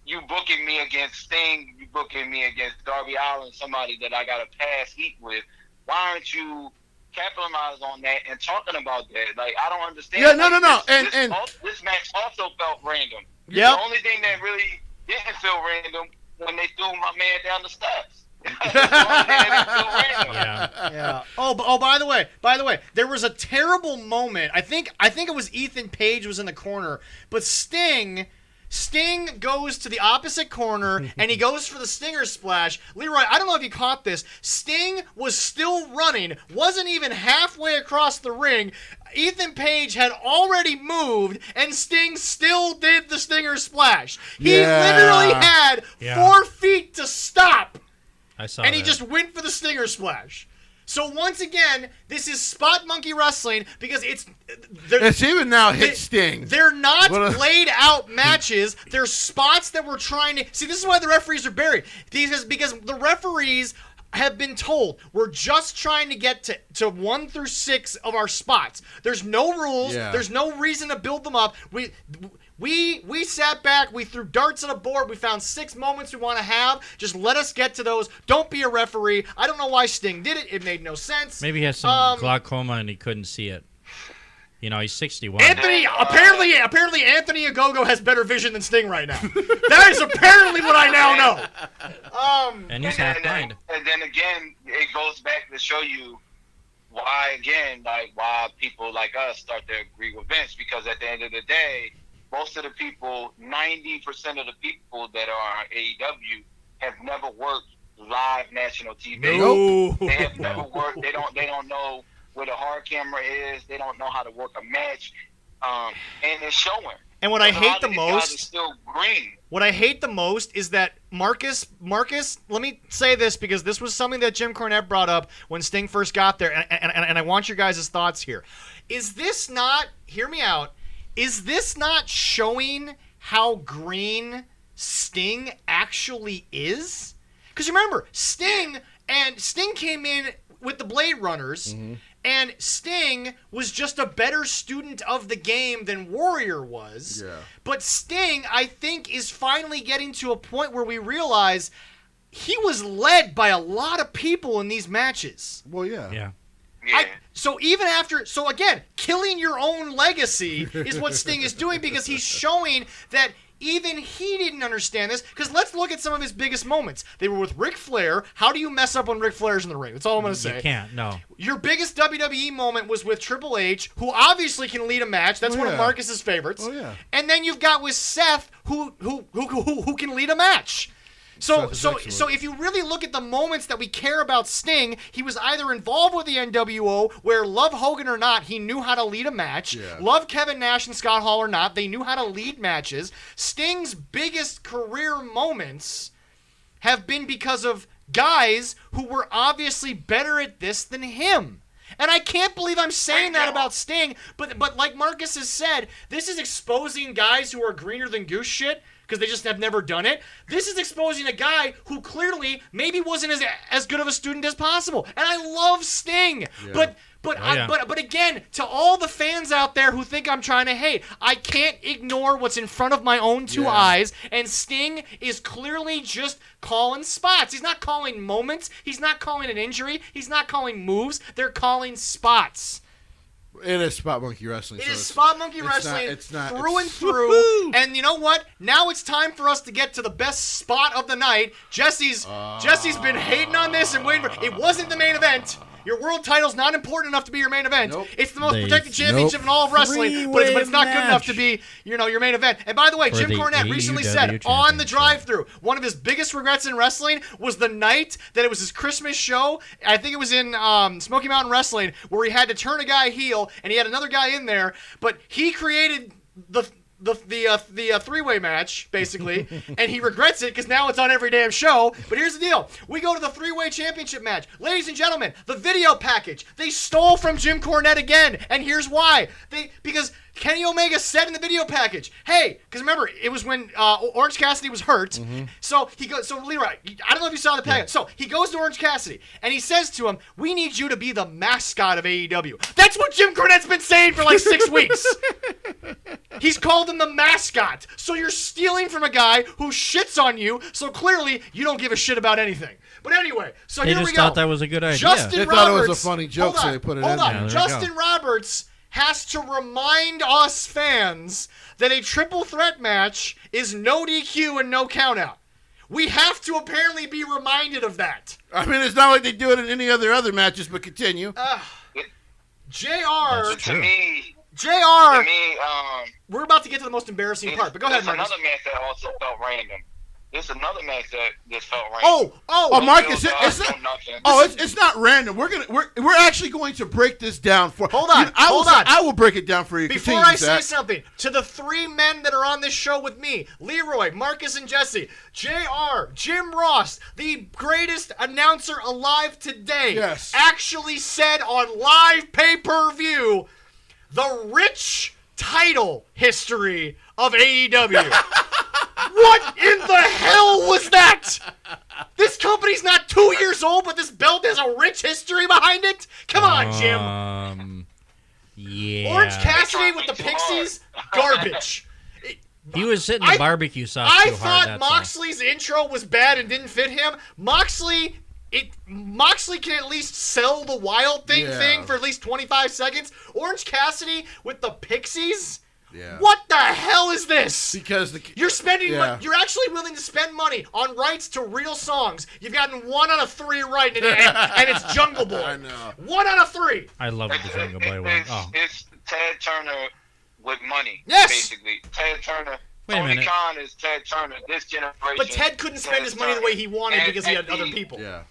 you booking me against Sting, you booking me against Darby Allin, somebody that I got a past heat with. Why aren't you capitalize on that and talking about that? Like, I don't understand. Yeah, no. This match also felt random. Yeah. The only thing that really didn't feel random when they threw my man down the steps. Yeah. Oh, by the way, there was a terrible moment. I think it was Ethan Page was in the corner, but Sting Sting goes to the opposite corner, and he goes for the Stinger Splash. Leroy, I don't know if you caught this. Sting was still running, wasn't even halfway across the ring. Ethan Page had already moved, and Sting still did the Stinger Splash. He literally had 4 feet to stop. I saw and he just went for the Stinger Splash. So once again, this is spot monkey wrestling because it's even now hit Sting. They're not played out matches. They're spots that we're trying to see. This is why the referees are buried because the referees have been told we're just trying to get to 1 through 6 of our spots. There's no rules. Yeah. There's no reason to build them up. We sat back, we threw darts at a board, we found 6 moments we want to have. Just let us get to those. Don't be a referee. I don't know why Sting did it. It made no sense. Maybe he has some glaucoma and he couldn't see it. You know, he's 61. Apparently Anthony Ogogo has better vision than Sting right now. That is apparently what I now know. And he's half blind. And then again, it goes back to show you why people like us start to agree with Vince, because at the end of the day, most of the people, 90% of the people that are on AEW have never worked live national TV. Nope. They have never worked. They don't know where the hard camera is. They don't know how to work a match. And it's showing. And what I hate the most, is still green. What I hate the most is that Marcus, let me say this because this was something that Jim Cornette brought up when Sting first got there, and I want your guys' thoughts here. Is this not, hear me out, is this not showing how green Sting actually is? Because remember, Sting came in with the Blade Runners, and Sting was just a better student of the game than Warrior was. Yeah. But Sting, I think, is finally getting to a point where we realize he was led by a lot of people in these matches. Well, yeah. Yeah. So again, killing your own legacy is what Sting is doing, because he's showing that even he didn't understand this. Because let's look at some of his biggest moments. They were with Ric Flair. How do you mess up when Ric Flair's in the ring? That's all I'm going to say. You can't, no. Your biggest WWE moment was with Triple H, who obviously can lead a match. That's one of Marcus's favorites. Oh, yeah. And then you've got with Seth, who can lead a match. So if you really look at the moments that we care about Sting, he was either involved with the NWO, where love Hogan or not, he knew how to lead a match. Yeah. Love Kevin Nash and Scott Hall or not, they knew how to lead matches. Sting's biggest career moments have been because of guys who were obviously better at this than him. And I can't believe I'm saying that about Sting, but like Marcus has said, this is exposing guys who are greener than goose shit, because they just have never done it. This is exposing a guy who clearly maybe wasn't as good of a student as possible. And I love Sting. Yeah. But again, to all the fans out there who think I'm trying to hate, I can't ignore what's in front of my own 2 eyes, and Sting is clearly just calling spots. He's not calling moments. He's not calling an injury. He's not calling moves. They're calling spots. It is spot monkey wrestling. It is spot monkey wrestling through and through. Woo-hoo! And you know what? Now it's time for us to get to the best spot of the night. Jesse's been hating on this and waiting for it. It wasn't the main event. Your world title's not important enough to be your main event. Nope. It's the most protected championship in all of wrestling, but it's not good enough to be, your main event. And by the way, Jim Cornette recently said on the drive-thru, one of his biggest regrets in wrestling was the night that it was his Christmas show. I think it was in Smoky Mountain Wrestling, where he had to turn a guy heel, and he had another guy in there, but he created the three-way match, basically, and he regrets it because now it's on every damn show. But here's the deal. We go to the three-way championship match. Ladies and gentlemen, the video package. They stole from Jim Cornette again, and here's why. Because Kenny Omega said in the video package, hey, because remember, it was when Orange Cassidy was hurt. Mm-hmm. So he goes. So Leroy, I don't know if you saw the package. Yeah. So he goes to Orange Cassidy and he says to him, "We need you to be the mascot of AEW." That's what Jim Cornette's been saying for like 6 weeks. He's called him the mascot. So you're stealing from a guy who shits on you. So clearly you don't give a shit about anything. But anyway, so here we go. They just thought that was a good idea. They thought it was a funny joke, so they put it in there. Yeah, Justin Roberts has to remind us fans that a triple threat match is no DQ and no countout. We have to apparently be reminded of that. I mean, it's not like they do it in any other matches, but continue. JR JR. To me, we're about to get to the most embarrassing part, but go ahead, Marcus. Another match that also felt random. This is another match that just felt random. Marcus, it's not random. We're actually going to break this down for. Hold on. I will break it down for you. Before I say something, to the three men that are on this show with me, Leroy, Marcus, and Jesse, JR, Jim Ross, the greatest announcer alive today, yes, actually said on live pay-per-view the rich title history of AEW. What in the hell was that? This company's not 2 years old, but this belt has a rich history behind it? Come on, Jim. Yeah. Orange Cassidy with the Pixies? Garbage. He was hitting the barbecue sauce I too hard. thought Moxley's intro was bad and didn't fit him. Moxley can at least sell the Wild thing for at least 25 seconds. Orange Cassidy with the Pixies? Yeah. What the hell is this? Because you're spending you're actually willing to spend money on rights to real songs. You've gotten 1 out of 3 right, and it's Jungle Boy. I know. 1 out of 3. I love the Jungle Boy one. It's Ted Turner with money. Yes. Basically, Ted Turner. Wait a minute. Tony Khan is Ted Turner. This generation. But Ted couldn't spend his money the way he wanted because he had other people. Yeah.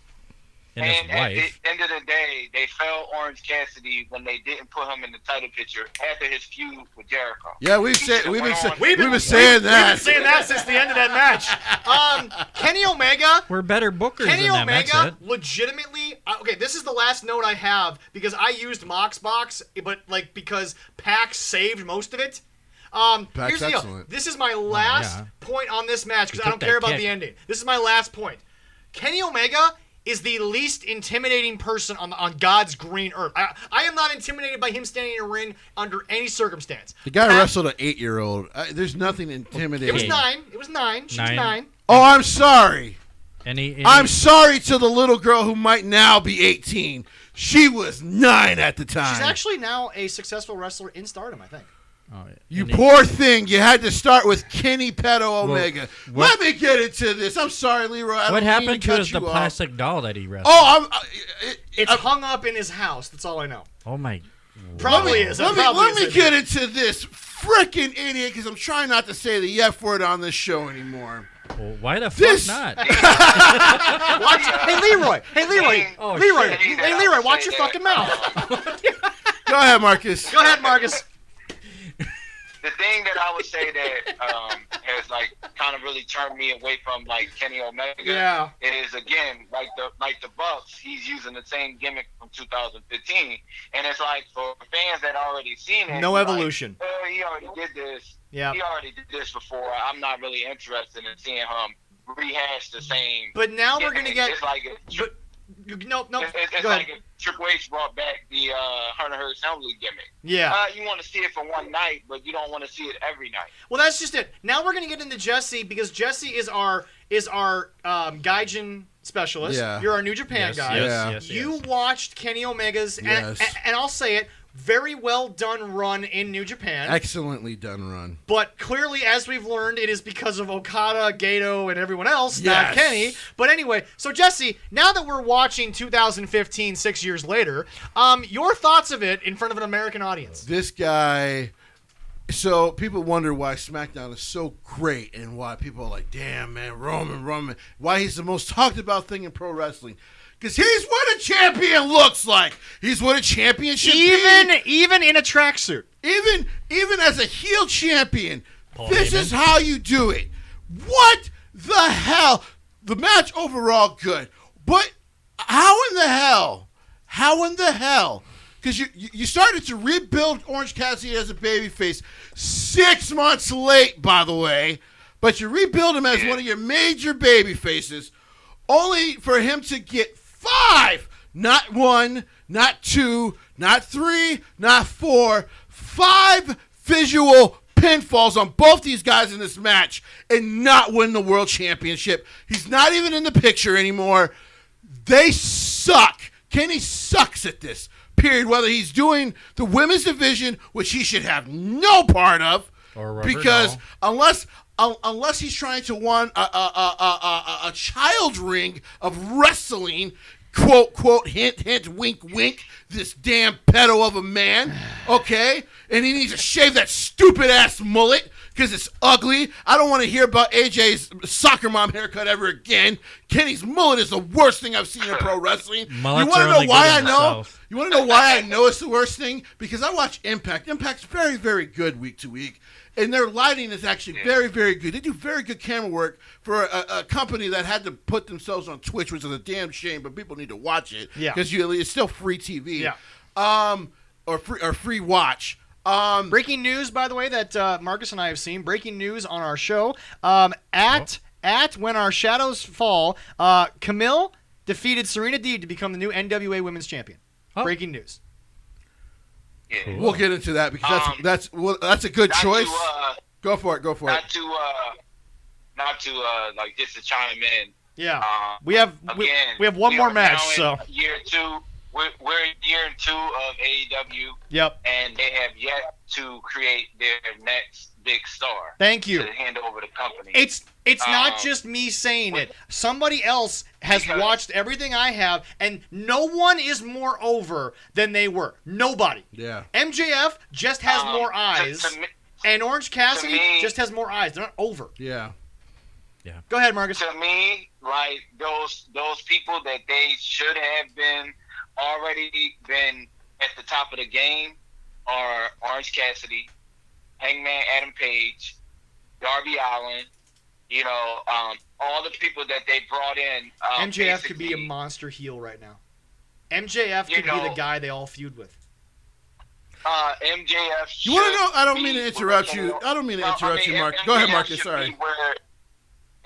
And his wife. At the end of the day, they fell Orange Cassidy when they didn't put him in the title picture after his feud with Jericho. Yeah, we've been saying that. We've been saying that since the end of that match. Kenny Omega. We're better bookers Kenny than them. Omega, legitimately. Okay, this is the last note I have because I used Moxbox, but because PAX saved most of it. Here's the deal. This is my last point on this match because I don't care about the ending. This is my last point. Kenny Omega is the least intimidating person on God's green earth. I am not intimidated by him standing in a ring under any circumstance. The guy wrestled an 8-year-old. There's nothing intimidating. It was 9. It was 9. She was 9. Oh, I'm sorry. I'm sorry to the little girl who might now be 18. She was 9 at the time. She's actually now a successful wrestler in Stardom, I think. Oh, yeah. You poor thing. You had to start with Kenny Pedo Omega. Let me get into this. I'm sorry, Leroy. What happened to the plastic doll that he wrestled? Oh, it's hung up in his house. That's all I know. Oh, my. Probably is. Let me get into this freaking idiot because I'm trying not to say the F word on this show anymore. Well, why the fuck not? Hey, Leroy. Hey, Leroy, watch your fucking mouth. Go ahead, Marcus. The thing that I would say that has kind of really turned me away from Kenny Omega is again like the Bucks. He's using the same gimmick from 2015, and it's for fans that already seen it. No evolution. He already did this. Yeah. He already did this before. I'm not really interested in seeing him rehash the same. But now we're gonna get. It's No. It's Go like ahead. if Triple H brought back the Hunter Hearst Helmsley gimmick. Yeah. You want to see it for one night, but you don't want to see it every night. Well, that's just it. Now we're gonna get into Jesse because Jesse is our Gaijin specialist. Yeah. You're our New Japan guy. Yes. You watched Kenny Omega's, Yes. and I'll say it, very well done run in New Japan. Excellently done run. But clearly, as we've learned, it is because of Okada, Gato, and everyone else, not Kenny. But anyway, so Jesse, now that we're watching 2015, 6 years later, your thoughts of it in front of an American audience. This guy... So people wonder why SmackDown is so great and why people are like, damn, man, Roman, why he's the most talked about thing in pro wrestling. Because he's what a champion looks like. He's what a champion should be. Even in a tracksuit. Even as a heel champion, this is how you do it. What the hell? The match overall good. But how in the hell? Because you started to rebuild Orange Cassidy as a babyface 6 months late, by the way. But you rebuild him as one of your major babyfaces, only for him to get 5, not 1, not 2, not 3, not 4, 5 visual pinfalls on both these guys in this match and not win the world championship. He's not even in the picture anymore. They suck. Kenny sucks at this, period. Whether he's doing the women's division, which he should have no part of, because unless he's trying to win a child ring of wrestling, quote, quote, hint, hint, wink, wink, this damn pedo of a man, okay? And he needs to shave that stupid-ass mullet because it's ugly. I don't want to hear about AJ's soccer mom haircut ever again. Kenny's mullet is the worst thing I've seen in pro wrestling. Mullets you want are to know only why good I in know? themselves. You want to know why I know it's the worst thing? Because I watch Impact. Impact's very, very good week to week. And their lighting is actually very, very good. They do very good camera work for a company that had to put themselves on Twitch, which is a damn shame, but people need to watch it. Yeah. Because it's still free TV. Yeah. Or free watch. Breaking news, by the way, that Marcus and I have seen. Breaking news on our show. At When Our Shadows Fall, Camille defeated Serena Deeb to become the new NWA Women's Champion. Oh. Like this. Yeah. Cool. We'll get into that because that's a good choice. Go for it. Not to like just to chime in. Yeah. Um, we have one we more are match. now in So year 2. We're in year 2 of AEW. Yep. And they have yet to create their next big star. Thank you. To hand over the company. It's not just me saying it. Somebody else has watched everything I have, and no one is more over than they were. Nobody. Yeah. MJF just has more eyes, and Orange Cassidy just has more eyes. They're not over. Yeah. Go ahead, Marcus. To me, like those people that they should have already been at the top of the game are Orange Cassidy, Hangman Adam Page, Darby Allin, all the people that they brought in. MJF could be a monster heel right now. MJF could be the guy they all feud with. MJF. You want to know? I don't mean to interrupt you. Mark. Go ahead, Marcus. Sorry.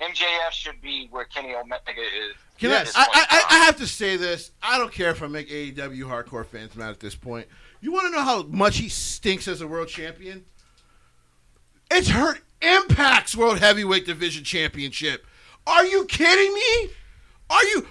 MJF should be where Kenny Omega is. I have to say this. I don't care if I make AEW hardcore fans mad at this point. You want to know how much he stinks as a world champion? It's hurt Impact's World Heavyweight Division Championship. Are you kidding me?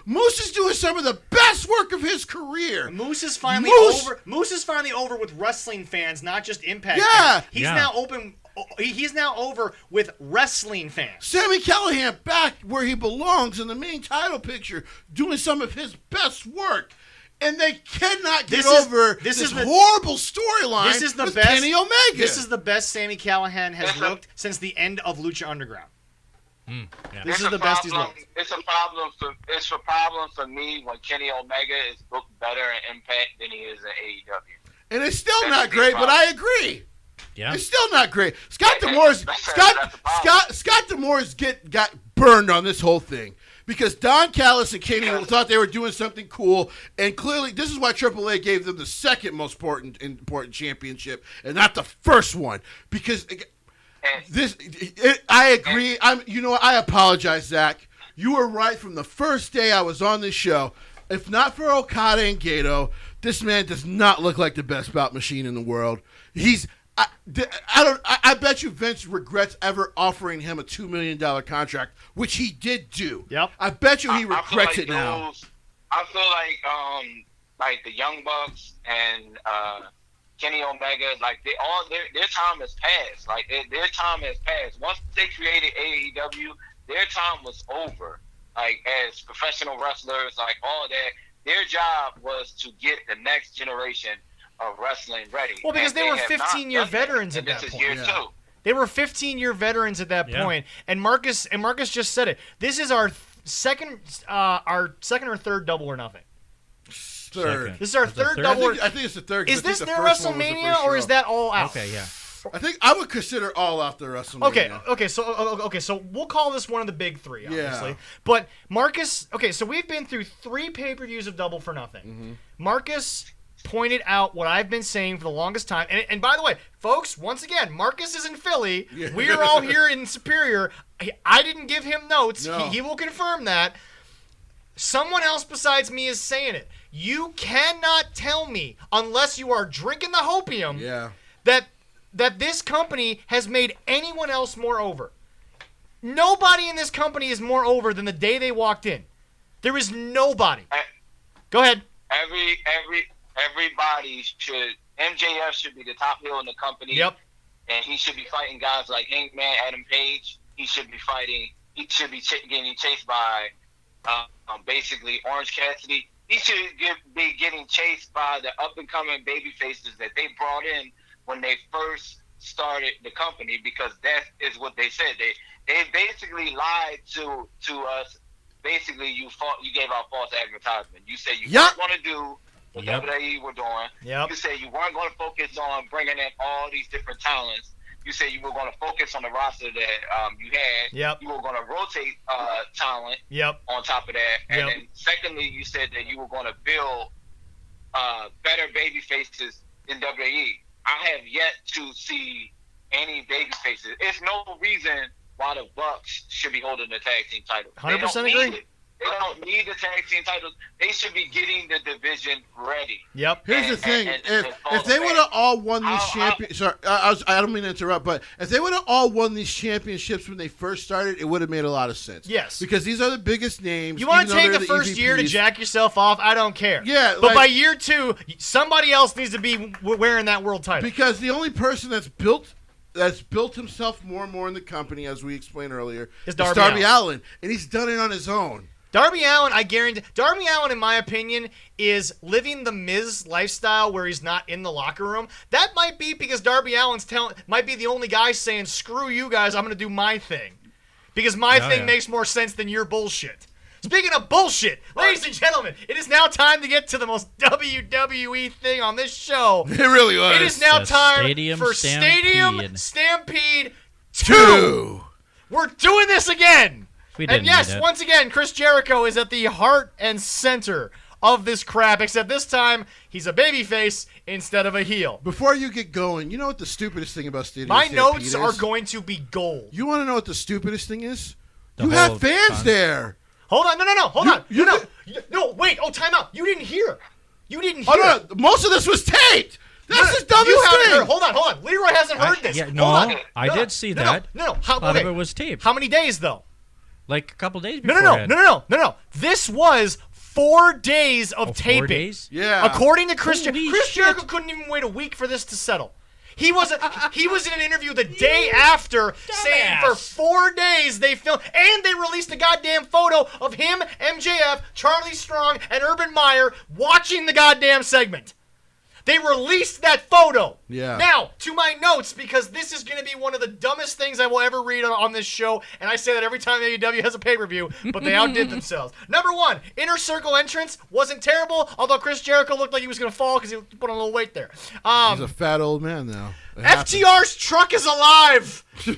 Moose is doing some of the best work of his career. Moose is finally over. Moose is finally over with wrestling fans, not just Impact fans. He's now over with wrestling fans. Sami Callihan back where he belongs in the main title picture, doing some of his best work. And they cannot get over this horrible storyline with Kenny Omega. This is the best Sami Callihan has looked since the end of Lucha Underground. This is the best he's looked. It's a problem for me when Kenny Omega is booked better in Impact than he is in AEW. And it's still not great, but I agree. Yeah. It's still not great. Scott D'Amore got burned on this whole thing because Don Callis and Kenny thought they were doing something cool, and clearly this is why AAA gave them the second most important championship and not the first one, because I agree. I apologize, Zach. You were right from the first day I was on this show. If not for Okada and Gato, this man does not look like the best bout machine in the world. I bet you Vince regrets ever offering him a $2 million contract, which he did do. Yep. I bet you he regrets it now. I feel like the Young Bucks and Kenny Omega, like their time has passed. Like their time has passed. Once they created AEW, their time was over. Like as professional wrestlers, like all that, their job was to get the next generation of wrestling ready. Well, because they were 15-year veterans at that point. They were 15-year veterans at that point. And Marcus just said it. This is our second or third Double or Nothing. Third. This is our third Double. I think it's the third. Is this their WrestleMania or is that All Out? Okay, yeah. I think I would consider All Out their WrestleMania. Okay. So we'll call this one of the big three, obviously. Yeah. But Marcus. Okay, so we've been through 3 pay-per-views of Double for Nothing. Mm-hmm. Marcus pointed out what I've been saying for the longest time. And by the way, folks, once again, Marcus is in Philly. Yeah. We are all here in Superior. I didn't give him notes. No. He will confirm that. Someone else besides me is saying it. You cannot tell me, unless you are drinking the hopium, that this company has made anyone else more over. Nobody in this company is more over than the day they walked in. There is nobody. Go ahead. Everybody should. MJF should be the top heel in the company. Yep. And he should be fighting guys like Hangman Adam Page. He should be getting chased by basically Orange Cassidy. he should be getting chased by the up and coming baby faces that they brought in when they first started the company, because that is what they said. They basically lied to us. Basically, you gave out false advertisement. You said you weren't going to do what WWE were doing. Yep. You said you weren't going to focus on bringing in all these different talents. You said you were going to focus on the roster that you had. Yep. You were going to rotate talent. Yep. On top of that, and then secondly, you said that you were going to build better baby faces in WWE. I have yet to see any baby faces. It's no reason why the Bucks should be holding the tag team titles. 100% agree. They don't need the tag team titles. They should be getting the division ready. Yep. Here's the thing: if they would have all won these championships, sorry, I don't mean to interrupt, but if they would have all won these championships when they first started, it would have made a lot of sense. Yes, because these are the biggest names. You want to take the first year to jack yourself off? I don't care. Yeah, but by year 2, somebody else needs to be wearing that world title. Because the only person that's built himself more and more in the company, as we explained earlier, is Darby Allin, and he's done it on his own. Darby Allin, I guarantee. Darby Allin, in my opinion, is living the Miz lifestyle where he's not in the locker room. That might be because Darby Allin's might be the only guy saying, "Screw you guys, I'm going to do my thing," because my thing makes more sense than your bullshit. Speaking of bullshit, ladies and gentlemen, it is now time to get to the most WWE thing on this show. It really was. It is now time for Stadium Stampede 2. We're doing this again. And yes, once again, Chris Jericho is at the heart and center of this crap, except this time he's a babyface instead of a heel. Before you get going, you know what the stupidest thing about Stadium Stampede is? My notes are going to be gold. You want to know what the stupidest thing is? You have fans there. Hold on, no, hold on. No, wait, time out. You didn't hear. No, most of this was taped. This is dumbest thing. Heard. Hold on. Leroy hasn't heard this. I did see that. No. A lot of it was taped. How many days, though? Like a couple days before. No. This was 4 days of taping. 4 days? Yeah. According to Chris Jericho couldn't even wait a week for this to settle. He was in an interview the day after saying for 4 days they filmed, and they released a goddamn photo of him, MJF, Charlie Strong, and Urban Meyer watching the goddamn segment. They released that photo. Yeah. Now, to my notes, because this is going to be one of the dumbest things I will ever read on this shoon, and I say that every time AEW has a pay-per-view, but they outdid themselves. Number 1, Inner Circle entrance wasn't terrible, although Chris Jericho looked like he was going to fall because he put on a little weight there. He's a fat old man now. FTR's truck is alive! For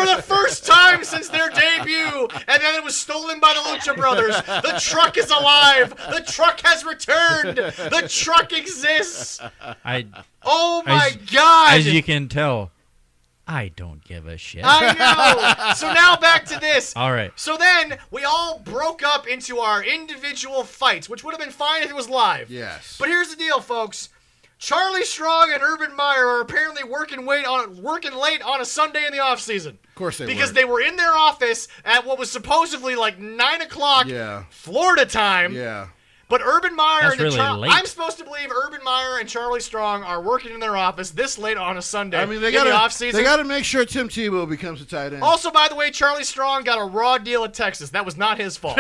the first time since their debut, and then it was stolen by the Lucha Brothers. The truck is alive! The truck has returned! The truck exists! Oh my God! As you can tell, I don't give a shit. I know! So now back to this. All right. So then, we all broke up into our individual fights, which would have been fine if it was live. Yes. But here's the deal, folks. Charlie Strong and Urban Meyer are apparently working late on a Sunday in the off season. Of course they were. Because they were in their office at what was supposedly like 9 o'clock Florida time. Yeah. But Urban Meyer That's really late. I'm supposed to believe Urban Meyer and Charlie Strong are working in their office this late on a Sunday. I mean, they got to make sure Tim Tebow becomes a tight end. Also, by the way, Charlie Strong got a raw deal at Texas. That was not his fault.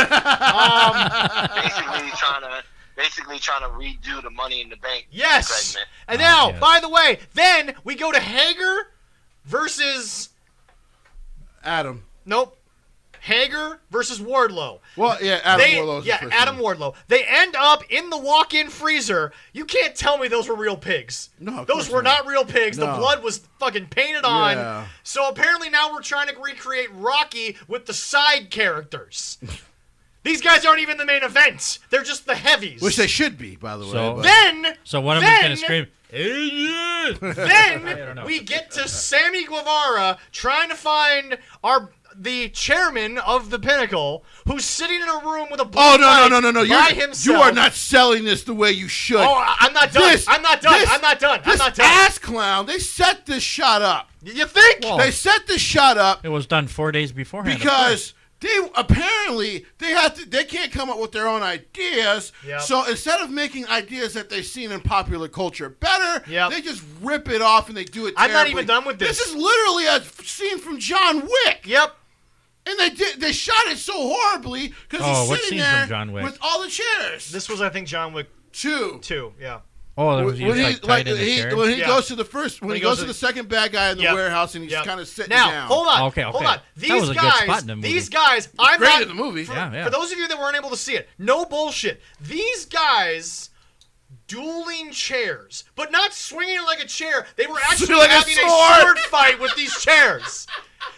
Basically trying to redo the Money in the Bank segment. And now, by the way, then we go to Hager versus Adam. Nope. Hager versus Wardlow. Well, Wardlow's Adam Wardlow. They end up in the walk-in freezer. You can't tell me those were real pigs. No, those were not real pigs. No. The blood was fucking painted on. Yeah. So apparently now we're trying to recreate Rocky with the side characters. These guys aren't even the main event. They're just the heavies. Which they should be, by the way. So one of them's going to scream, Then we get to Sammy Guevara trying to find the chairman of the Pinnacle, who's sitting in a room with a blue light by himself. You are not selling this the way you should. Oh, I'm not done. I'm not done. This ass clown, they set this shot up. You think? Well, they set this shot up. It was done 4 days beforehand. Because they can't come up with their own ideas. Yep. So instead of making ideas that they've seen in popular culture better, they just rip it off and they do it terribly. I'm not even done with this. This is literally a scene from John Wick. Yep. And they shot it so horribly because he's sitting there with all the chairs. This was, I think, John Wick 2, yeah. Oh, there was when he goes to the first, when he goes to the second bad guy in the warehouse, and he's kind of sitting down. Hold on. Okay. Hold on. That was a good spot in the movie. These guys, great in the movie. For those of you that weren't able to see it, no bullshit. These guys dueling chairs, but not swinging it like a chair. They were actually like having a sword fight with these chairs.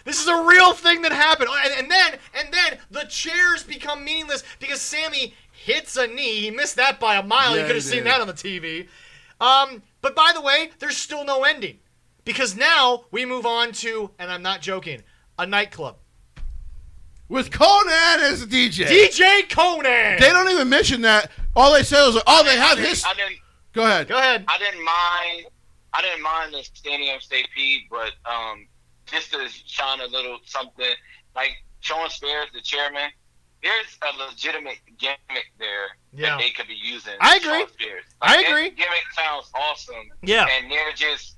This is a real thing that happened. And then the chairs become meaningless because Sammy hits a knee. He missed that by a mile. You could have seen that on the TV. But by the way, there's still no ending. Because now we move on to, and I'm not joking, a nightclub. With Conan as a DJ. DJ Conan! They don't even mention that. All they say is, they have his... Go ahead. I didn't mind the Stadium Stampede, but just to shine a little something, like Sean Spears, the chairman, there's a legitimate gimmick there that they could be using. I agree. Like, I agree. That gimmick sounds awesome. Yeah. And they're just,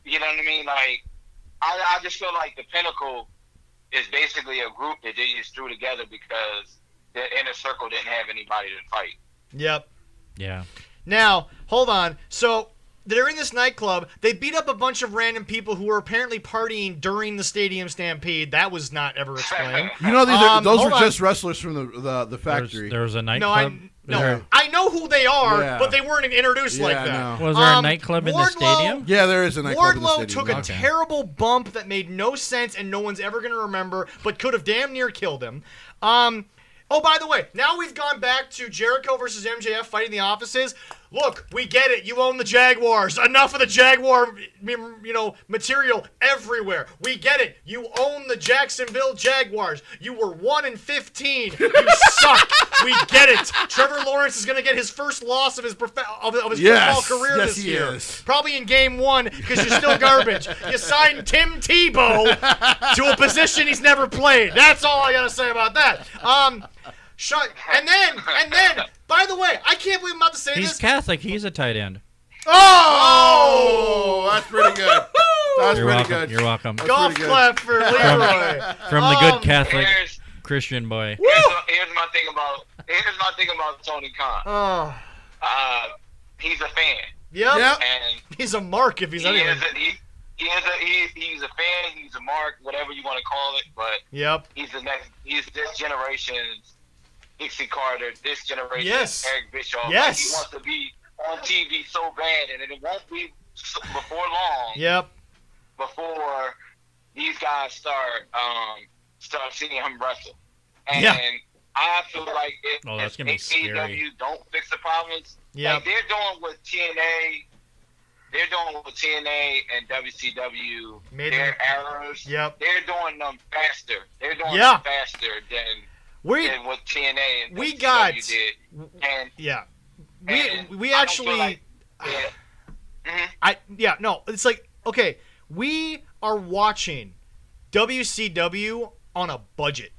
you know what I mean? Like, I just feel like the Pinnacle is basically a group that they just threw together because the Inner Circle didn't have anybody to fight. Yep. Yeah. Now, hold on. So they're in this nightclub. They beat up a bunch of random people who were apparently partying during the Stadium Stampede. That was not ever explained. You know, those were just wrestlers from the factory. There was a nightclub. I know who they are, but they weren't introduced like that. No. Was there a nightclub in the stadium? Yeah, there is a nightclub in the Wardlow stadium. took a terrible bump that made no sense and no one's ever going to remember, but could have damn near killed him. Oh, by the way, now we've gone back to Jericho versus MJF fighting the offices. Look, we get it. You own the Jaguars. Enough of the Jaguar, material everywhere. We get it. You own the Jacksonville Jaguars. You were 1-15. You suck. We get it. Trevor Lawrence is going to get his first loss of his football career this year. Is. Probably in game 1 because you're still garbage. You signed Tim Tebow to a position he's never played. That's all I got to say about that. And then, by the way, I can't believe I'm about to say this. He's Catholic. He's a tight end. Oh, that's pretty good. That's pretty good. You're welcome. Golf clap for Leroy. From the good Catholic Christian boy. Here's my thing about Tony Khan. Oh. He's a fan. Yep. And he's a mark if he's anything. He's a fan. He's a mark, whatever you want to call it. But he's this generation's Dixie Carter, this generation Eric Bischoff. Yes. He wants to be on TV so bad, and it won't be before long. Yep. Before these guys start seeing him wrestle, and I feel like if AEW don't fix the problems, like they're doing with TNA. They're doing with TNA and WCW, their errors. Yep. They're doing them faster. They're doing them faster than what TNA and WCW did. And we actually. It's like, okay, we are watching WCW on a budget.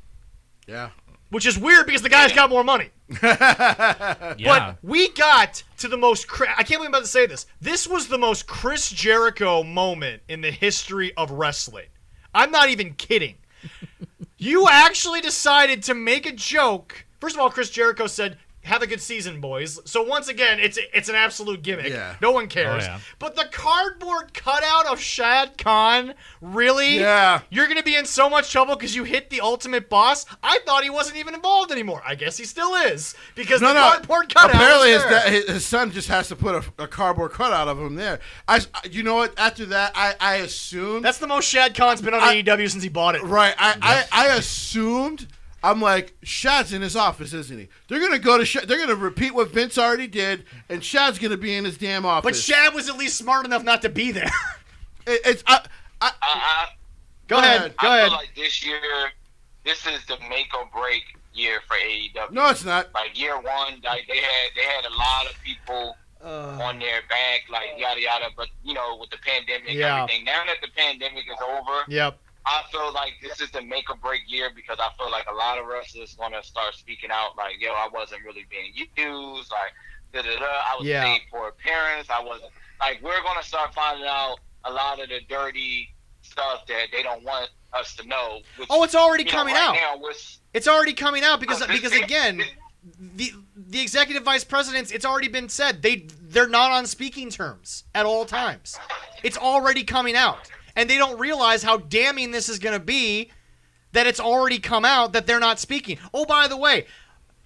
Yeah. Which is weird because the guy's got more money. But we got to the most... I can't believe I'm about to say this. This was the most Chris Jericho moment in the history of wrestling. I'm not even kidding. You actually decided to make a joke. First of all, Chris Jericho said, have a good season, boys. So once again, it's an absolute gimmick. Yeah. No one cares. Oh, yeah. But the cardboard cutout of Shad Khan, really? Yeah. You're going to be in so much trouble because you hit the Ultimate Boss? I thought he wasn't even involved anymore. I guess he still is. Because the cardboard cutout apparently his son just has to put a cardboard cutout of him there. You know what? After that, I assumed... That's the most Shad Khan's been on AEW since he bought it. Right. I assumed... I'm like, Shad's in his office, isn't he? They're gonna go to they're gonna repeat what Vince already did, and Shad's gonna be in his damn office. But Shad was at least smart enough not to be there. Go ahead. I feel like this year, this is the make or break year for AEW. No, it's not. Like year one, like they had a lot of people on their back, like yada yada. But with the pandemic, and everything. Now that the pandemic is over, I feel like this is the make or break year because I feel like a lot of wrestlers want to start speaking out like, yo, I wasn't really being used, like, I was paid for appearance. I wasn't, like, we're going to start finding out a lot of the dirty stuff that they don't want us to know. Which, it's already coming out. Now it's already coming out because again, the executive vice presidents, it's already been said they're not on speaking terms at all times. It's already coming out, and they don't realize how damning this is going to be. That it's already come out that they're not speaking. Oh, by the way,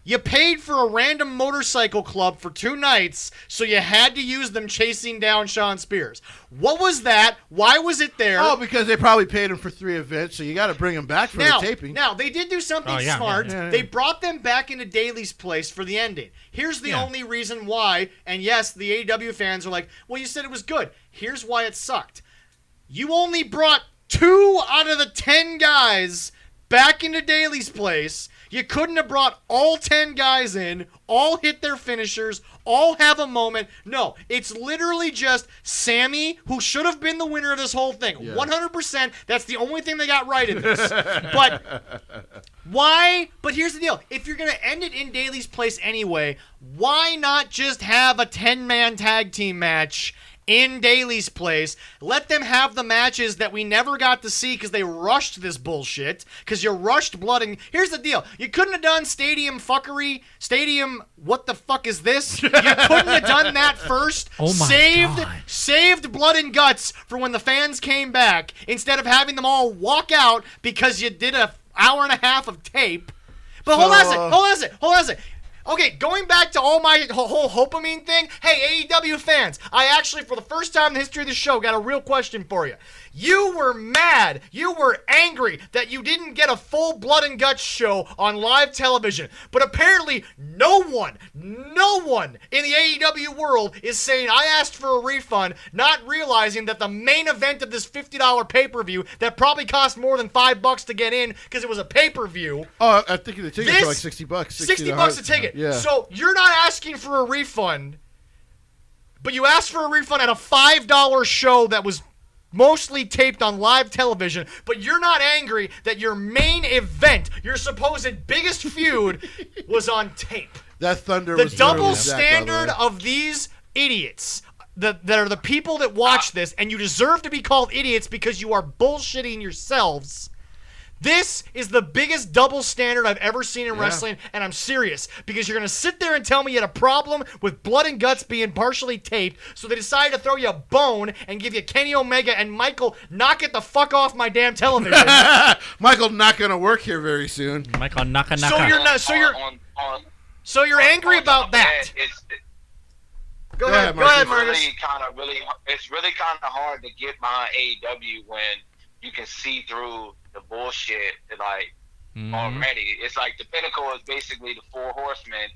you paid for a random motorcycle club for 2 nights, so you had to use them chasing down Sean Spears. What was that? Why was it there? Oh, because they probably paid him for 3 events, so you got to bring him back for the taping. Now, they did do something smart. Yeah. They brought them back into Daly's place for the ending. Here's the only reason why, and yes, the AEW fans are like, well, you said it was good. Here's why it sucked. You only brought 2 out of the 10 guys back into Daly's place. You couldn't have brought all 10 guys in, all hit their finishers, all have a moment. No, it's literally just Sammy, who should have been the winner of this whole thing. Yeah. 100%. That's the only thing they got right in this. But why? But here's the deal. If you're going to end it in Daly's place anyway, why not just have a 10-man tag team match in Daly's place? Let them have the matches that we never got to see because they rushed this bullshit. Because you rushed blood. And here's the deal. You couldn't have done stadium fuckery. Stadium, what the fuck is this? You couldn't have done that first. Oh my God. Saved blood and guts for when the fans came back instead of having them all walk out because you did an hour and a half of tape. But hold on a second. Okay, going back to all my whole Hopamine thing, hey, AEW fans, I actually, for the first time in the history of the show, got a real question for you. You were mad, you were angry that you didn't get a full blood and guts show on live television, but apparently no one in the AEW world is saying, I asked for a refund, not realizing that the main event of this $50 pay-per-view that probably cost more than $5 to get in because it was a pay-per-view. Oh, I think the tickets are like $60. $60 a ticket. Yeah. So you're not asking for a refund, but you asked for a refund at a $5 show that was mostly taped on live television, but you're not angry that your main event, your supposed biggest feud, was on tape. That Thunder the was double standard of these idiots that are the people that watch this, and you deserve to be called idiots because you are bullshitting yourselves. This is the biggest double standard I've ever seen in wrestling, and I'm serious, because you're going to sit there and tell me you had a problem with blood and guts being partially taped, so they decided to throw you a bone and give you Kenny Omega and Michael knock it the fuck off my damn television. Michael not going to work here very soon. Michael knocka. So you're angry about that. Go ahead, Marcus. It's really kind of hard to get behind AEW when you can see through the bullshit already. It's like the pinnacle is basically the 4 horsemen,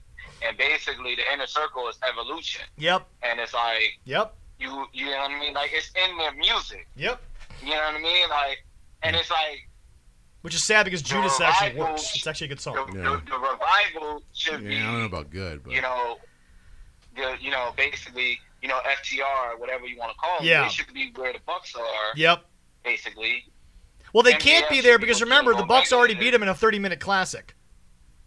and basically the inner circle is evolution. Yep. And it's like, yep. You know what I mean? Like, it's in their music. Yep. You know what I mean? Like, and it's like, which is sad because Judas actually works. It's actually a good song. The revival should be. I don't know about good, but basically, FTR, whatever you want to call them. Yeah. They should be where the Bucks are. Yep. Basically. Well, they can't be there because remember, the Bucks already beat them in a 30-minute classic.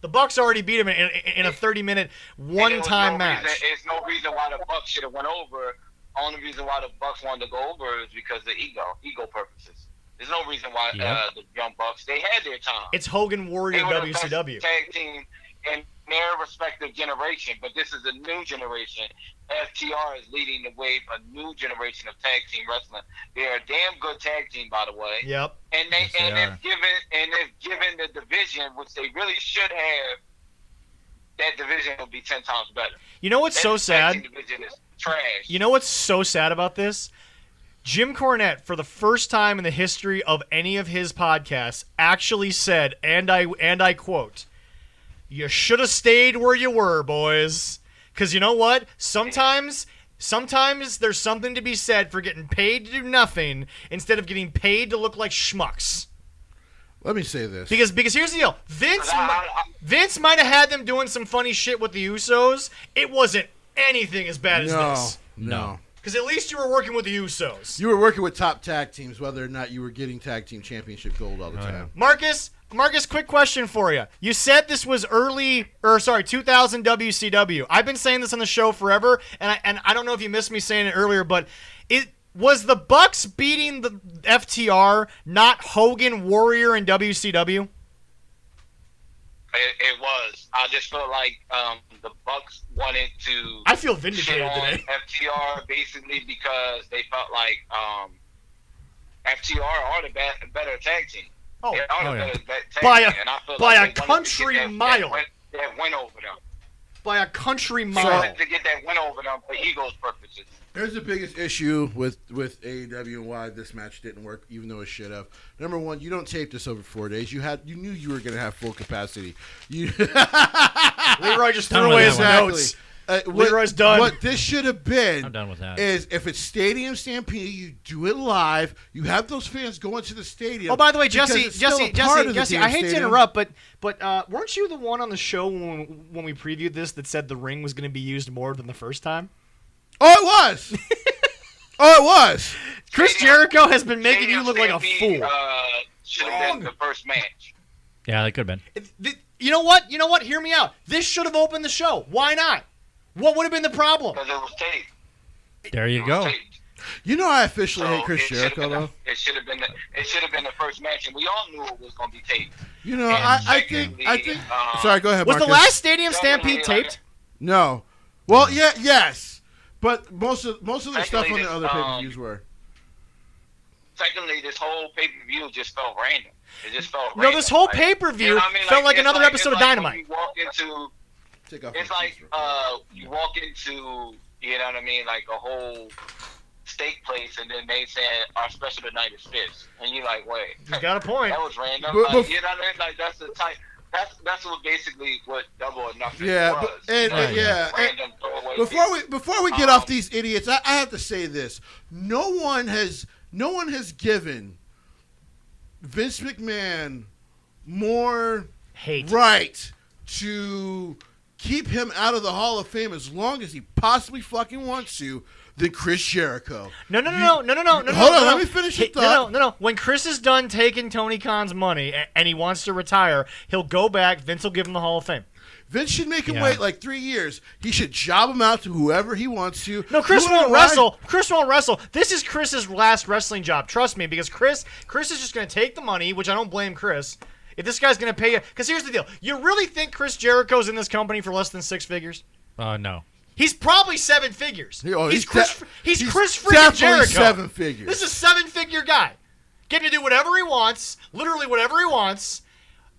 The Bucks already beat them in a 30-minute one-time match. There's no reason why the Bucks should have went over. Only reason why the Bucks wanted to go over is because of ego purposes. There's no reason why the Young Bucks, they had their time. It's Hogan Warrior WCW. Tag team in their respective generation, but this is a new generation. FTR is leading the wave, a new generation of tag team wrestling. They're a damn good tag team, by the way. Yep. And they've given the division, which they really should have. That division will be 10 times better. You know what's so sad? Tag team division is trash. You know what's so sad about this? Jim Cornette, for the first time in the history of any of his podcasts, actually said, and I quote, "You should have stayed where you were, boys." Because you know what? Sometimes there's something to be said for getting paid to do nothing instead of getting paid to look like schmucks. Let me say this. Because here's the deal. Vince might have had them doing some funny shit with the Usos. It wasn't anything as bad as this. No. Because at least you were working with the Usos. You were working with top tag teams, whether or not you were getting tag team championship gold all the time. Marcus, quick question for you. You said this was 2000 WCW. I've been saying this on the show forever, and I don't know if you missed me saying it earlier, but Was the Bucks beating the FTR not Hogan, Warrior, and WCW? It was. I just feel like the Bucks wanted to. I feel vindicated today. FTR basically because they felt like FTR are the better tag team. Oh, they are the better tag by team. a and I feel by like a country mile. That went over them. By a country They mile. wanted to get that win over them for egos purposes. Here's the biggest issue with AEW and why this match didn't work, even though it should have. Number one, you don't tape this over 4 days. You knew you were going to have full capacity. Leroy just threw away his notes. Leroy's done. What this should have been, I'm done with that. Is if it's Stadium Stampede, you do it live. You have those fans go into the stadium. Oh, by the way, Jesse, I hate to interrupt, but weren't you the one on the show when we previewed this that said the ring was going to be used more than the first time? Oh, it was. Oh, it was. Chris Jericho has been making you look like a fool. Should have been the first match. Yeah, that could have been. You know what? Hear me out. This should have opened the show. Why not? What would have been the problem? Because it was taped. There you go. You know I officially hate Chris Jericho, though. It should have been the first match, and we all knew it was going to be taped. You know, I think. Sorry, go ahead, Was Marcus. the last Stadium Stampede taped? No. Well, yes, but most of the stuff on the other pay-per-views were. Secondly, this whole pay-per-view just felt random. It just felt random. No, this whole pay-per-view felt like another episode of Dynamite. It's like you walk into, you know what I mean, like a whole steak place, and then they say our special tonight is fish, and you're like, wait, you got a point. That was random. You know what I mean? Like that's the type. That's what basically what Double or Nothing was. And before we get off these idiots, I have to say this: no one has given Vince McMahon more hate right to keep him out of the Hall of Fame as long as he possibly fucking wants to than Chris Jericho. No. Hold on, let me finish the thought. No. When Chris is done taking Tony Khan's money and he wants to retire, he'll go back. Vince will give him the Hall of Fame. Vince should make him wait like 3 years. He should job him out to whoever he wants to. No, Chris won't wrestle. Chris won't wrestle. This is Chris's last wrestling job. Trust me, because Chris is just going to take the money, which I don't blame Chris. If this guy's going to pay you, because here's the deal. You really think Chris Jericho's in this company for less than 6 figures? No. He's probably 7 figures. He's Chris freaking definitely Jericho. 7 figures. This is a 7-figure guy. Getting to do whatever he wants, literally whatever he wants.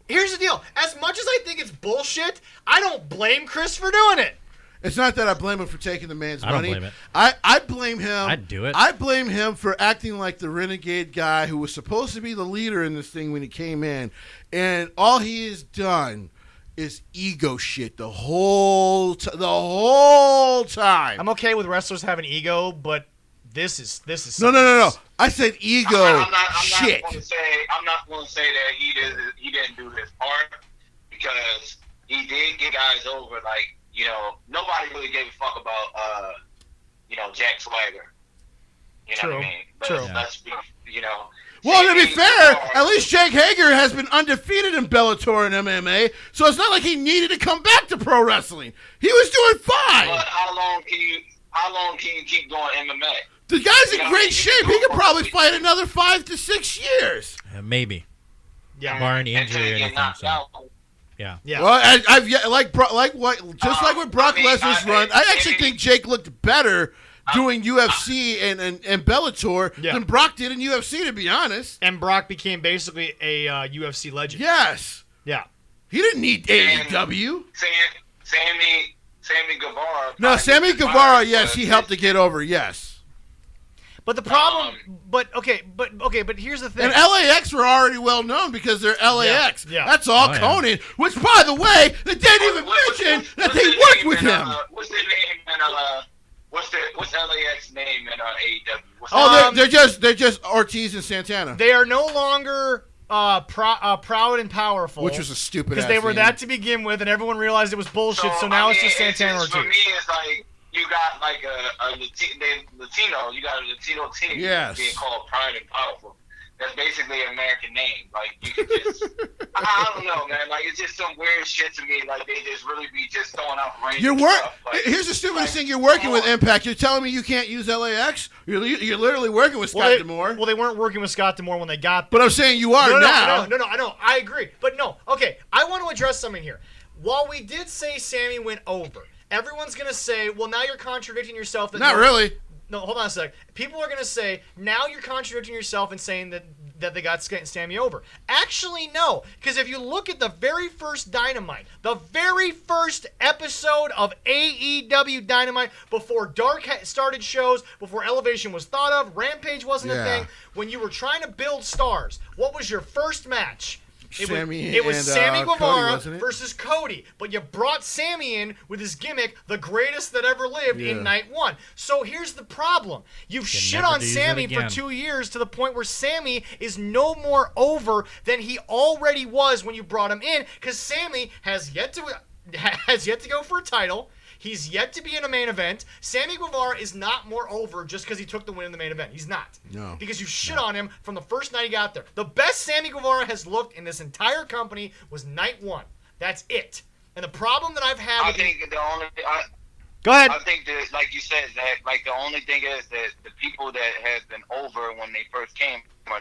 Here's the deal. As much as I think it's bullshit, I don't blame Chris for doing it. It's not that I blame him for taking the man's money. I don't blame it. I blame him. I'd do it. I blame him for acting like the renegade guy who was supposed to be the leader in this thing when he came in. And all he has done is ego shit the whole time. I'm okay with wrestlers having ego, but this is No. I said ego shit. I'm not going to say that he didn't do his part, because he did get guys over. Like, you know, nobody really gave a fuck about Jack Swagger. You know what I mean? True. Let's be, Well, to be fair, at least Jake Hager has been undefeated in Bellator and MMA, so it's not like he needed to come back to pro wrestling. He was doing fine. But how long can you keep doing MMA? The guy's in great shape. He could probably fight another 5 to 6 years. Maybe. Yeah. Barring injury or anything. Yeah. Well, I've yet like with Brock Lesnar's run, I actually think Jake looked better doing UFC and Bellator than Brock did in UFC, to be honest. And Brock became basically a UFC legend. Yes. Yeah. He didn't need AEW. Sammy Guevara. No, Sammy Guevara, yes, he helped to get over, yes. But the problem, but here's the thing. And LAX were already well known because they're LAX. Yeah. That's all Conan, which, by the way, they didn't even mention that they worked with him. What's their name in what's LAX name in Oh, AEW? they're just Ortiz and Santana. They are no longer proud and powerful, which was a stupid because they were that to begin with, and everyone realized it was bullshit. So now it's just Santana Ortiz. For me, it's like you got like a Latino. You got a Latino team being called Pride and Powerful. that's basically an American name. Like, you could just, I don't know, man. Like, it's just some weird shit to me. Like, they just really be just throwing out random stuff. Like, here's the stupidest thing. You're working with Impact. You're telling me you can't use LAX? You're literally working with Scott D'Amore. Well, they weren't working with Scott D'Amore when they got there. But I'm saying you are now. No, I know. I agree. But no, okay, I want to address something here. While we did say Sammy went over, everyone's going to say, well, now you're contradicting yourself. Not really. No, hold on a sec. People are going to say, now you're contradicting yourself and saying that they got Sammy over. Actually, no. Because if you look at the very first Dynamite, the very first episode of AEW Dynamite, before Dark started shows, before Elevation was thought of, Rampage wasn't a thing, when you were trying to build stars, what was your first match? It was Sammy Guevara versus Cody, but you brought Sammy in with his gimmick, the greatest that ever lived, in night one. So here's the problem. You've shit on Sammy for 2 years to the point where Sammy is no more over than he already was when you brought him in, because Sammy has yet to go for a title. He's yet to be in a main event. Sammy Guevara is not more over just because he took the win in the main event. He's not. No. Because you shit on him from the first night he got there. The best Sammy Guevara has looked in this entire company was night one. That's it. And the problem that I've had Go ahead. I think that, like you said, that like the only thing is that the people that have been over when they first came are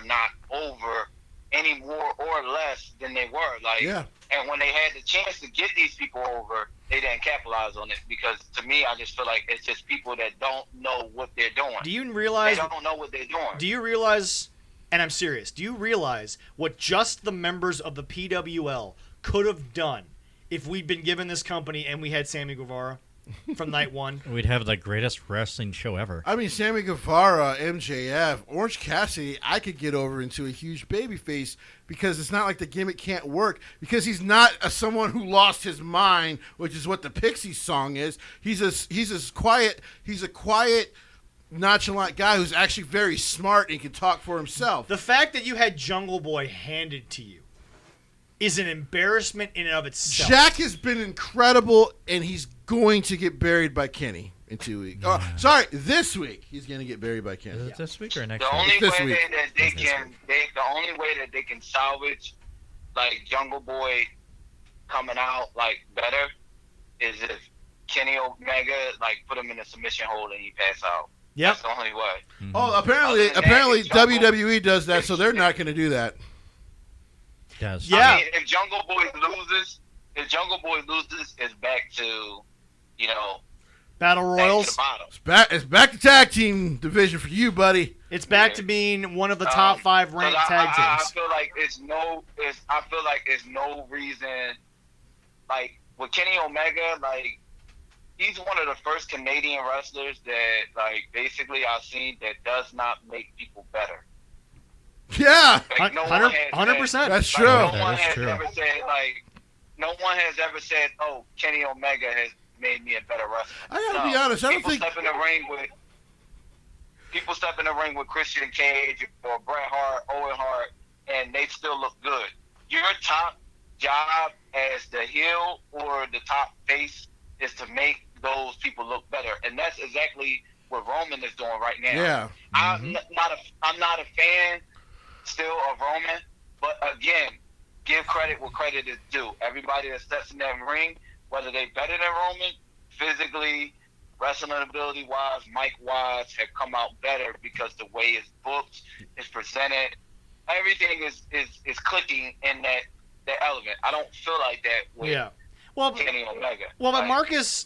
not over any more or less than they were. Like, and when they had the chance to get these people over, they didn't capitalize on it, because to me, I just feel like it's just people that don't know what they're doing. Do you realize? They don't know what they're doing. Do you realize? And I'm serious. Do you realize what just the members of the PWL could have done if we'd been given this company and we had Sammy Guevara from night one? We'd have the greatest wrestling show ever. I mean, Sammy Guevara, MJF, Orange Cassidy, I could get over into a huge babyface, because it's not like the gimmick can't work, because he's not someone who lost his mind, which is what the Pixies song is. He's a quiet, nonchalant guy who's actually very smart and can talk for himself. The fact that you had Jungle Boy handed to you is an embarrassment in and of itself. Jack has been incredible, and he's going to get buried by Kenny in 2 weeks. Oh, sorry, this week he's going to get buried by Kenny. Is it this week or next week? The only way that they can salvage like Jungle Boy coming out like better is if Kenny Omega like put him in a submission hold and he pass out. Yep. That's the only way. Mm-hmm. Oh, apparently WWE does that, so they're not going to do that. Yes. Yeah. I mean, if Jungle Boy loses, it's back to, Battle Royals. It's back to tag team division for you, buddy. It's back to being one of the top 5 ranked tag teams. I feel like it's no reason, like with Kenny Omega, like he's one of the first Canadian wrestlers that like basically I've seen that does not make people better. Yeah, like, 100%. That's true. No one has ever said, "Oh, Kenny Omega has made me a better wrestler." I gotta be honest. I don't think people step in the ring with Christian Cage or Bret Hart, Owen Hart, and they still look good. Your top job as the heel or the top face is to make those people look better, and that's exactly what Roman is doing right now. Yeah, I'm not a fan still of Roman, but again, give credit where credit is due. Everybody that steps in that ring, whether they better than Roman, physically, wrestling ability wise, mic wise, have come out better because the way it's booked, it's presented, everything is clicking in that element. I don't feel like that with Kenny Omega. But Marcus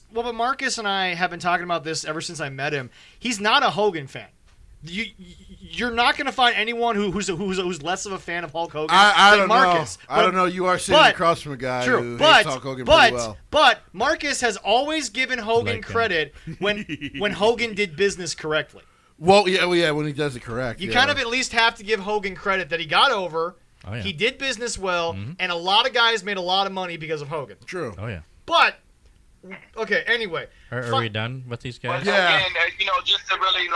and I have been talking about this ever since I met him. He's not a Hogan fan. You're not going to find anyone who's less of a fan of Hulk Hogan than Marcus. I don't know. You are sitting across from a guy who hates Hulk Hogan pretty well. But Marcus has always given Hogan credit when Hogan did business correctly. Well, yeah, when he does it correct. You kind of at least have to give Hogan credit that he got over. Oh, yeah. He did business well, and a lot of guys made a lot of money because of Hogan. True. Oh, yeah. But, okay, anyway. Are we done with these guys? But again, just to really,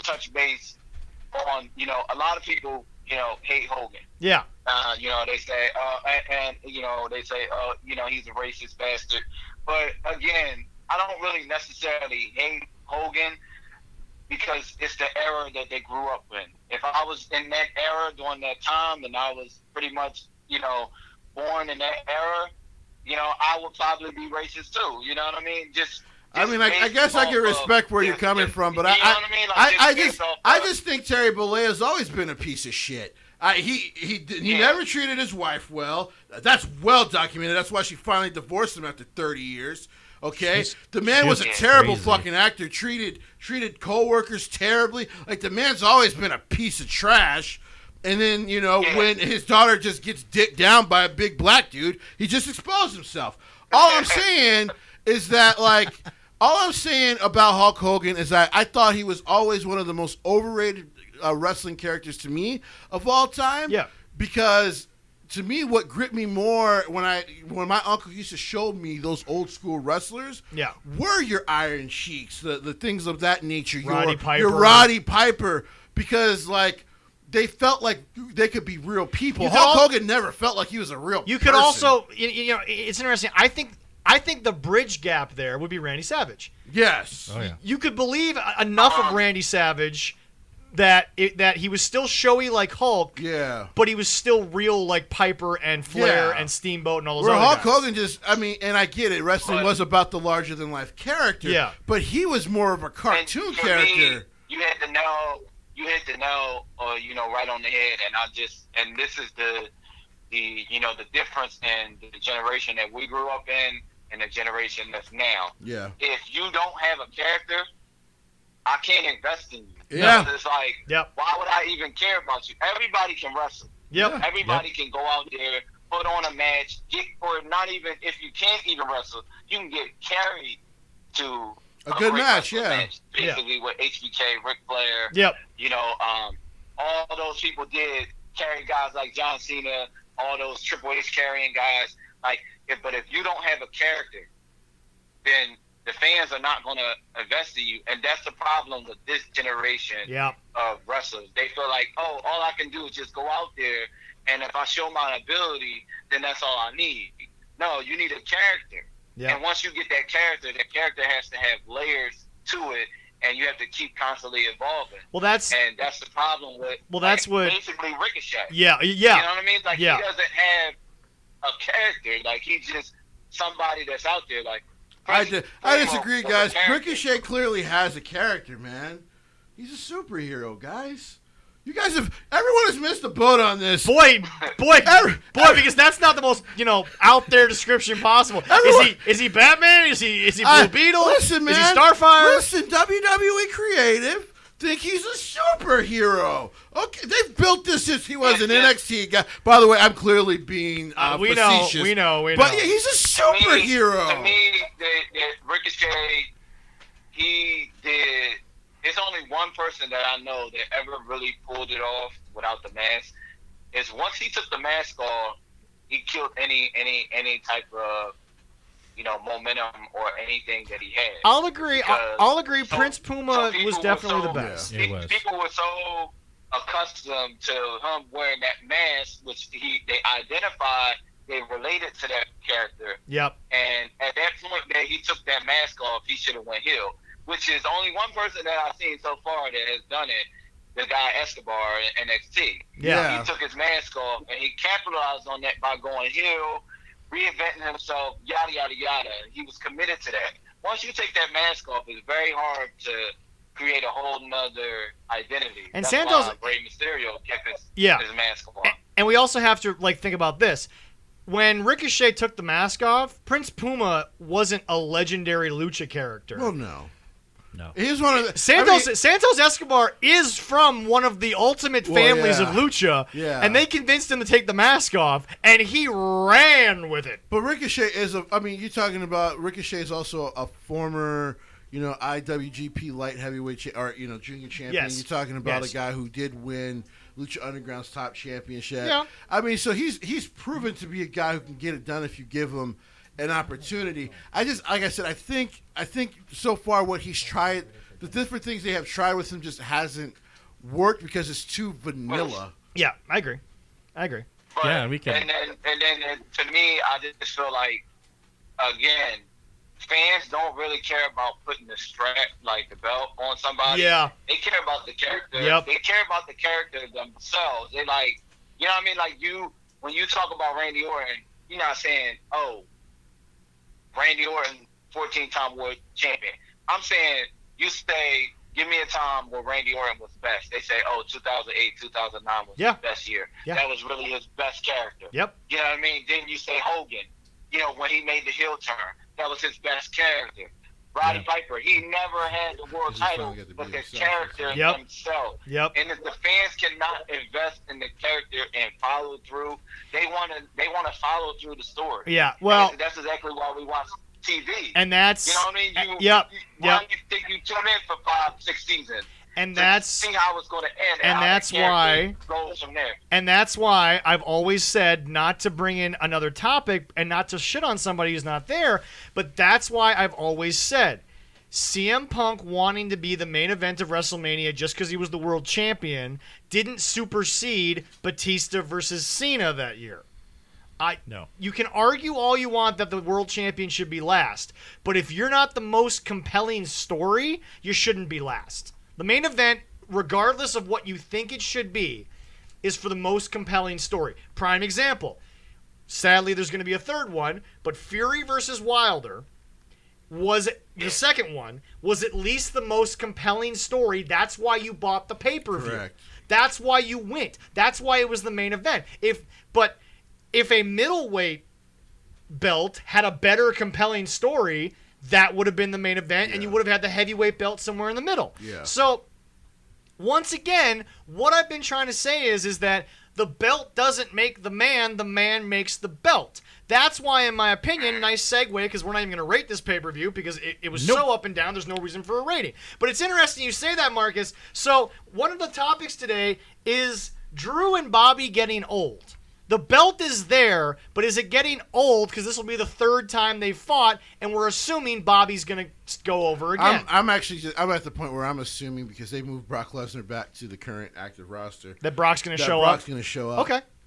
touch base on, a lot of people, hate Hogan. Yeah. They say, he's a racist bastard. But, again, I don't really necessarily hate Hogan because it's the era that they grew up in. If I was in that era during that time, and I was pretty much, born in that era, I would probably be racist too. You know what I mean? I guess I can respect where you're coming from, but I just think Terry Bollea has always been a piece of shit. He never treated his wife well. That's well documented. That's why she finally divorced him after 30 years. Okay, the man was a terrible fucking actor. Treated coworkers terribly. Like, the man's always been a piece of trash. And then, when his daughter just gets dicked down by a big black dude, he just exposed himself. All I'm saying is that, all I'm saying about Hulk Hogan is that I thought he was always one of the most overrated wrestling characters to me of all time. Yeah. Because to me, what gripped me more when my uncle used to show me those old school wrestlers, were your Iron Sheiks, the things of that nature. Your Roddy Piper, because they felt like they could be real people. Hulk Hogan never felt like he was a real person. You could also, it's interesting. I think the bridge gap there would be Randy Savage. Yes. Oh, yeah. You could believe enough of Randy Savage that he was still showy like Hulk, but he was still real like Piper and Flair and Steamboat and all those other Hulk guys. Hogan and I get it, wrestling was about the larger-than-life character, but he was more of a cartoon character. Me, you hit the nail, right on the head, and this is the difference in the generation that we grew up in and the generation that's now. Yeah. If you don't have a character, I can't invest in you. Yeah. It's like, why would I even care about you? Everybody can wrestle. Yep. Everybody can go out there, put on a match, if you can't even wrestle, you can get carried to a good match, basically with HBK, Ric Flair. Yep. All those people did carry guys like John Cena, all those Triple H carrying guys. But if you don't have a character, then the fans are not going to invest in you. And that's the problem with this generation of wrestlers. They feel like, all I can do is just go out there, and if I show my ability, then that's all I need. No, you need a character. Yeah. And once you get that character has to have layers to it, and you have to keep constantly evolving. And that's the problem with basically Ricochet. Yeah. You know what I mean? He doesn't have a character. He's just somebody that's out there. I disagree, guys. Ricochet clearly has a character, man. He's a superhero, guys. You guys everyone has missed the boat on this. Boy, because that's not the most, out there description possible. Is he Batman? Is he Blue Beetle? Listen, man. Is he Starfire? Listen, WWE Creative think he's a superhero. Okay, they've built this since he was an NXT guy. By the way, I'm clearly being facetious. We know. But he's a superhero. To me, Ricochet, he did. There's only one person that I know that ever really pulled it off without the mask. Is once he took the mask off, he killed any type of momentum or anything that he had. I'll agree. Prince Puma was definitely the best. Yeah, he was. People were so accustomed to him wearing that mask, which they identified, they related to that character. Yep. And at that point that he took that mask off, he should have went heel. Which is only one person that I've seen so far that has done it, the guy Escobar in NXT. Yeah. He took his mask off, and he capitalized on that by going heel, reinventing himself, yada, yada, yada. He was committed to that. Once you take that mask off, it's very hard to create a whole nother identity. And that's why Rey Mysterio kept his mask on. And we also have to think about this. When Ricochet took the mask off, Prince Puma wasn't a legendary lucha character. Well, no. He's one of the Santos Escobar is from one of the ultimate families of lucha, and they convinced him to take the mask off, and he ran with it. But Ricochet you're talking about Ricochet is also a former, IWGP light heavyweight junior champion. Yes. You're talking about a guy who did win Lucha Underground's top championship. Yeah. So he's proven to be a guy who can get it done if you give him an opportunity. I think so far what he's tried, the different things they have tried with him just hasn't worked because it's too vanilla. Yeah, I agree. But, we can. And then to me, I just feel like, again, fans don't really care about putting the strap, like the belt, on somebody. Yeah. They care about the character. Yep. They care about the character themselves. They like, you know what I mean? Like when you talk about Randy Orton, you're not saying, oh, Randy Orton, 14-time world champion. I'm saying you say, give me a time where Randy Orton was best. They say, oh, 2008, 2009 was his best year. Yeah. That was really his best character. Yep. You know what I mean? Then you say Hogan, when he made the heel turn, that was his best character. Roddy Piper, he never had the world title, but his character himself. Yep. And if the fans cannot invest in the character and follow through, they want to follow through the story. Yeah. Well, that's exactly why we watch TV. And that's, you know what I mean? Why do you think you tune in for 5-6 seasons? And that's see how it's going to end. And that's why goes from there. And that's why I've always said not to bring in another topic and not to shit on somebody who's not there. But that's why I've always said CM Punk wanting to be the main event of WrestleMania just because he was the world champion didn't supersede Batista versus Cena that year. No. You can argue all you want that the world champion should be last, but if you're not the most compelling story, you shouldn't be last. The main event, regardless of what you think it should be, is for the most compelling story. Prime example. Sadly, there's going to be a third one, but Fury versus Wilder was the second one, was at least the most compelling story. That's why you bought the pay-per-view. Correct. That's why you went. That's why it was the main event. If a middleweight belt had a better compelling story, that would have been the main event, and you would have had the heavyweight belt somewhere in the middle. Yeah. So, once again, what I've been trying to say is that the belt doesn't make the man makes the belt. That's why, in my opinion, nice segue, because we're not even going to rate this pay-per-view, because it was so up and down, there's no reason for a rating. But it's interesting you say that, Marcus. So, one of the topics today is Drew and Bobby getting old. The belt is there, but is it getting old? Because this will be the third time they've fought, and we're assuming Bobby's going to go over again. I'm at the point where I'm assuming, because they moved Brock Lesnar back to the current active roster, that Brock's going to show Brock's going to show up.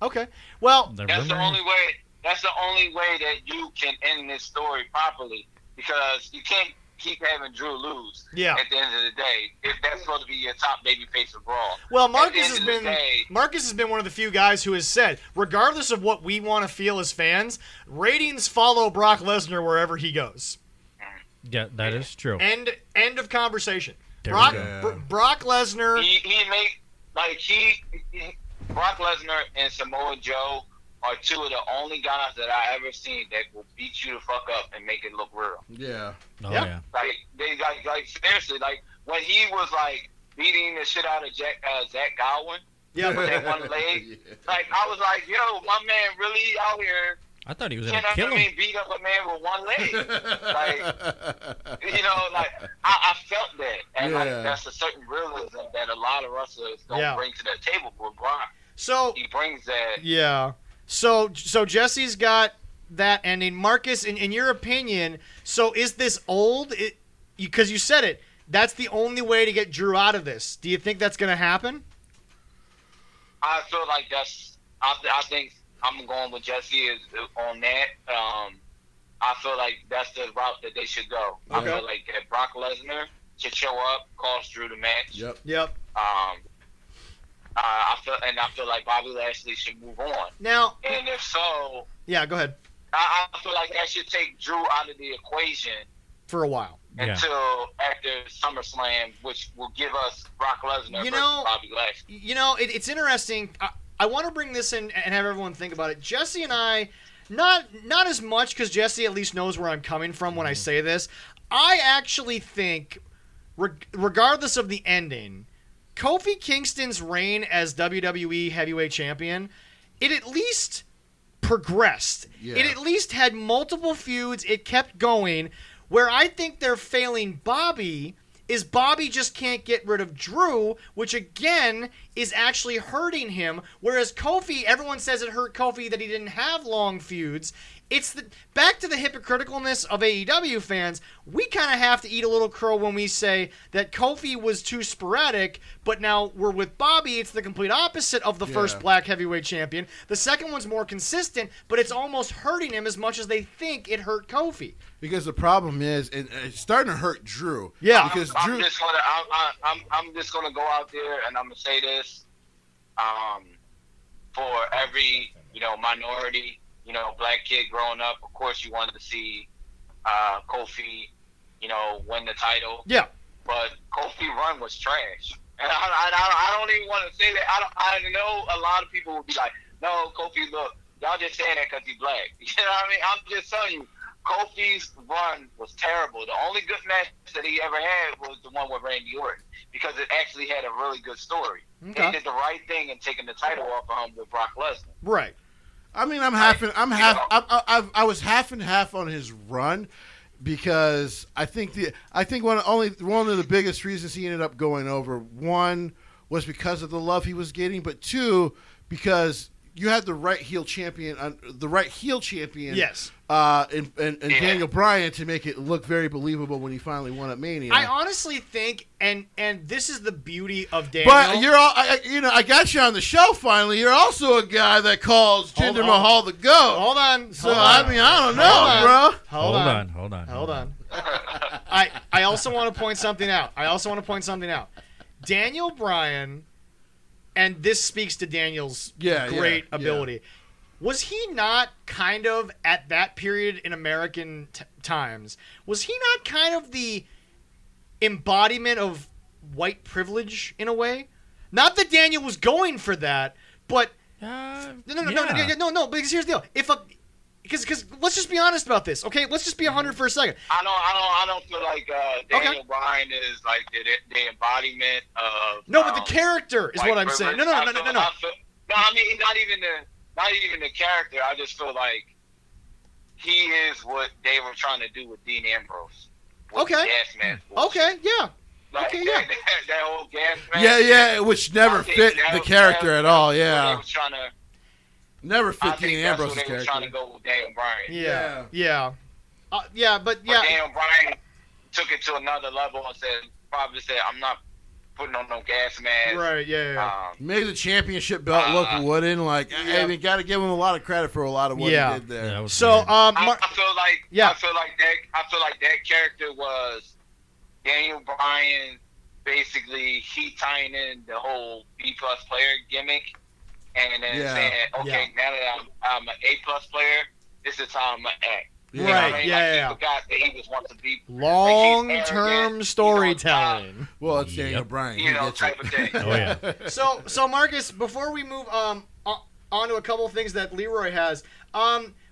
Okay. Well, that's the only way. That's the only way that you can end this story properly, because you can't keep having Drew lose at the end of the day if that's supposed to be your top babyface of Raw. Well, Marcus has been one of the few guys who has said, regardless of what we want to feel as fans, ratings follow Brock Lesnar wherever he goes. Yeah, that is true. End of conversation. Brock Lesnar. Brock Lesnar and Samoa Joe are two of the only guys that I ever seen that will beat you the fuck up and make it look real. Yeah. Oh, yeah. Like they like seriously, like when he was like beating the shit out of Zach Gowen. Yeah, with that one leg. Like I was like, yo, my man really out here. I thought he was gonna kill him. Beat up a man with one leg. Like I felt that, and like that's a certain realism that a lot of wrestlers don't bring to the table. But Brock, he brings that. Yeah. So Jesse's got that ending. Marcus, in your opinion, so is this old? Because you said it, that's the only way to get Drew out of this. Do you think that's going to happen? I feel like I think I'm going with Jesse on that. I feel like that's the route that they should go. Okay. I feel like that Brock Lesnar should show up, cost Drew the match. Yep. I feel like Bobby Lashley should move on. Now, and if so, go ahead. I feel like that should take Drew out of the equation for a while until after SummerSlam, which will give us Brock Lesnar versus Bobby Lashley. It's interesting. I want to bring this in and have everyone think about it. Jesse and I, not as much, because Jesse at least knows where I'm coming from when I say this. I actually think, regardless of the ending, Kofi Kingston's reign as WWE Heavyweight Champion, it at least progressed. Yeah. It at least had multiple feuds. It kept going. Where I think they're failing Bobby is Bobby just can't get rid of Drew, which again is actually hurting him. Whereas Kofi, everyone says it hurt Kofi that he didn't have long feuds. it's back to the hypocriticalness of AEW fans. We kind of have to eat a little crow when we say that Kofi was too sporadic, but now we're with Bobby. It's the complete opposite of the first black heavyweight champion. The second one's more consistent, but it's almost hurting him as much as they think it hurt Kofi. Because the problem is, it's starting to hurt Drew. Yeah, because I'm just gonna go out there and I'm gonna say this, for every minority, black kid growing up, of course you wanted to see Kofi, win the title. Yeah. But Kofi run was trash, and I don't even want to say that. I know a lot of people will be like, no, Kofi, look, y'all just saying that because he's black. You know what I mean? I'm just telling you. Kofi's run was terrible. The only good match that he ever had was the one with Randy Orton because it actually had a really good story. Okay. They did the right thing in taking the title off of him with Brock Lesnar. Right. I mean, I was half and half on his run because I think one of the biggest reasons he ended up going over, one was because of the love he was getting, but two because you had the right heel champion, Yes. And Daniel Bryan to make it look very believable when he finally won at Mania. I honestly think, and this is the beauty of Daniel. But you're all, I got you on the show finally. You're also a guy that calls Jinder Mahal the GOAT. Hold on. So I don't know, bro. Hold on. I also want to point something out. Daniel Bryan, and this speaks to Daniel's great ability. Yeah. Was he not kind of, at that period in American times, was he not kind of the embodiment of white privilege in a way? Not that Daniel was going for that, but no. Because here's the deal: because let's just be honest about this, okay? Let's just be 100 for a second. I don't feel like Daniel Bryan is like the embodiment of. No, but the character is what I'm saying. No. No, I mean not even the character. I just feel like he is what they were trying to do with Dean Ambrose. With Gas Mask. Okay, yeah. Like, that whole Gas Mask. Yeah, which never fit the character at all. Yeah. They was trying to. Never fit Dean Ambrose's character. They were trying to go with Daniel Bryan. Yeah. But Daniel Bryan took it to another level and probably said, I'm not putting on no gas mask. Right, yeah. Made the championship belt look wooden. Like, you got to give him a lot of credit for a lot of what he did there. Yeah, so, I feel like that character was Daniel Bryan basically tying in the whole B+ player gimmick, and then saying, okay, now that I'm an A+ player, this is how I'm gonna act. Yeah. Right, He forgot that he was once to be long-term storytelling. Well, it's Daniel Bryan. Type of thing. Oh, yeah. So Marcus, before we move on to a couple of things that Leroy has,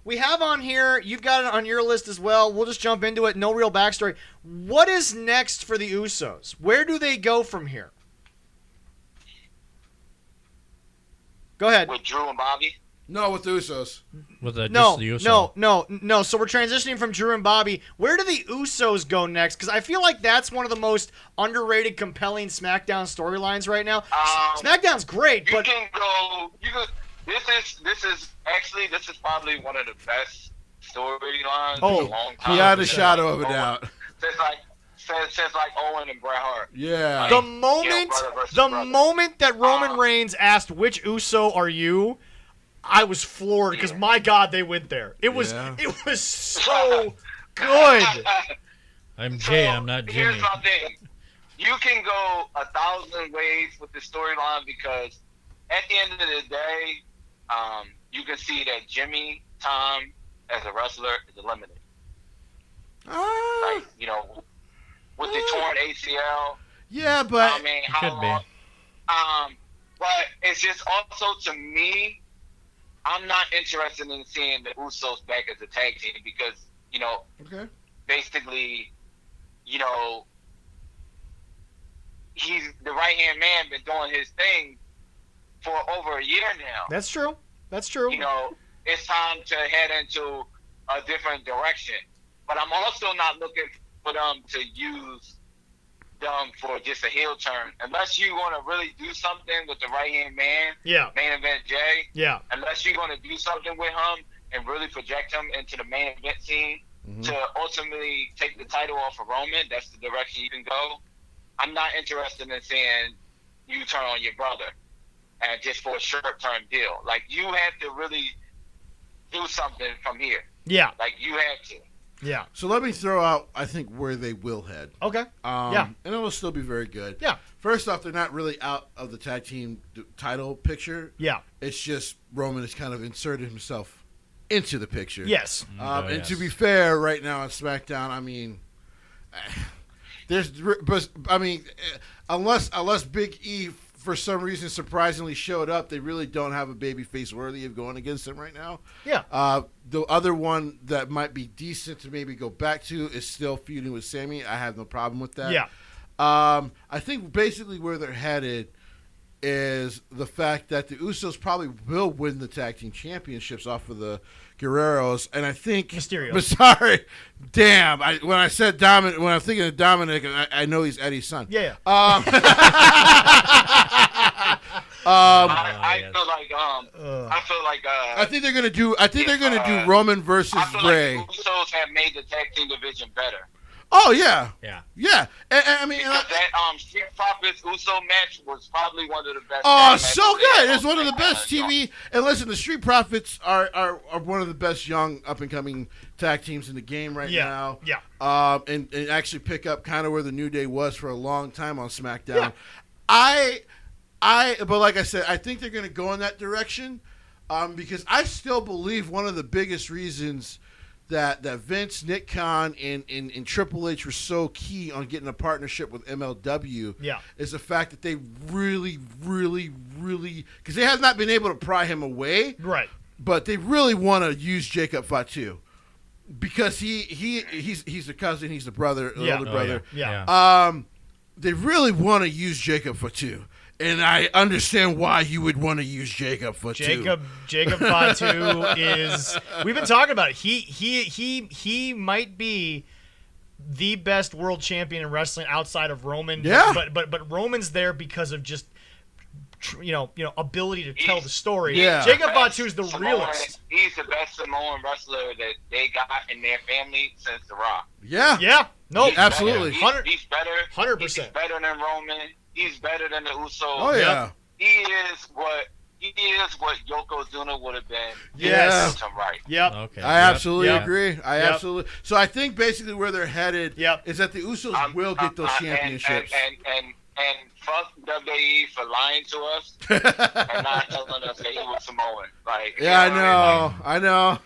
we have on here, you've got it on your list as well. We'll just jump into it. No real backstory. What is next for the Usos? Where do they go from here? Go ahead. With Drew and Bobby? No, with the Usos. With the Usos. No. So we're transitioning from Drew and Bobby. Where do the Usos go next? Because I feel like that's one of the most underrated, compelling SmackDown storylines right now. SmackDown's great, but This is probably one of the best storylines in a long time. Without a shadow of a doubt. Since like Owen and Bret Hart. Yeah. The moment that Roman Reigns asked, "Which Uso are you?" I was floored because my God, they went there. It was so good. I'm Jay. I'm not Jimmy. Here's my thing: you can go 1,000 ways with the storyline because at the end of the day, you can see that Jimmy Tom as a wrestler is eliminated. With the torn ACL. Yeah, but I mean, how long? But it's just also to me. I'm not interested in seeing the Usos back as a tag team because, basically, he's the right-hand man, been doing his thing for over a year now. That's true. It's time to head into a different direction. But I'm also not looking for them to use them for just a heel turn. Unless you want to really do something with the right-hand man, main event Jay. Yeah. Unless you're going to do something with him and really project him into the main event scene to ultimately take the title off of Roman, that's the direction you can go. I'm not interested in seeing you turn on your brother and just for a short-term deal. Like, you have to really do something from here. Yeah. Like, you have to. Yeah. So let me throw out, I think, where they will head. Okay. And it will still be very good. Yeah. First off, they're not really out of the tag team title picture. Yeah. It's just Roman has kind of inserted himself into the picture. Yes. And to be fair, right now on SmackDown, I mean, unless Big E for some reason surprisingly showed up, they really don't have a babyface worthy of going against him right now. Yeah. The other one that might be decent to maybe go back to is still feuding with Sammy. I have no problem with that. Yeah. I think basically where they're headed is the fact that the Usos probably will win the tag team championships off of the Guerreros, and I think Mysterio. But sorry, damn! When I said Dominic, when I'm thinking of Dominic, I know he's Eddie's son. Yeah. I feel like I think they're gonna do. I think they're gonna do Roman versus Bray. Like the Usos have made the tag team division better. Oh yeah, yeah. And I mean, because that Street Profits Uso match was probably one of the best. Oh, so good! It's one of the best TV. And listen, the Street Profits are one of the best young up and coming tag teams in the game right now. Yeah. And actually pick up kind of where the New Day was for a long time on SmackDown. Yeah. But like I said, I think they're going to go in that direction because I still believe one of the biggest reasons that Vince, Nick Khan, and Triple H were so key on getting a partnership with MLW is the fact that they really, really, really, because they have not been able to pry him away, right? But they really want to use Jacob Fatu because he's the cousin, he's the brother, the older brother. Yeah. They really want to use Jacob Fatu. And I understand why you would want to use Jacob Fatu. Jacob Fatu is. We've been talking about it. He might be the best world champion in wrestling outside of Roman. Yeah. But Roman's there because of just ability to tell the story. Yeah. Jacob Fatu is the realist. He's the best Samoan wrestler that they got in their family since The Rock. Yeah. Yeah. No. Absolutely. He's better. 100%. He's better than Roman. He's better than the Usos. Oh yeah. He is what Yokozuna would have been. Yes. Right. Yep. Okay. I absolutely agree. Absolutely. So I think basically where they're headed is that the Usos will get those championships. And fuck WWE for lying to us and not telling us that he was Samoan. Like, I know.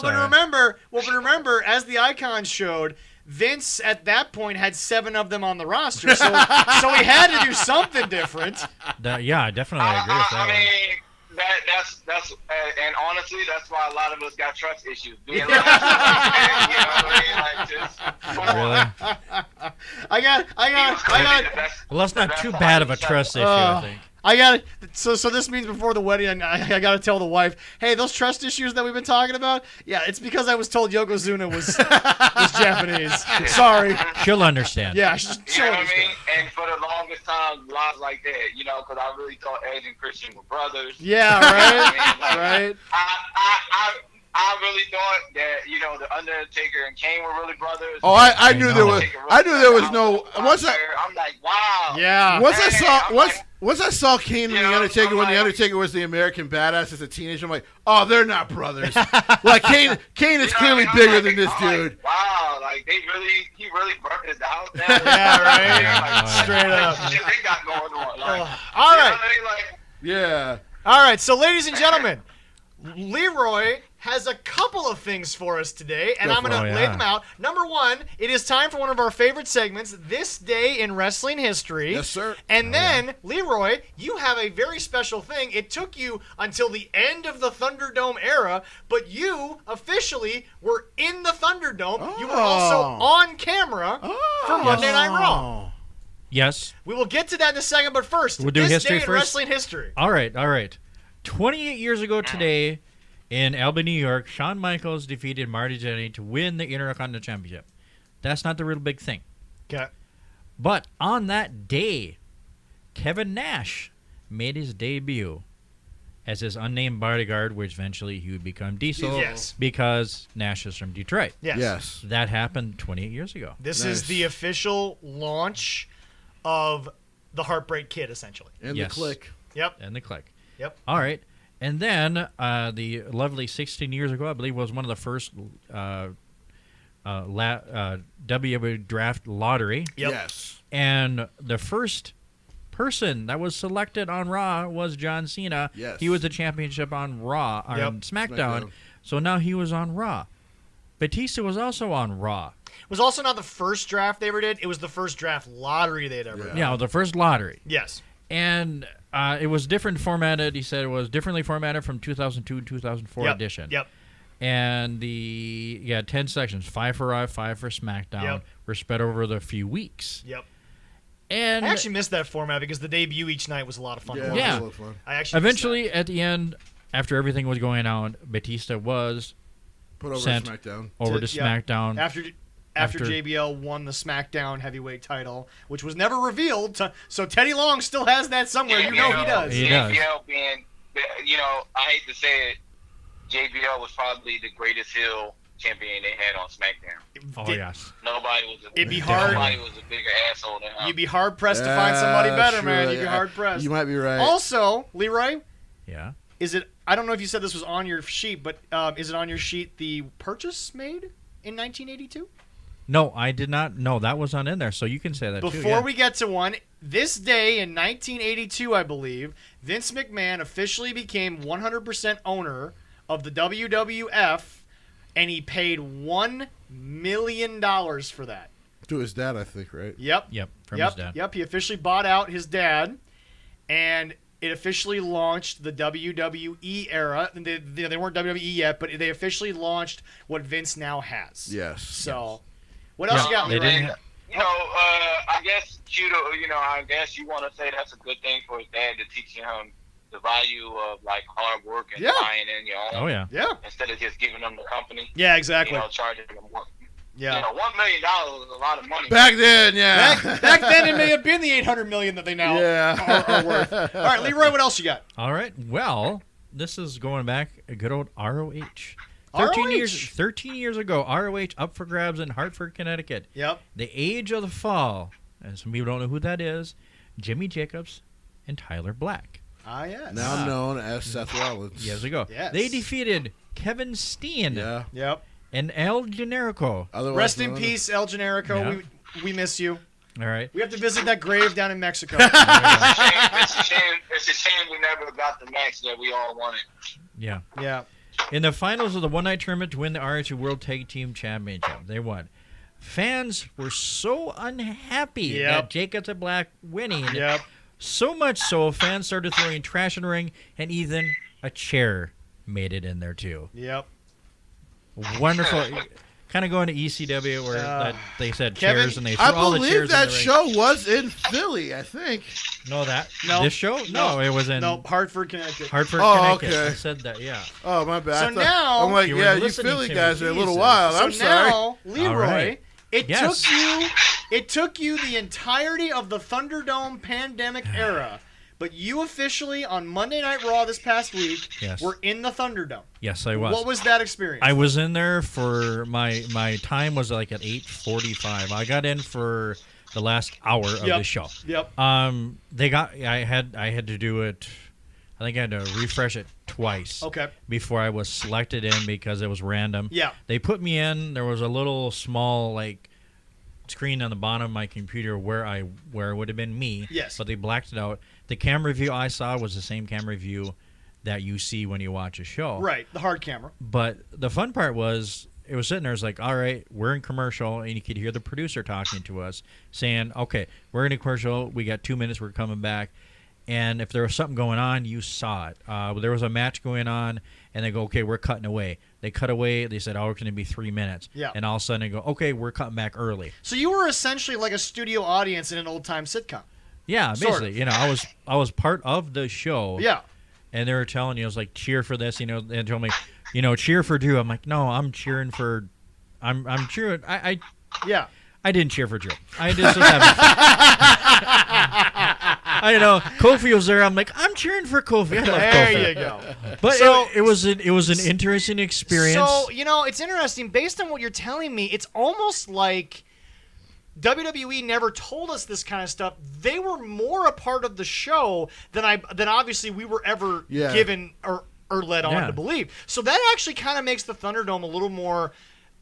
But remember, as the icons showed, Vince at that point had 7 of them on the roster, so he had to do something different. I definitely agree with that. I mean, that's and honestly, that's why a lot of us got trust issues. Being like, I got. Well, that's not too bad of a trust issue, I think. I got it. So this means before the wedding, I got to tell the wife, hey, those trust issues that we've been talking about, it's because I was told Yokozuna was Japanese. Sorry. She'll understand. Yeah, she'll understand. I mean? And for the longest time, lies like that, because I really thought Edge and Christian were brothers. Yeah, right. Right. I really thought that the Undertaker and Kane were really brothers. Oh, I knew there was no. I'm like, wow. Yeah. Once I saw Kane and the Undertaker when the Undertaker was the American Badass as a teenager, I'm like, oh, they're not brothers. Like Kane is clearly bigger than this dude. Like, wow, like he really burnt his house down. Yeah, right. Straight up. Shit they got going on. Like, all right. Yeah. All right. So, ladies and gentlemen, Leroy has a couple of things for us today, and I'm going to lay them out. Number one, it is time for one of our favorite segments, This Day in Wrestling History. Yes, sir. And then, Leroy, you have a very special thing. It took you until the end of the Thunderdome era, but you officially were in the Thunderdome. Oh. You were also on camera for Monday Night Raw. Yes. We will get to that in a second, but first, we'll do This history Day in first. Wrestling History. All right. 28 years ago today, in Albany, New York, Shawn Michaels defeated Marty Jannetty to win the Intercontinental Championship. That's not the real big thing. Okay. But on that day, Kevin Nash made his debut as his unnamed bodyguard, which eventually he would become Diesel. Yes. Because Nash is from Detroit. Yes. That happened 28 years ago. This is the official launch of the Heartbreak Kid, essentially. And the Click. Yep. And the Click. Yep. All right. And then the lovely 16 years ago, I believe, was one of the first WWE Draft Lottery. Yep. Yes. And the first person that was selected on Raw was John Cena. Yes. He was the championship on Raw, on SmackDown. So now he was on Raw. Batista was also on Raw. It was also not the first draft they ever did. It was the first draft lottery they'd ever done. Yeah, the first lottery. Yes. And it was different formatted. He said it was differently formatted from 2002 and 2004 edition. Yep. And 10 sections, 5 for Raw, 5 for SmackDown, were spread over the few weeks. Yep. And I actually missed that format because the debut each night was a lot of fun. Yeah. It was a lot of fun. I actually eventually, at the end, after everything was going on, Batista was put over sent to SmackDown. over to SmackDown. After JBL won the SmackDown heavyweight title, which was never revealed, so Teddy Long still has that somewhere. Yeah, he does. He does. JBL being, I hate to say it, JBL was probably the greatest heel champion they had on SmackDown. Oh, yes. Nobody was It'd be hard. Nobody was a bigger asshole than him. You'd be hard pressed to find somebody better, sure, man. You'd be hard pressed. You might be right. Also, Leroy, Yeah. is it? I don't know if you said this was on your sheet, but is it on your sheet the purchase made in 1982? No, I did not. No, that was not in there, so you can say that too. Before we get to one, this day in 1982, I believe, Vince McMahon officially became 100% owner of the WWF, and he paid $1 million for that. To his dad, I think, right? Yep. From his dad. Yep, he officially bought out his dad, and it officially launched the WWE era. They weren't WWE yet, but they officially launched what Vince now has. Yes. So, what else you got, They Leroy? didn't I guess I guess you want to say that's a good thing for his dad to teach him the value of like hard work and buying in your own. Oh yeah. Yeah. Instead of just giving them the company. Yeah, exactly. Charging them $1 Yeah. $1 million is a lot of money. Back then, yeah. Back then, it may have been the $800 million that they now are worth. All right, Leroy, what else you got? All right. Well, this is going back a good old ROH. 13 years ago, ROH up for grabs in Hartford, Connecticut. Yep. The Age of the Fall, and some people don't know who that is, Jimmy Jacobs and Tyler Black. Ah, yes. Now known as Seth Rollins. Years ago. Yes. They defeated Kevin Steen Yeah. Yep. and El Generico. Otherwise Rest in known peace, El Generico. Yeah. We miss you. All right. We have to visit that grave down in Mexico. It's a shame we never got the match that we all wanted. Yeah. Yeah. In the finals of the one-night tournament to win the ROH World Tag Team Championship, they won. Fans were so unhappy that Jacobs and Black winning. Yep. So much so, fans started throwing trash in the ring, and even a chair made it in there too. Yep. Wonderful. Kind of going to ECW where they said Kevin, chairs and they threw all the chairs that in the ring. show was in Philly, I think. No, this show? No, it was in Hartford, Connecticut. Hartford, Oh, Connecticut. okay. I said that, yeah. Oh, my bad. So I thought- now- I'm like, You were yeah, you listening Philly to guys me. are a little Jesus. wild. So I'm sorry. now, Leroy, All right. it took you the entirety of the Thunderdome pandemic era, but you officially on Monday Night Raw this past week were in the Thunderdome. Yes, I was. What was that experience? I was in there for my time was like at 8:45. I got in for the last hour of the show. Yep. I had to do it. I think I had to refresh it twice. Okay. Before I was selected in because it was random. Yeah. They put me in. There was a little small screen on the bottom of my computer where it would have been me. Yes. But they blacked it out. The camera view I saw was the same camera view that you see when you watch a show. Right, the hard camera. But the fun part was it was sitting there. It's like, all right, we're in commercial, and you could hear the producer talking to us saying, okay, we're in a commercial. We got 2 minutes. We're coming back. And if there was something going on, you saw it. There was a match going on, and they go, okay, we're cutting away. They cut away. They said, oh, it's going to be 3 minutes. Yeah. And all of a sudden they go, okay, we're cutting back early. So you were essentially like a studio audience in an old-time sitcom. Yeah, Sort basically. I was part of the show. Yeah. And they were telling you, it was like, cheer for this, and told me, cheer for Drew. I'm like, no, I'm cheering for, I'm cheering. I didn't cheer for Drew. I just was having I know Kofi was there. I'm like, I'm cheering for Kofi. I love Kofi. There you go. But So- it was an interesting experience. So, it's interesting. Based on what you're telling me, it's almost like WWE never told us this kind of stuff. They were more a part of the show than obviously we were ever given or led on to believe. So that actually kind of makes the Thunderdome a little more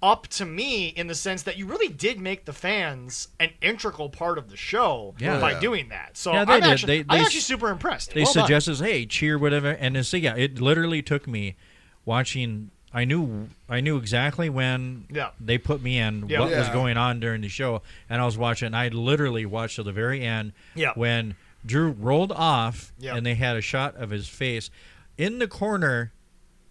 up to me in the sense that you really did make the fans an integral part of the show by doing that. So Yeah, I'm actually super impressed. They suggested, hey, cheer, whatever. And it literally took me watching. I knew exactly when they put me in, what was going on during the show. And I was watching, and I literally watched till the very end when Drew rolled off and they had a shot of his face. In the corner,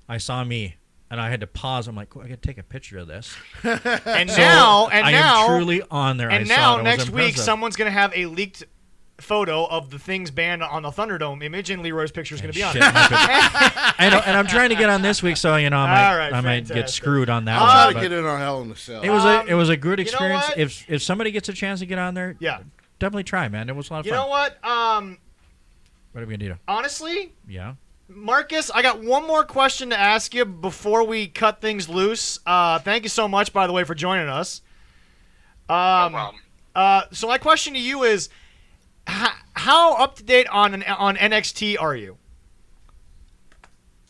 I saw me. And I had to pause. I'm like, I got to take a picture of this. I am truly on there. And now, next week, someone's going to have a leaked photo of the things banned on the Thunderdome image, and Leroy's picture is going to be on it. I know, and I'm trying to get on this week, so I might get screwed on that. I'll one, try to get in on Hell in the Cell. It was a good experience. If somebody gets a chance to get on there, definitely try, man. It was a lot of fun. You know what? What are we gonna do? Honestly, Marcus, I got one more question to ask you before we cut things loose. Thank you so much, by the way, for joining us. No problem. So my question to you is, how up to date on NXT are you?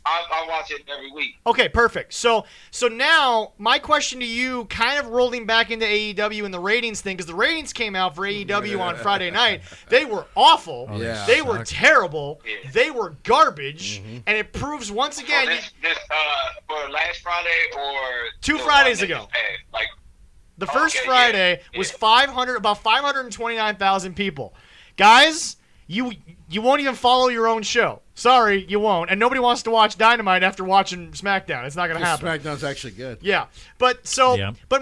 I watch it every week. Okay, perfect. So now my question to you, kind of rolling back into AEW and the ratings thing, because the ratings came out for AEW on Friday night. They were awful. They were terrible. Yeah. They were garbage, and it proves once again. This for last Friday or 2 Fridays ago. Like the first Friday was about 529,000 people. Guys, you won't even follow your own show. Sorry, you won't. And nobody wants to watch Dynamite after watching SmackDown. It's not going to happen. SmackDown's actually good. Yeah. But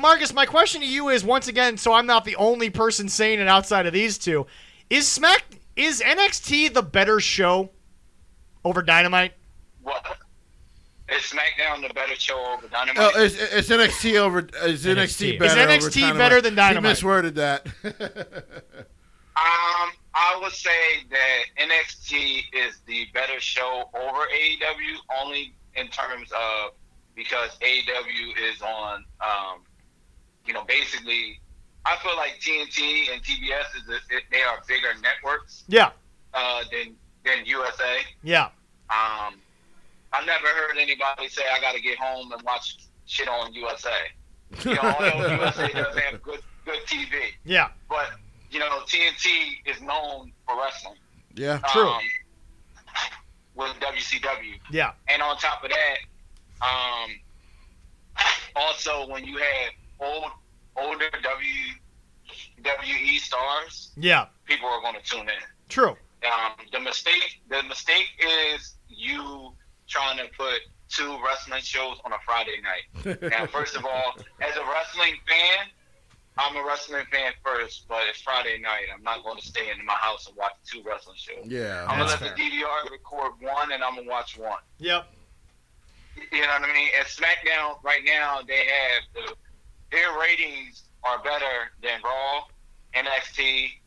Marcus, my question to you is, once again, so I'm not the only person saying it outside of these two, is NXT the better show over Dynamite? What? Is SmackDown the better show over Dynamite? Oh, it's NXT over. Is NXT better? Is NXT better than Dynamite? He misworded that. I would say that NXT is the better show over AEW, only in terms of because AEW is on, basically, I feel like TNT and TBS they are bigger networks. Yeah. Than USA. Yeah. I never heard anybody say I got to get home and watch shit on USA. Although USA does have good TV. Yeah. But TNT is known for wrestling. Yeah, true. With WCW. Yeah. And on top of that, also when you have older WWE stars, people are going to tune in. True. The mistake is you trying to put 2 wrestling shows on a Friday night. Now, first of all, as a wrestling fan, I'm a wrestling fan first, but it's Friday night. I'm not going to stay in my house and watch 2 wrestling shows. Yeah, I'm going to let the DVR record 1, and I'm going to watch 1. Yep. You know what I mean? At SmackDown right now, they have their ratings are better than Raw, NXT,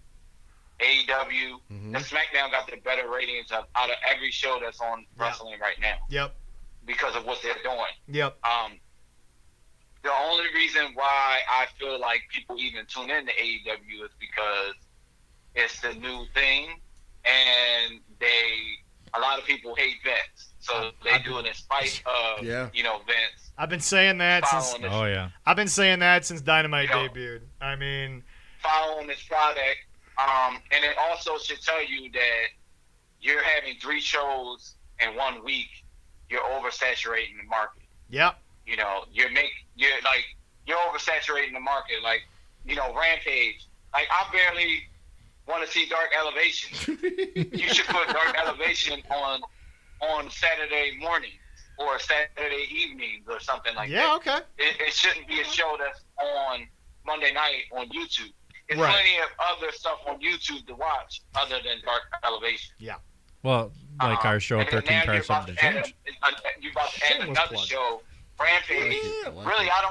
AEW. Mm-hmm. The SmackDown got the better ratings out of every show that's on wrestling right now. Yep. Because of what they're doing. Yep. The only reason why I feel like people even tune in to AEW is because it's the new thing, and a lot of people hate Vince, so they do it in spite of Vince. I've been saying that since. I've been saying that since Dynamite debuted. I mean, following this product, and it also should tell you that you're having 3 shows in 1 week. You're oversaturating the market. Yep. You're oversaturating the market. Like, Rampage. Like, I barely want to see Dark Elevation. You should put Dark Elevation on Saturday morning or Saturday evenings or something like that. Yeah, okay. It shouldn't be a show that's on Monday night on YouTube. There's Right. plenty of other stuff on YouTube to watch other than Dark Elevation. Yeah. Well, like our show, And 13 now Cars Something to Change. You're about to add Shameless another plug. show, Rampage. Really, I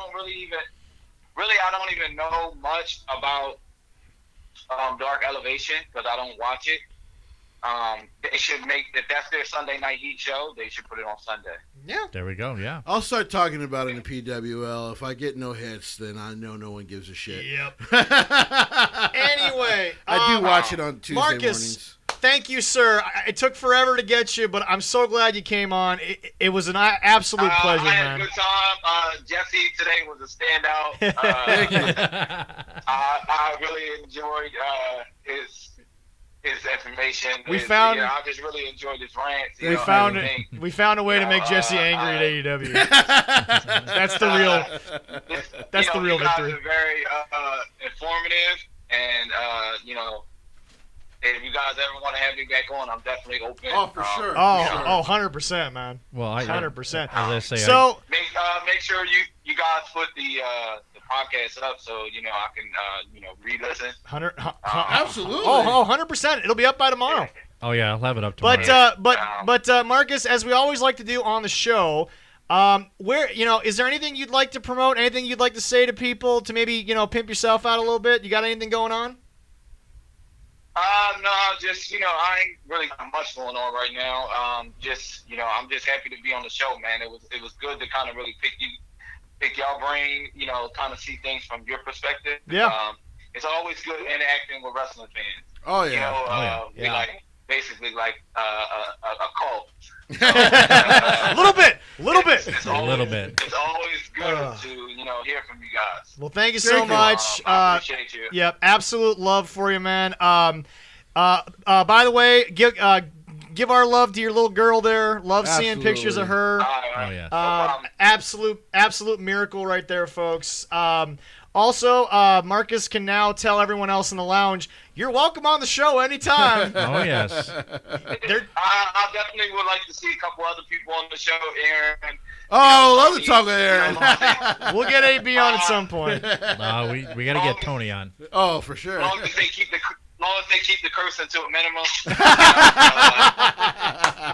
don't even know much about Dark Elevation because I don't watch it. They should make, if that's their Sunday night heat show, they should put it on Sunday. Yeah. There we go. Yeah. I'll start talking about it in the PWL. If I get no hits, then I know no one gives a shit. Yep. Anyway, I do watch it on Tuesday Marcus, mornings. Thank you, sir. It took forever to get you, but I'm so glad you came on. It was an absolute pleasure, I had man. a good time. Jesse today was a standout. Thank you. I really enjoyed his information. I just really enjoyed his rants. We found a way to make Jesse angry at AEW. That's the real. That's the real victory. You guys are very informative, and if you guys ever want to have me back on, I'm definitely open. Oh, for sure. 100%, man. Well, 100%. As I say, so make sure you guys put the podcast up so I can re-listen. Absolutely. 100%. It'll be up by tomorrow. Oh yeah, I'll have it up tomorrow. But Marcus, as we always like to do on the show, is there anything you'd like to promote? Anything you'd like to say to people to maybe pimp yourself out a little bit? You got anything going on? No, just I ain't really got much going on right now. I'm just happy to be on the show, man. It was good to kind of really pick y'all brain, kind of see things from your perspective. Yeah. It's always good interacting with wrestling fans. Oh yeah. We basically like a cult. A little bit. It's always good to hear from you guys. Well, thank you so much. I appreciate you. Yep, absolute love for you, man. By the way, give our love to your little girl there. Love seeing pictures of her. Oh yeah. Absolute miracle right there, folks. Also, Marcus can now tell everyone else in the lounge, you're welcome on the show anytime. Oh, yes. I definitely would like to see a couple other people on the show, Aaron. Oh, love to talk with Aaron. We'll get AB on at some point. No, we got to get Tony on. Oh, for sure. As long as they keep the cursing to a minimum.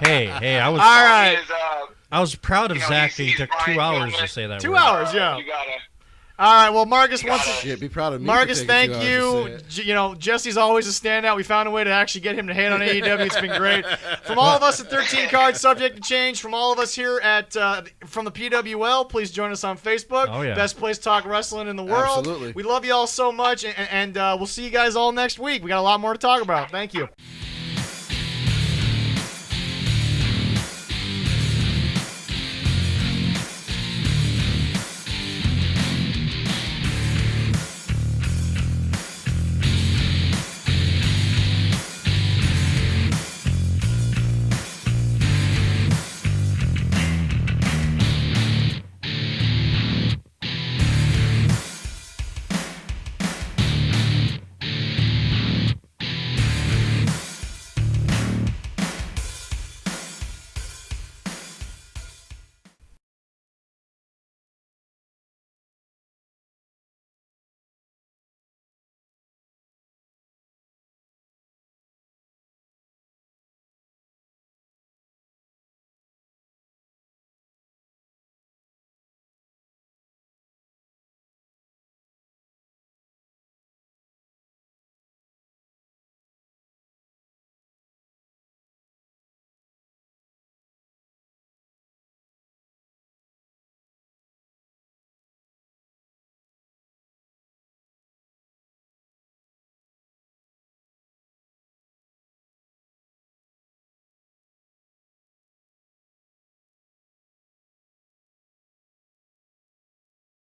Hey, I was all right. I was proud of Zach that he took 2 hours to say that. 2 word. hours, yeah. You gotta. All right, well, Marcus, be proud of me. Marcus, thank you. Jesse's always a standout. We found a way to actually get him to hate on AEW. It's been great. From all of us at 13 Cards, Subject to Change, from all of us here at from the PWL, please join us on Facebook. Oh, yeah. Best place to talk wrestling in the world. Absolutely. We love you all so much, and we'll see you guys all next week. We got a lot more to talk about. Thank you.